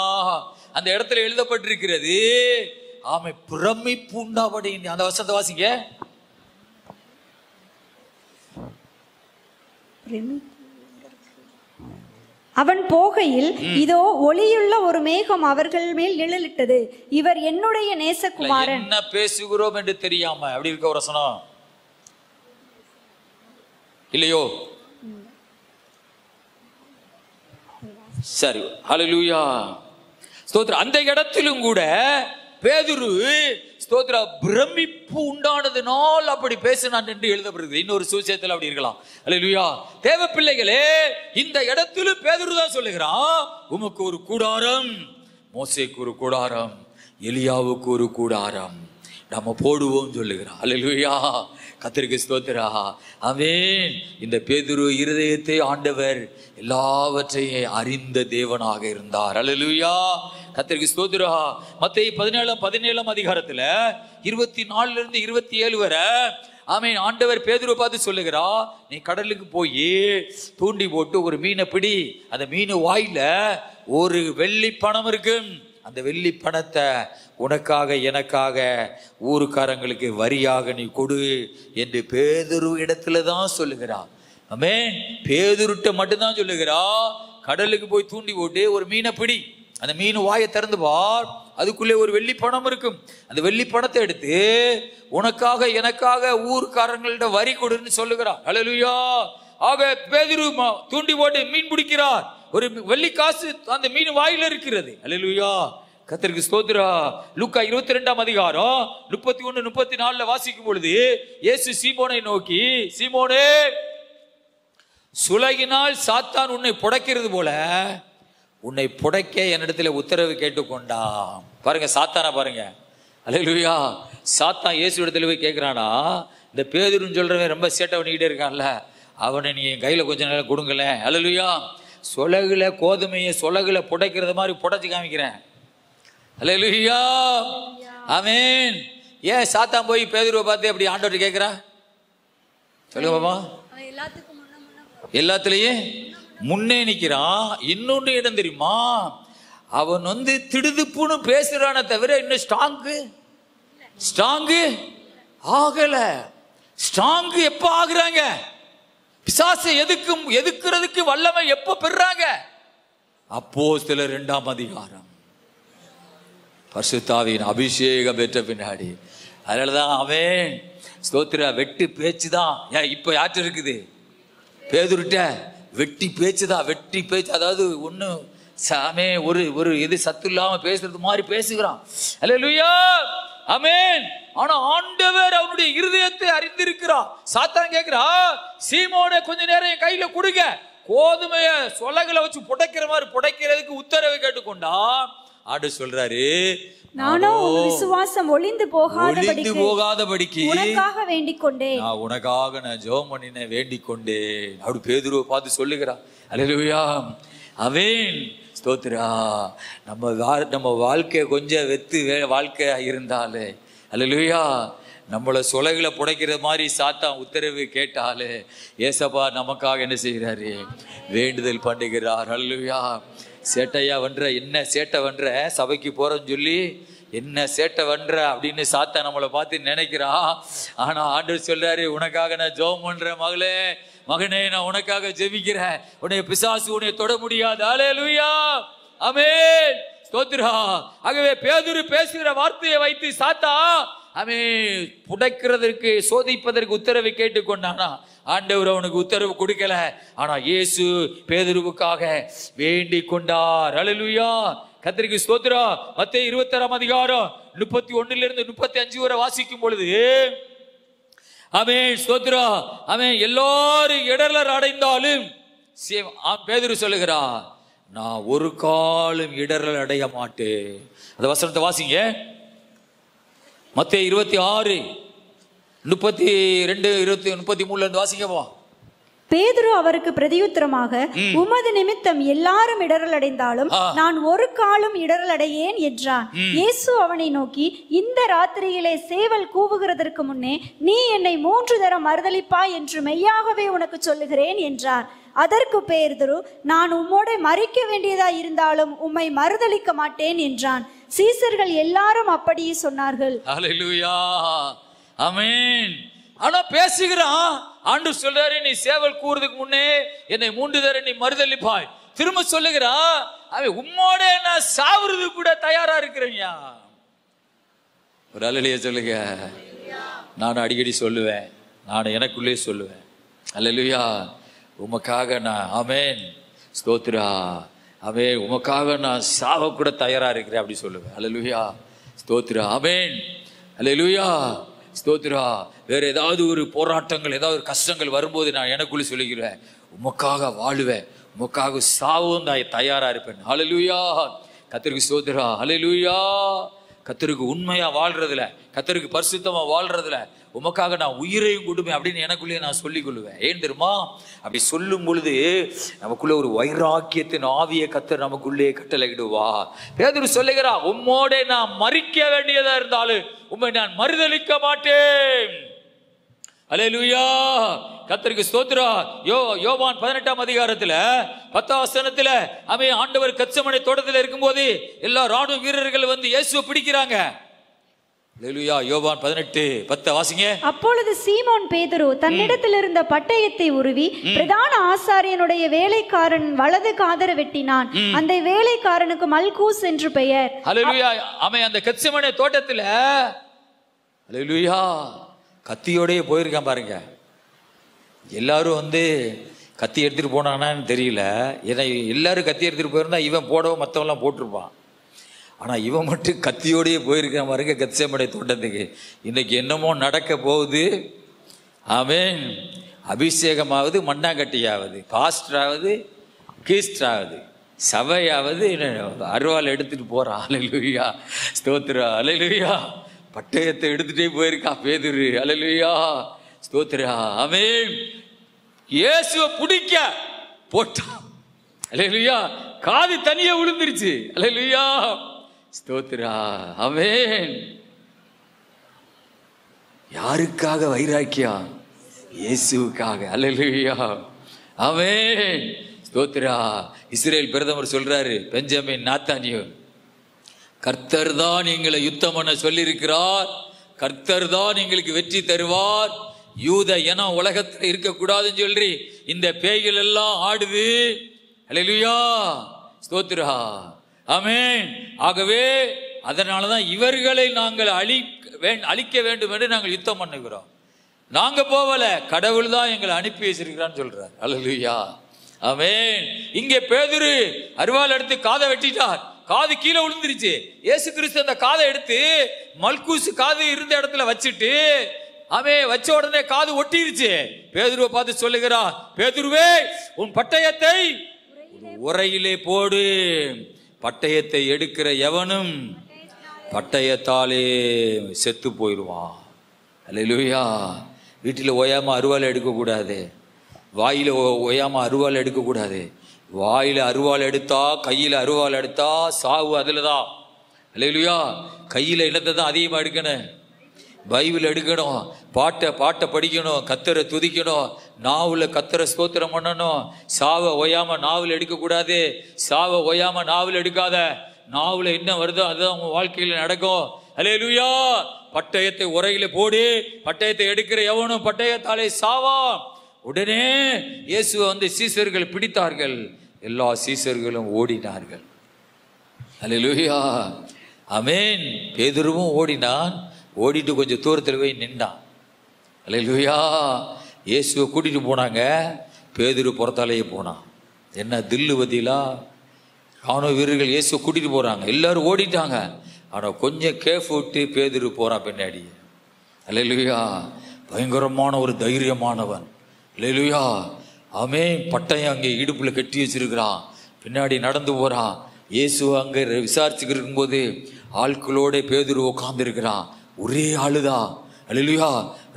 அந்த இடத்துல எழுதப்பட்டிருக்கிறது, ஆமை பிரமிப்பு உண்டாபடி. அந்த வசனத்தை வாசிங்க. அவன் போகையில், இதோ ஒளியுள்ள ஒரு மேகம் அவர்கள் மேல் நிழலிட்டது, இவர் என்னுடைய நேசகுமாரன். என்ன பேசுகிறோம் என்று தெரியாம அப்படி இருக்க ஒரு வசனம் இல்லையோ? சரி. ஹல்லேலூயா. ஸ்தோத்திரம். அந்த இடத்திலும் கூட பேதுரு ஸ்தோத்திர பிரமிப்பு உண்டானதுனால் அப்படி பேசினான் என்று எழுதப்படுகிறது. இன்னொரு சுவிசேஷத்தில் அப்படி இருக்கலாம். அல்லேலூயா. தேவ பிள்ளைகளே, இந்த இடத்திலும் பேதுரு தான் சொல்லுகிறான், உமக்கு ஒரு கூடாரம், மோசேக்கு ஒரு கூடாரம், எலியாவுக்கு ஒரு கூடாரம் நம்ம போடுவோம் சொல்லுகிறான். அல்லேலூயா. கர்த்தருக்கு ஸ்தோத்திரா. ஆமென். இந்த பேதுரு இருதயத்தை ஆண்டவர் எல்லாவற்றையும் அறிந்த தேவனாக இருந்தார். அல்லேலூயா. கர்த்தருக்கு ஸ்தோத்திரா. மத்தேயு 17 அதிகாரத்துல 24 27 வரை ஆமென் ஆண்டவர் பேதுருவை பார்த்து சொல்லுகிறா, நீ கடலுக்கு போய் தூண்டி போட்டு ஒரு மீனை பிடி. அந்த மீன் வாயில ஒரு வெள்ளி பணம் இருக்கு. அந்த வெள்ளி பணத்தை உனக்காக எனக்காக ஊருக்காரங்களுக்கு வரியாக நீ கொடு என்று பேதுரு இடத்துல தான் சொல்லுகிறா. ஆமென். பேதுருட்ட மட்டும்தான் சொல்லுகிறா, கடலுக்கு போய் தூண்டி போட்டு ஒரு மீனை பிடி. அந்த மீன் வாயை திறந்து பார், அதுக்குள்ளே ஒரு வெள்ளி பணம் இருக்கும். அந்த வெள்ளி பணத்தை எடுத்து உனக்காக எனக்காக ஊர்க்காரங்கள்ட்ட வரி கொடுன்னு சொல்லுகிறார். அல்லேலூயா. ஆக பேதுரு தூண்டி போட்டு மீன் பிடிக்கிறார். ஒரு வெள்ளி காசு அந்த மீன் வாயில இருக்கிறது. அல்லேலூயா. கர்த்தருக்கு ஸ்தோத்திரா. லூக்கா 22 அதிகாரம் 31 34 வாசிக்கும் பொழுது இயேசு சீமோனை நோக்கி, சீமோனே, சுலகினால் சாத்தான் உன்னை புடைக்கிறது போல உன்னை புடைக்க என்னிடத்துல உத்தரவு கேட்டுக்கொண்டான். பாருங்க சாத்தானா பாருங்க. அல்லேலூயா. சாத்தான் இயேசு இடத்துல போய் கேட்கிறானா, இந்த பேதுருன்னு சொல்றவன் ரொம்ப சேட்டை பண்ணிக்கிட்டே இருக்கான்ல, அவனை நீ என் கையில கொஞ்ச நேரம் கொடுங்கல. அல்லேலூயா. சொலகுல கோதுமையை சொலகுல புடைக்கிறது மாதிரி புடைச்சு காமிக்கிறேன். அல்லேலூயா. ஆமென். ஏன் சாத்தான் போய் பேதுருவை பார்த்து அப்படி ஆண்டவர்கிட்ட கேட்கிறா? சொல்லுங்க பாப்பா. எல்லாத்துலயும் முன்னே நிக்கிறான். இன்னொன்று இடம் தெரியுமா, அவன் திடுதுப்புன்னு பேசுறான தவிர இன்னும் ஸ்ட்ராங்கு ஆகல. ஸ்ட்ராங்கு எப்ப ஆகுறாங்க? பிசாசை எதுக்குறதுக்கு வல்லமை எப்ப பெறாங்க? அப்போஸ்தலர் 2 அதிகாரம் பரிசுத்தாவியின் அபிஷேகம் பெற்ற பின்னாடி. அதனாலதான் அவன் ஸ்தோத்திர வெட்டு பேச்சுதான் இப்ப யார்கிட்ட இருக்குது? பேதுருட்ட வெட்டி பேச்சுதான். வெட்டி பேச்சு, அதாவது ஒண்ணு சாமே ஒரு இது சத்து இல்லாம பேசுறது மாதிரி பேசுகிறான். அல்லேலூயா. ஆமென். ஆனா ஆண்டவர் அவருடைய இருதயத்தை அறிந்திருக்கிறார். சாத்தான் கேட்கிறா, சீமோனை கொஞ்ச நேரம் என் கையில கொடுங்க, கோதுமைய சொலகளை வச்சு புடைக்கிற மாதிரி புடைக்கிறதுக்கு உத்தரவு கேட்டுக்கொண்டான். ஆண்டு சொல்றாரு, நானோ விசுவாசம் ஒளிந்து போகாதபடிக்கு உனக்காக வேண்டிக் கொண்டேன். நான் உனக்காக நான் ஜெபம் பண்ணினேன், வேண்டிக் கொண்டேன். அப்படி பேதுருவை பார்த்து சொல்லுகிறான். அல்லேலூயா, ஆமென், ஸ்தோத்திரா. நம்ம வாழ்க்கை கொஞ்சம் வெத்து வாழ்க்கையா இருந்தாலே, அல்லேலூயா, நம்மளை சொலைகளை புடைக்கிற மாதிரி சாத்தான் உத்தரவு கேட்டாலே ஏசப்பா நமக்காக என்ன செய்கிறாரு? வேண்டுதல் பண்ணுகிறார். அல்லேலூயா. சேட்டையா வன்ற, என்ன சேட்டை வன்ற, சபைக்கு போறேன்னு சொல்லி என்ன சேட்டை வன்ற அப்படின்னு சாத்தா நம்மளை பார்த்து நினைக்கிறா. ஆனா ஆண்டவர் சொல்றாரு, உனக்காக நான் ஜெபம் பண்றேன் மகளே, மகனே, நான் உனக்காக ஜெபிக்கிறேன். உன்னை பிசாசு உன்னை தொட முடியாது. அல்லேலூயா, ஆமென், ஸ்தோத்திரா. ஆகவே பேதுரு பேசுகிற வார்த்தையை வைத்து சாத்தா ஆமென் புடைக்கிறதற்கு, சோதிப்பதற்கு உத்தரவு கேட்டுக்கொண்டானா. ஆண்டவர் அவனுக்கு உத்தரவு கொடுக்கல. ஆனா இயேசு பேதுருவுக்காக வேண்டிக் கொண்டார். அல்லேலூயா, கர்த்தருக்கு ஸ்தோத்திரம். மத்தேயு 26ஆம் அதிகாரம் 31 to 35 வரை வாசிக்கும் பொழுது ஆமென், ஸ்தோத்திரம், ஆமென், எல்லாரும் இடரல் அடைந்தாலும் பேதுரு சொல்லுகிறார், நான் ஒரு காலம் இடரல் அடைய மாட்டேன். அந்த வசனத்தை வாசிங்க. மத்தேயு 26 32 33 இருந்து வாசிங்கப்பா. பேதுரு அவருக்கு பிரதியுத்தரமாக, உமது நிமித்தம் எல்லாரும் இடரல் அடைந்தாலும் நான் ஒரு காலம் இடரல் அடையேன் என்றான். இயேசு அவனை நோக்கி, இந்த ராத்திரியிலே சேவல் கூவுகிறதற்கு முன்னே நீ என்னை 3 தரம் மறுதலிப்பாய் என்று மெய்யாகவே உனக்கு சொல்லுகிறேன் என்றார். அதற்கு பேதுரு, நான் உம்மோட மரிக்க வேண்டியதா இருந்தாலும் உம்மை மறுதலிக்க மாட்டேன் என்றான். சீசர்கள் எல்லாரும் அப்படியே சொன்னார்கள். அல்லேலூயா, ஆமென். ஆனா பேசுகிறான். ஆண்டவர் சொல்றாரு, நீ சேவல் கூறதுக்கு முன்னே என்னை 3 தடவை நீ மறுதலிப்பாய். திரும்ப சொல்லுகிறா, அவன் உம்மோட நான் சாவுறது கூட தயாரா இருக்கிறேன்யா. ஒரு அல்லேலூயா சொல்லுங்க. நான் அடிக்கடி சொல்லுவேன், நான் எனக்குள்ளே சொல்லுவேன், அல்லேலூயா, உமக்காக நான், ஆமென், ஸ்தோத்திரா, ஆமென், உமக்காக நான் சாவ கூட தயாரா இருக்கிறேன் அப்படி சொல்லுவேன். அல்லேலூயா, ஸ்தோத்திரா, ஆமென், அல்லேலூயா, ஸ்தோத்திரா. வேற ஏதாவது ஒரு போராட்டங்கள், ஏதாவது ஒரு கஷ்டங்கள் வரும்போது நான் எனக்குள்ள சொல்லுகிறேன், உமக்காக வாழுவேன், உமக்காக சாவும் நான் தயாரா இருப்பேன். அல்லேலூயா, கர்த்தருக்கு ஸ்தோத்திரா. அல்லேலூயா, கர்த்தருக்கு உண்மையா வாழ்றதுல, கர்த்தருக்கு பரிசுத்தமா வாழ்றதுல உமக்காக நான் உயிரையும் கொடுப்பேன் அப்படின்னு எனக்குள்ளேயே நான் சொல்லிக் கொள்ளுவேன். ஏன் தெரியுமா? அப்படி சொல்லும் பொழுது நமக்குள்ள ஒரு வைராக்கியத்தின் ஆவியை கர்த்தர் நமக்குள்ளே கட்டளையிடுவா. பேதுரு சொல்லுகிறா, உம்மோட நான் மரிக்க வேண்டியதா இருந்தாலும் உம்மை நான் மறுதலிக்க மாட்டேன். அல்லேலூயா, கர்த்தருக்கு ஸ்தோத்திரம். யோவான் 18ஆம் அதிகாரத்துல 10ஆம் வசனத்துல அவன் ஆண்டவர் கெத்செமனே தோட்டத்தில் இருக்கும்போது எல்லா ராணுவ வீரர்கள் வந்து இயேசுவை பிடிக்கிறாங்க. அல்லேலூயா, யோவான் 18:10 வாசிங்க. அப்பொழுது சீமோன் பேதுரு தன்னிடத்தில் இருந்த பட்டயத்தை உருவி பிரதான ஆசாரியனுடைய வேலைக்காரன் வலது காதர வெட்டினான். அந்த வேலைக்காரனுக்கு மல்கூஸ் என்று பெயர். அல்லேலூயா, அவன் அந்த கெத்செமனே தோட்டத்துல அல்லேலூயா கத்தியோடய போயிருக்கான் பாருங்க. எல்லாரும் வந்து கத்தி எடுத்துட்டு போனானான்னு தெரியல. ஏன்னா எல்லாரும் கத்தி எடுத்துட்டு போயிருந்தா இவன் போடவும் மற்றவெல்லாம் போட்டிருப்பான். ஆனால் இவன் மட்டும் கத்தியோடையே போயிருக்கான் பாருங்க கெத்செமனே தோட்டத்துக்கு. இன்னைக்கு என்னமோ நடக்க போகுது. ஆமென். அபிஷேகமாவது, மண்ணாங்கட்டியாவது, பாஸ்டராவது, கீஸ்டராவது, சபையாவது அருவாள் எடுத்துட்டு போறான். அல்லேலூயா, ஸ்தோத்திரா. அல்லேலூயா, பட்டயத்தை எடுத்துட்டே போயிருக்கான் பேதுரு. அல்லேலூயா, ஸ்தோத்திரா. ஆமென். இயேசுவை பிடிக்க போட்டான். அல்லேலூயா, காது தனியா விழுந்துருச்சு. அல்லேலூயா, ஸ்தோத்திரா. ஆமென். யாருக்காக வைராக்கியம்? இயேசுவுக்காக. அல்லேலூயா, ஆமென், ஸ்தோத்திரா. இஸ்ரேல் பிரதமர் சொல்றாரு, பெஞ்சமின் நேதன்யாகு, கர்த்தர் தான் எங்களை யுத்தம் பண்ண சொல்லியிருக்கிறார், கர்த்தர் தான் எங்களுக்கு வெற்றி தருவார், யூத இனம் உலகத்தில் இருக்கக்கூடாதுன்னு சொல்லி இந்த பேய்கள் எல்லாம் ஆடுது. அல்லேலூயா, ஸ்தோத்திரா. ஆமென். ஆகவே அதனாலதான் இவர்களை நாங்கள் அழிக்க வேண்டும் என்று நாங்கள் யுத்தம் பண்ணுகிறோம். நாங்க போவல, கடவுள் தான் எங்களை அனுப்பி வச்சிருக்கிறான்னு சொல்றார். அல்லேலூயா, ஆமென். இங்கே பேதுரு அருவாள் எடுத்து காதை வெட்டிட்டார். காது கீழே விழுந்துருச்சு. இயேசு கிறிஸ்து அந்த காதை எடுத்து மல்கூஸ் காது இருந்த இடத்துல வச்சுட்டு அவன் வச்ச உடனே காது ஒட்டிருச்சு. பேதுருவை பார்த்து சொல்லுகிறான், பேதுருவே உன் பட்டயத்தை உரையிலே போடு. பட்டயத்தை எடுக்கிற எவனும் பட்டயத்தாலே செத்து போயிடுவான். அல்லேலூயா. வீட்டில் ஓயாம அருவாள் எடுக்கக்கூடாது, வாயில ஓயாம அருவாள் எடுக்கக்கூடாது. வாயில அருவாள் எடுத்தா, கையில அருவாள் எடுத்தா சாவு அதுலதான். அல்லேலூயா. கையில என்னத்தை தான் அதிகமா எடுக்கணும், பைபிள் எடுக்கணும், பாட்டை படிக்கணும், கத்தரை துதிக்கணும், நாவில் கத்தரை ஸ்தோத்திரம் பண்ணணும். சாவை ஓயாம நாவில் எடுக்கக்கூடாது. சாவை ஓயாம நாவில் எடுக்காத. நாவில் என்ன வருதோ அதுதான் உங்க வாழ்க்கையில் நடக்கும். அல்லேலூயா. பட்டயத்தை உரையில போடு. பட்டயத்தை எடுக்கிற எவனும் பட்டயத்தாலே சாவான். உடனே இயேசுவை சீசர்கள் பிடித்தார்கள். எல்லா சீசர்களும் ஓடினார்கள். அல்லேலூயா. ஆமென். பேதுருவும் ஓடினான். ஓடிட்டு கொஞ்சம் தூரத்தில் போய் நின்றான். அல்லேலூயா. இயேசுவை கூட்டிட்டு போனாங்க. பேதுரு புறத்தாலேயே போனான். என்ன தில்லு பதிலா ராணுவ வீரர்கள் இயேசுவை கூட்டிட்டு போறாங்க. எல்லாரும் ஓடிட்டாங்க. ஆனா கொஞ்சம் கேஃப் விட்டு பேதுரு போறான் பின்னாடி. அல்லேலூயா. பயங்கரமான ஒரு தைரியமானவன். அல்லேலூயா. ஆமென். பட்டயம் அங்கே இடுப்புல கட்டி வச்சிருக்கிறான். பின்னாடி நடந்து போறான். இயேசுவை அங்க விசாரிச்சுக்கிட்டு இருக்கும்போது ஆட்களோட பேதுரு உட்கார்ந்து இருக்கிறான். ஒரே ஆளுதான். அல்லேலூயா.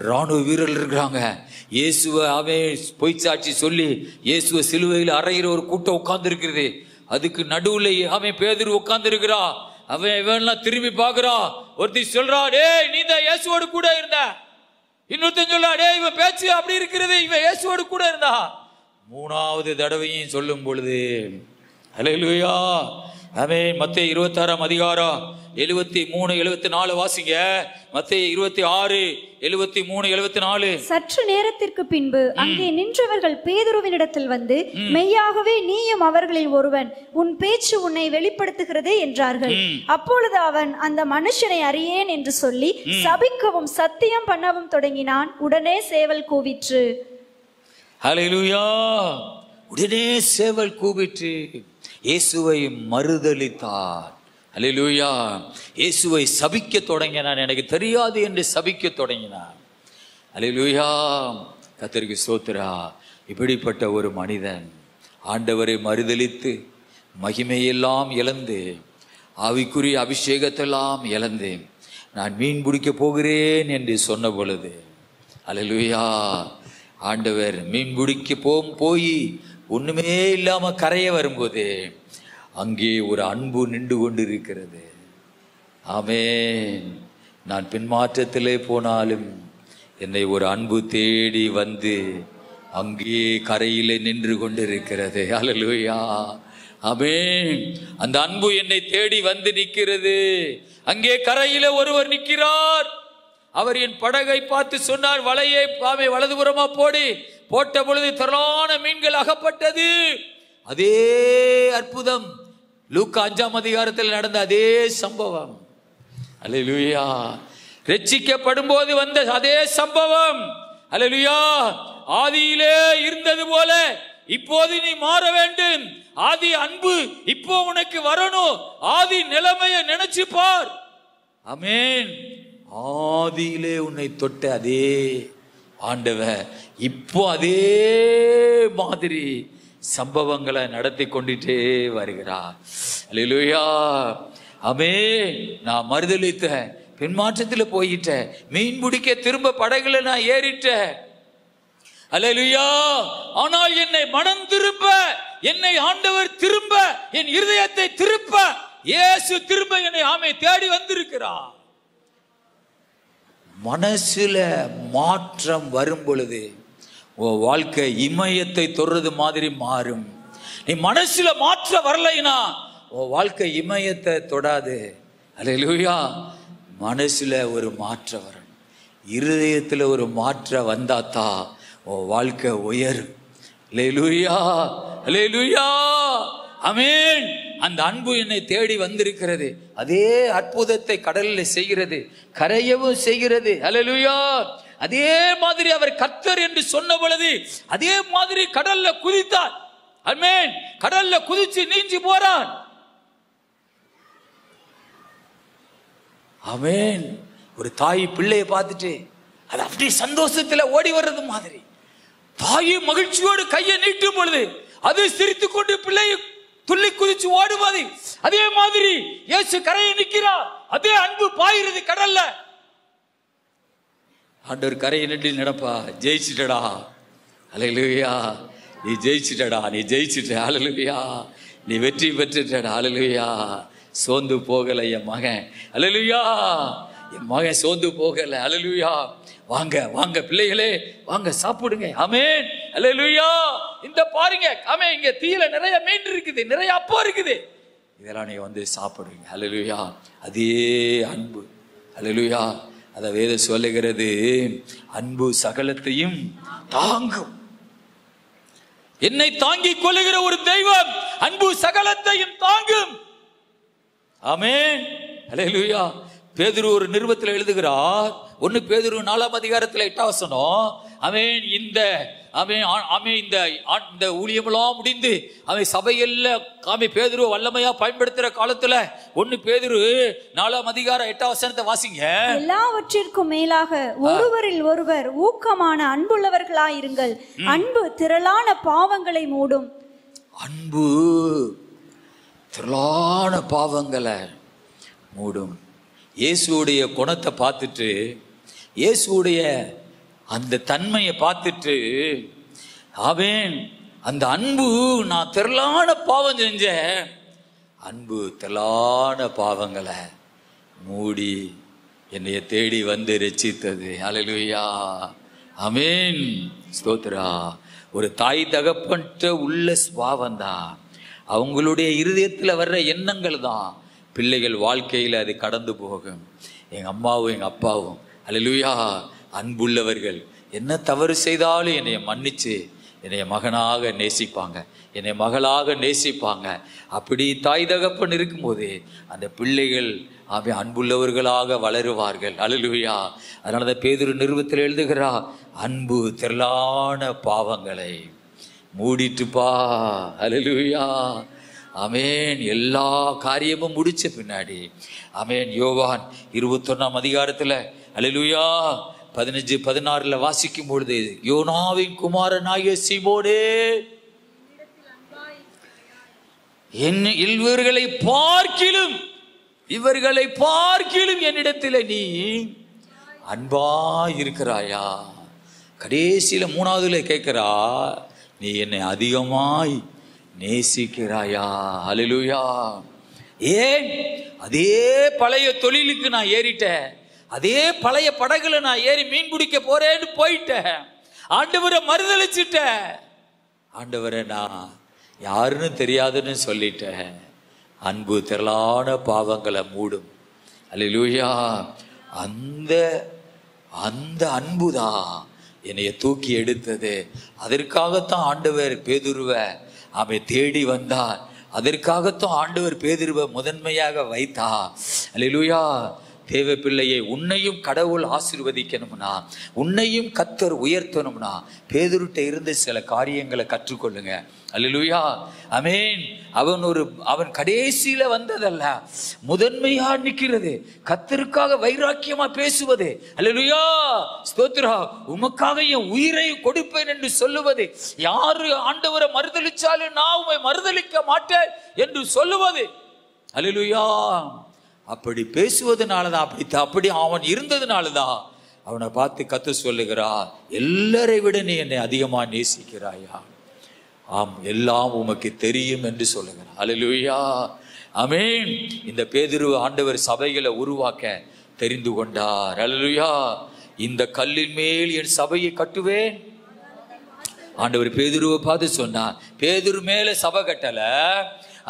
ராணுவ வீரர்கள் இருக்கிறாங்க. இயேசுவை அவன் பொய்ச்சாட்சி சொல்லி இயேசுவை சிலுவையில் அறையிற ஒரு கூட்டம் உட்கார்ந்து இருக்கிறது. அதுக்கு நடுவுல அவன் பேதுரு உட்கார்ந்து இருக்கிறான். அவன் இவன்லாம் திரும்பி பார்க்கிறான். ஒருத்தி சொல்றா, டேய் நீ தான் இயேசுவோடு கூட இருந்த. இன்னொருத்தன் சொல்றா, டேய் இவன் பேச்சு அப்படி இருக்கிறது, இவன் இயேசுவோடு கூட இருந்தா. மூணாவது தடவையும் சொல்லும் பொழுது அல்லேலூயா. ஆமென். மத்தேயு 26ஆம் அதிகாரம் 73 74 வாசிங்க. மத்தேயு 26 73 74. சற்று நேரத்திற்கு பின்பு அங்கே நின்றவர்கள் பேதுருவினிடத்தில் வந்து, மெய்யாகவே நீயும் அவர்களில் ஒருவன், உன் பேச்சு உன்னை வெளிப்படுத்துகிறதே என்றார்கள். அப்பொழுது அவன் அந்த மனுஷனை அறியேன் என்று சொல்லி சபிக்கவும் சத்தியம் பண்ணவும் தொடங்கினான். உடனே சேவல் கூவிற்று. அல்லேலூயா. உடனே சேவல் கூவிற்று. இயேசுவை மறுதலித்தார். அல்லேலூயா. இயேசுவை சபிக்க தொடங்கினான். எனக்கு தெரியாது என்று சபிக்க தொடங்கினான். அல்லேலூயா. கர்த்தருக்கு ஸ்தோத்திரா. இப்படிப்பட்ட ஒரு மனிதன் ஆண்டவரை மறுதலித்து மகிமையெல்லாம் இழந்து ஆவிக்குரிய அபிஷேகத்தெல்லாம் இழந்து நான் மீன் பிடிக்க போகிறேன் என்று சொன்ன பொழுது அல்லேலூயா, ஆண்டவர் மீன் பிடிக்க போய் ஒண்ணுமே இல்லாம கரைய வரும்போது அங்கே ஒரு அன்பு நின்று கொண்டு இருக்கிறது. ஆமென். நான் பின்மாற்றத்திலே போனாலும் என்னை ஒரு அன்பு தேடி வந்து அங்கே கரையிலே நின்று கொண்டிருக்கிறது. அல்லேலூயா. ஆமென். அந்த அன்பு என்னை தேடி வந்து நிற்கிறது. அங்கே கரையிலே ஒருவர் நிற்கிறார். அவர் என் படகை பார்த்து சொன்னார், வலையை வலதுபுறமா போட்ட பொழுது திரளான மீன்கள் அகப்பட்டது. அதே அற்புதம் லூக்கா 5ஆம் அதிகாரத்தில் நடந்த அதே சம்பவம். அல்லேலூயா. ரட்சிக்கப்படும் போது வந்த அதே சம்பவம். அல்லேலூயா. ஆதியிலே இருந்தது போல இப்போது நீ மாற வேண்டும். ஆதி அன்பு இப்போ உனக்கு வரணும். ஆதி நிலைமையை நினைச்சு பார். ஆமென். ஆதியிலே உன்னை தொட்ட அதே ஆண்டவர் இப்போ அதே மாதிரி சம்பவங்களை நடத்தி கொண்டுட்டே வருகிறார். அல்லேலூயா. ஆமென். நான் மறுதலித்த பின்மாற்றத்தில் போயிட்டேன். மீன் பிடிக்க திரும்ப படகுல நான் ஏறிட்டேன். அல்லேலூயா. ஆனால் என்னை மனம் திரும்ப, என்னை ஆண்டவர் திரும்ப, என் இருதயத்தை திருப்ப இயேசு திரும்ப என்னை தேடி வந்திருக்கிறார். மனசுல மாற்றம் வரும் பொழுது உன் வாழ்க்கை இமயத்தை தொடுறது மாதிரி மாறும். நீ மனசுல மாற்றம் வரலைன்னா உன் வாழ்க்கை இமயத்தை தொடாது. அல்லேலூயா. மனசுல ஒரு மாற்றம் வரும், இருதயத்துல ஒரு மாற்றம் வந்தாத்தா உன் வாழ்க்கை உயரும். அல்லேலூயா. அல்லேலூயா. ஆமென். அந்த அன்பு என்னை தேடி வந்திருக்கிறது. அதே அற்புதத்தை கடலில் செய்கிறது, கரையவும் செய்கிறது. அல்லேலூயா. அதே மாதிரி அவர் கர்த்தர் என்று சொன்ன பொழுது அதே மாதிரி கடல்ல குதித்தார். ஆமென். கடல்ல குதிச்சு நீஞ்சி போறான். ஆமென். ஒரு தாய் பிள்ளையை பார்த்துட்டு அது அப்படியே சந்தோஷத்துல ஓடி வர்றது மாதிரி. தாயை மகிழ்ச்சியோடு கையை நீட்டும் பொழுது அது சிரித்துக் கொண்டு பிள்ளையை துள்ளி குதிச்சு ஓடுவது. அதே மாதிரி இயேசு கரையை நிற்கிறார். அதே அன்பு பாயிறது கடல்ல. ஆண்டவர் கரையை நின்று நடப்பா, ஜெயிச்சிட்டடா, அல்லேலூயா, நீ ஜெயிச்சிட்டடா, நீ ஜெயிச்சிட்ட, அல்லேலூயா, நீ வெற்றி பெற்றுட்டடா, அல்லேலூயா, சோர்ந்து போகல என் மகன், அல்லேலூயா, என் மகன் சோர்ந்து போகல, அல்லேலூயா, வாங்க வாங்க பிள்ளைகளே, வாங்க சாப்பிடுங்க, ஆமென், அல்லேலூயா. இந்த பாருங்க, ஆமென், இங்க தீயில நிறைய மீன் இருக்குது, நிறைய அப்பம் இருக்குது, இதெல்லாம் நீங்க வந்து சாப்பிடுங்க, அல்லேலூயா. அதே அன்பு, அல்லேலூயா. அத வேதம் சொல்லுகிறது, அன்பு சகலத்தையும் தாங்கும். என்னை தாங்கிக் கொள்ளுகிற ஒரு தெய்வம் அன்பு சகலத்தையும் தாங்கும். ஆமென், அல்லேலூயா. பேதுரு ஒரு நிருபத்தில் எழுதுகிறார், 1 பேதுரு 4ஆம் அதிகாரத்தில் 8ஆம் வசனம். ஆமென், இந்த ஊழியமெல்லாம் முடிந்து சபையில் பேதுரு வல்லமையா பயன்படுத்துற காலத்துல 1 பேதுரு 4ஆம் அதிகாரம் 8ஆம் வசனத்தை வாசிங்க. எல்லாவற்றிற்கும் மேலாக ஒருவரில் ஒருவர் ஊக்கமான அன்புள்ளவர்களாயிருங்கள். அன்பு திரளான பாவங்களை மூடும். அன்பு திரளான பாவங்களை மூடும். இயேசுடைய குணத்தை பார்த்துட்டு, இயேசுடைய அந்த தன்மையை பார்த்துட்டு, ஆமென், அந்த அன்பு, நான் திரளான பாவம் செஞ்சேன், அன்பு திரளான பாவங்களை மூடி என்னைய தேடி வந்து ரட்சித்தது, அல்லேலூயா, ஆமென், ஸ்தோத்திரா. ஒரு தாய் தகப்பன்ட்ட உள்ள சுபாவம் தான், அவங்களுடைய இருதயத்தில் வர்ற எண்ணங்கள் தான் பிள்ளைகள் வாழ்க்கையில் அது கடந்து போகும். எங்கள் அம்மாவும் எங்கள் அப்பாவும், அல்லேலூயா, அன்புள்ளவர்கள். என்ன தவறு செய்தாலும் என்னைய மன்னிச்சு என்னைய மகனாக நேசிப்பாங்க, என்னை மகளாக நேசிப்பாங்க. அப்படி தாய் தகப்பன் இருக்கும்போது அந்த பிள்ளைகள் அன்புள்ளவர்களாக வளருவார்கள், அல்லேலூயா. அதனால தான் பேதுரு நிருபத்தில் எழுதுகிறா, அன்பு திரளான பாவங்களை மூடிட்டுப்பா, அல்லேலூயா, ஆமென். எல்லா காரியமும் முடிச்ச பின்னாடி, ஆமென், யோவான் 21ஆம் அதிகாரத்தில், அல்லேலூயா, 15-16 வாசிக்கும் பொழுது, யோனாவின் குமாரனாகிய சீமோனே, இவர்களை பார்க்கிலும் என்னிடத்தில் நீ அன்பா இருக்கிறாயா? கடைசியில 3வதுல கேட்கிறா, நீ என்னை அதிகமாய் நேசிக்கிறாயா? அல்லேலூயா. ஏன்? அதே பழைய தொழிலுக்கு நான் ஏறிட்டேன், அதே பழைய படகுல நான் ஏறி மீன் பிடிக்க போறேன்னு போயிட்டேன், ஆண்டவரை மறுதலிச்சிட்டேன், ஆண்டவரை நான் யாருன்னு தெரியாதுன்னு சொல்லிட்டேன். அன்பு திரளான பாவங்களை மூடும், அல்லேலூயா. அந்த அன்புதான் என்னைய தூக்கி எடுத்தது. அதற்காகத்தான் ஆண்டவர் பேதுருவை அவன் தேடி வந்தார். அதற்காகத்தான் ஆண்டவர் பேதுருவை முதன்மையாக வைத்தா, அல்லேலூயா. தேவ பிள்ளையை, உன்னையும் கடவுள் ஆசீர்வதிக்கணும்னா, உன்னையும் கர்த்தர் உயர்த்தணும்னா, பேதுருட்ட இருந்து சில காரியங்களை கற்றுக்கொள்ளுங்க, அல்லேலூயா, ஆமென். அவன் கடைசியில வந்ததல்ல, முதன்மையா நிற்கிறது, கர்த்தருக்காக வைராக்கியமா பேசுவது, அல்லேலூயா, ஸ்தோத்திரா. உமக்காக என் உயிரை கொடுப்பேன் என்று சொல்லுவது, யாரு ஆண்டவரை மறுதலிச்சாலும் நான் உம்மை மறுதலிக்க மாட்டேன் என்று சொல்லுவது, அல்லேலூயா. அப்படி பேசுவதனாலதான், அப்படி அவன் இருந்ததுனாலதான் அவனை பார்த்து கர்த்தர் சொல்லுகிறார், எல்லாரை விட நீ என்னை அதிகமா நேசிக்கிறாயா? ஆம், எல்லாம் உமக்கு தெரியும் என்று சொல்லுகிறார், அல்லேலூயா, ஆமென். இந்த பேதுரு ஆண்டவர் சபைகளை உருவாக்க தெரிந்து கொண்டார், அல்லேலூயா. இந்த கல்லின் மேல் என் சபையை கட்டுவேன். ஆண்டவர் பேதுருவை பார்த்து சொன்னார், பேதுரு மேல சபை கட்டல,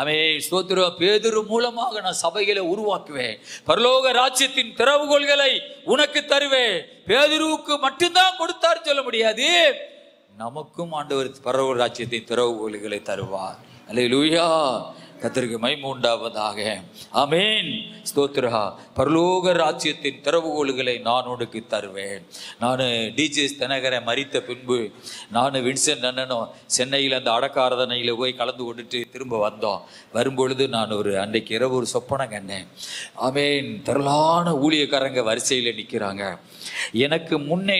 ஆமென், ஸ்தோத்திரம். பேதுரு மூலமாக நான் சபைகளை உருவாக்குவேன், பரலோக ராஜ்யத்தின் திறவுகோல்களை உனக்கு தருவேன். பேதுருவுக்கு மட்டும்தான் கொடுத்தார் சொல்ல முடியாது, நமக்கும் ஆண்டவர் பரலோக ராஜ்யத்தின் திறவுகோல்களை தருவார், அல்லேலூயா. கர்த்தருக்கு மகிமை உண்டாவதாக. ஆமென். ஸ்தோத்திரா. பரலோக ராஜ்யத்தின் திறவுகோல்களை நான் உனக்கு தருவேன். நான் டிஜே தினகரன் மரித்த பின்பு நான் வின்சென்ட் அண்ணனும் சென்னையில் அந்த அடக்காரதனையில் போய் கலந்து கொண்டுட்டு திரும்ப வந்தோம். வரும்பொழுது நான் அன்றைக்கு இரவு ஒரு சொப்பனை கண்டேன். ஆமென். திரளான ஊழியக்காரங்க வரிசையில் நிற்கிறாங்க. எனக்கு முன்னே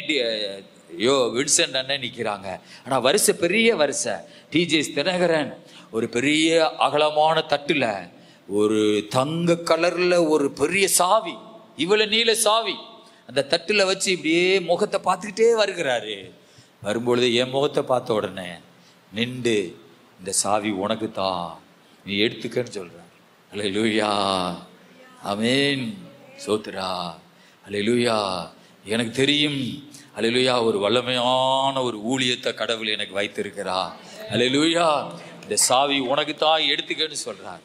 வின்சென்ட் அண்ணன் நிற்கிறாங்க. ஆனால் வரிசை பெரிய வரிசை. டிஜே தினகரன் ஒரு பெரிய அகலமான தட்டுல ஒரு தங்க கலர்ல ஒரு பெரிய சாவி, இவ்வளவு நீல சாவி அந்த தட்டுல வச்சு இப்படியே முகத்தை பார்த்துக்கிட்டே வருகிறாரு. வரும்பொழுது என் முகத்தை பார்த்த உடனே நின்று, இந்த சாவி உனக்கு தான், நீ எடுத்துக்கன்னு சொல்றார். அல்லேலூயா. ஆமென். சோத்ரா. அல்லேலூயா. எனக்கு தெரியும், அல்லேலூயா, ஒரு வல்லமையான ஒரு ஊழியத்தை கடவுள் எனக்கு வைத்திருக்கிறார். அல்லேலூயா. இந்த சாவி உனக்கு தான், எடுத்துக்கன்னு சொல்றார்.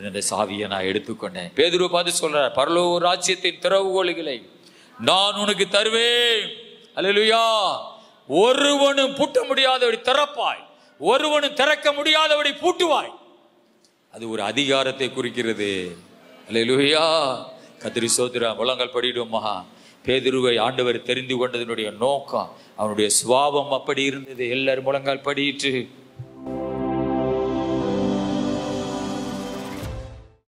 இந்த சாவியை நான் எடுத்துக்கொண்டேன். பேதுருவை பார்த்து சொல்றார், பரலோக ராஜ்யத்தின் திறவுகோல்களை நான் உனக்கு தருவேன். அல்லேலூயா. ஒருவனும் பூட்ட முடியாதபடி திறப்பாய், ஒருவனும் திறக்க முடியாதபடி பூட்டுவாய். அது ஒரு அதிகாரத்தை குறிக்கிறது. அல்லேலூயா. கர்த்தருக்கு ஸ்தோத்திரம். முழங்கால் படிடுமா. பேதுருவை ஆண்டவர் தெரிந்து கொண்டதனுடைய நோக்கம், அவனுடைய சுபாவம் அப்படி இருந்தது. எல்லாரும் முழங்கால் படியிட்டு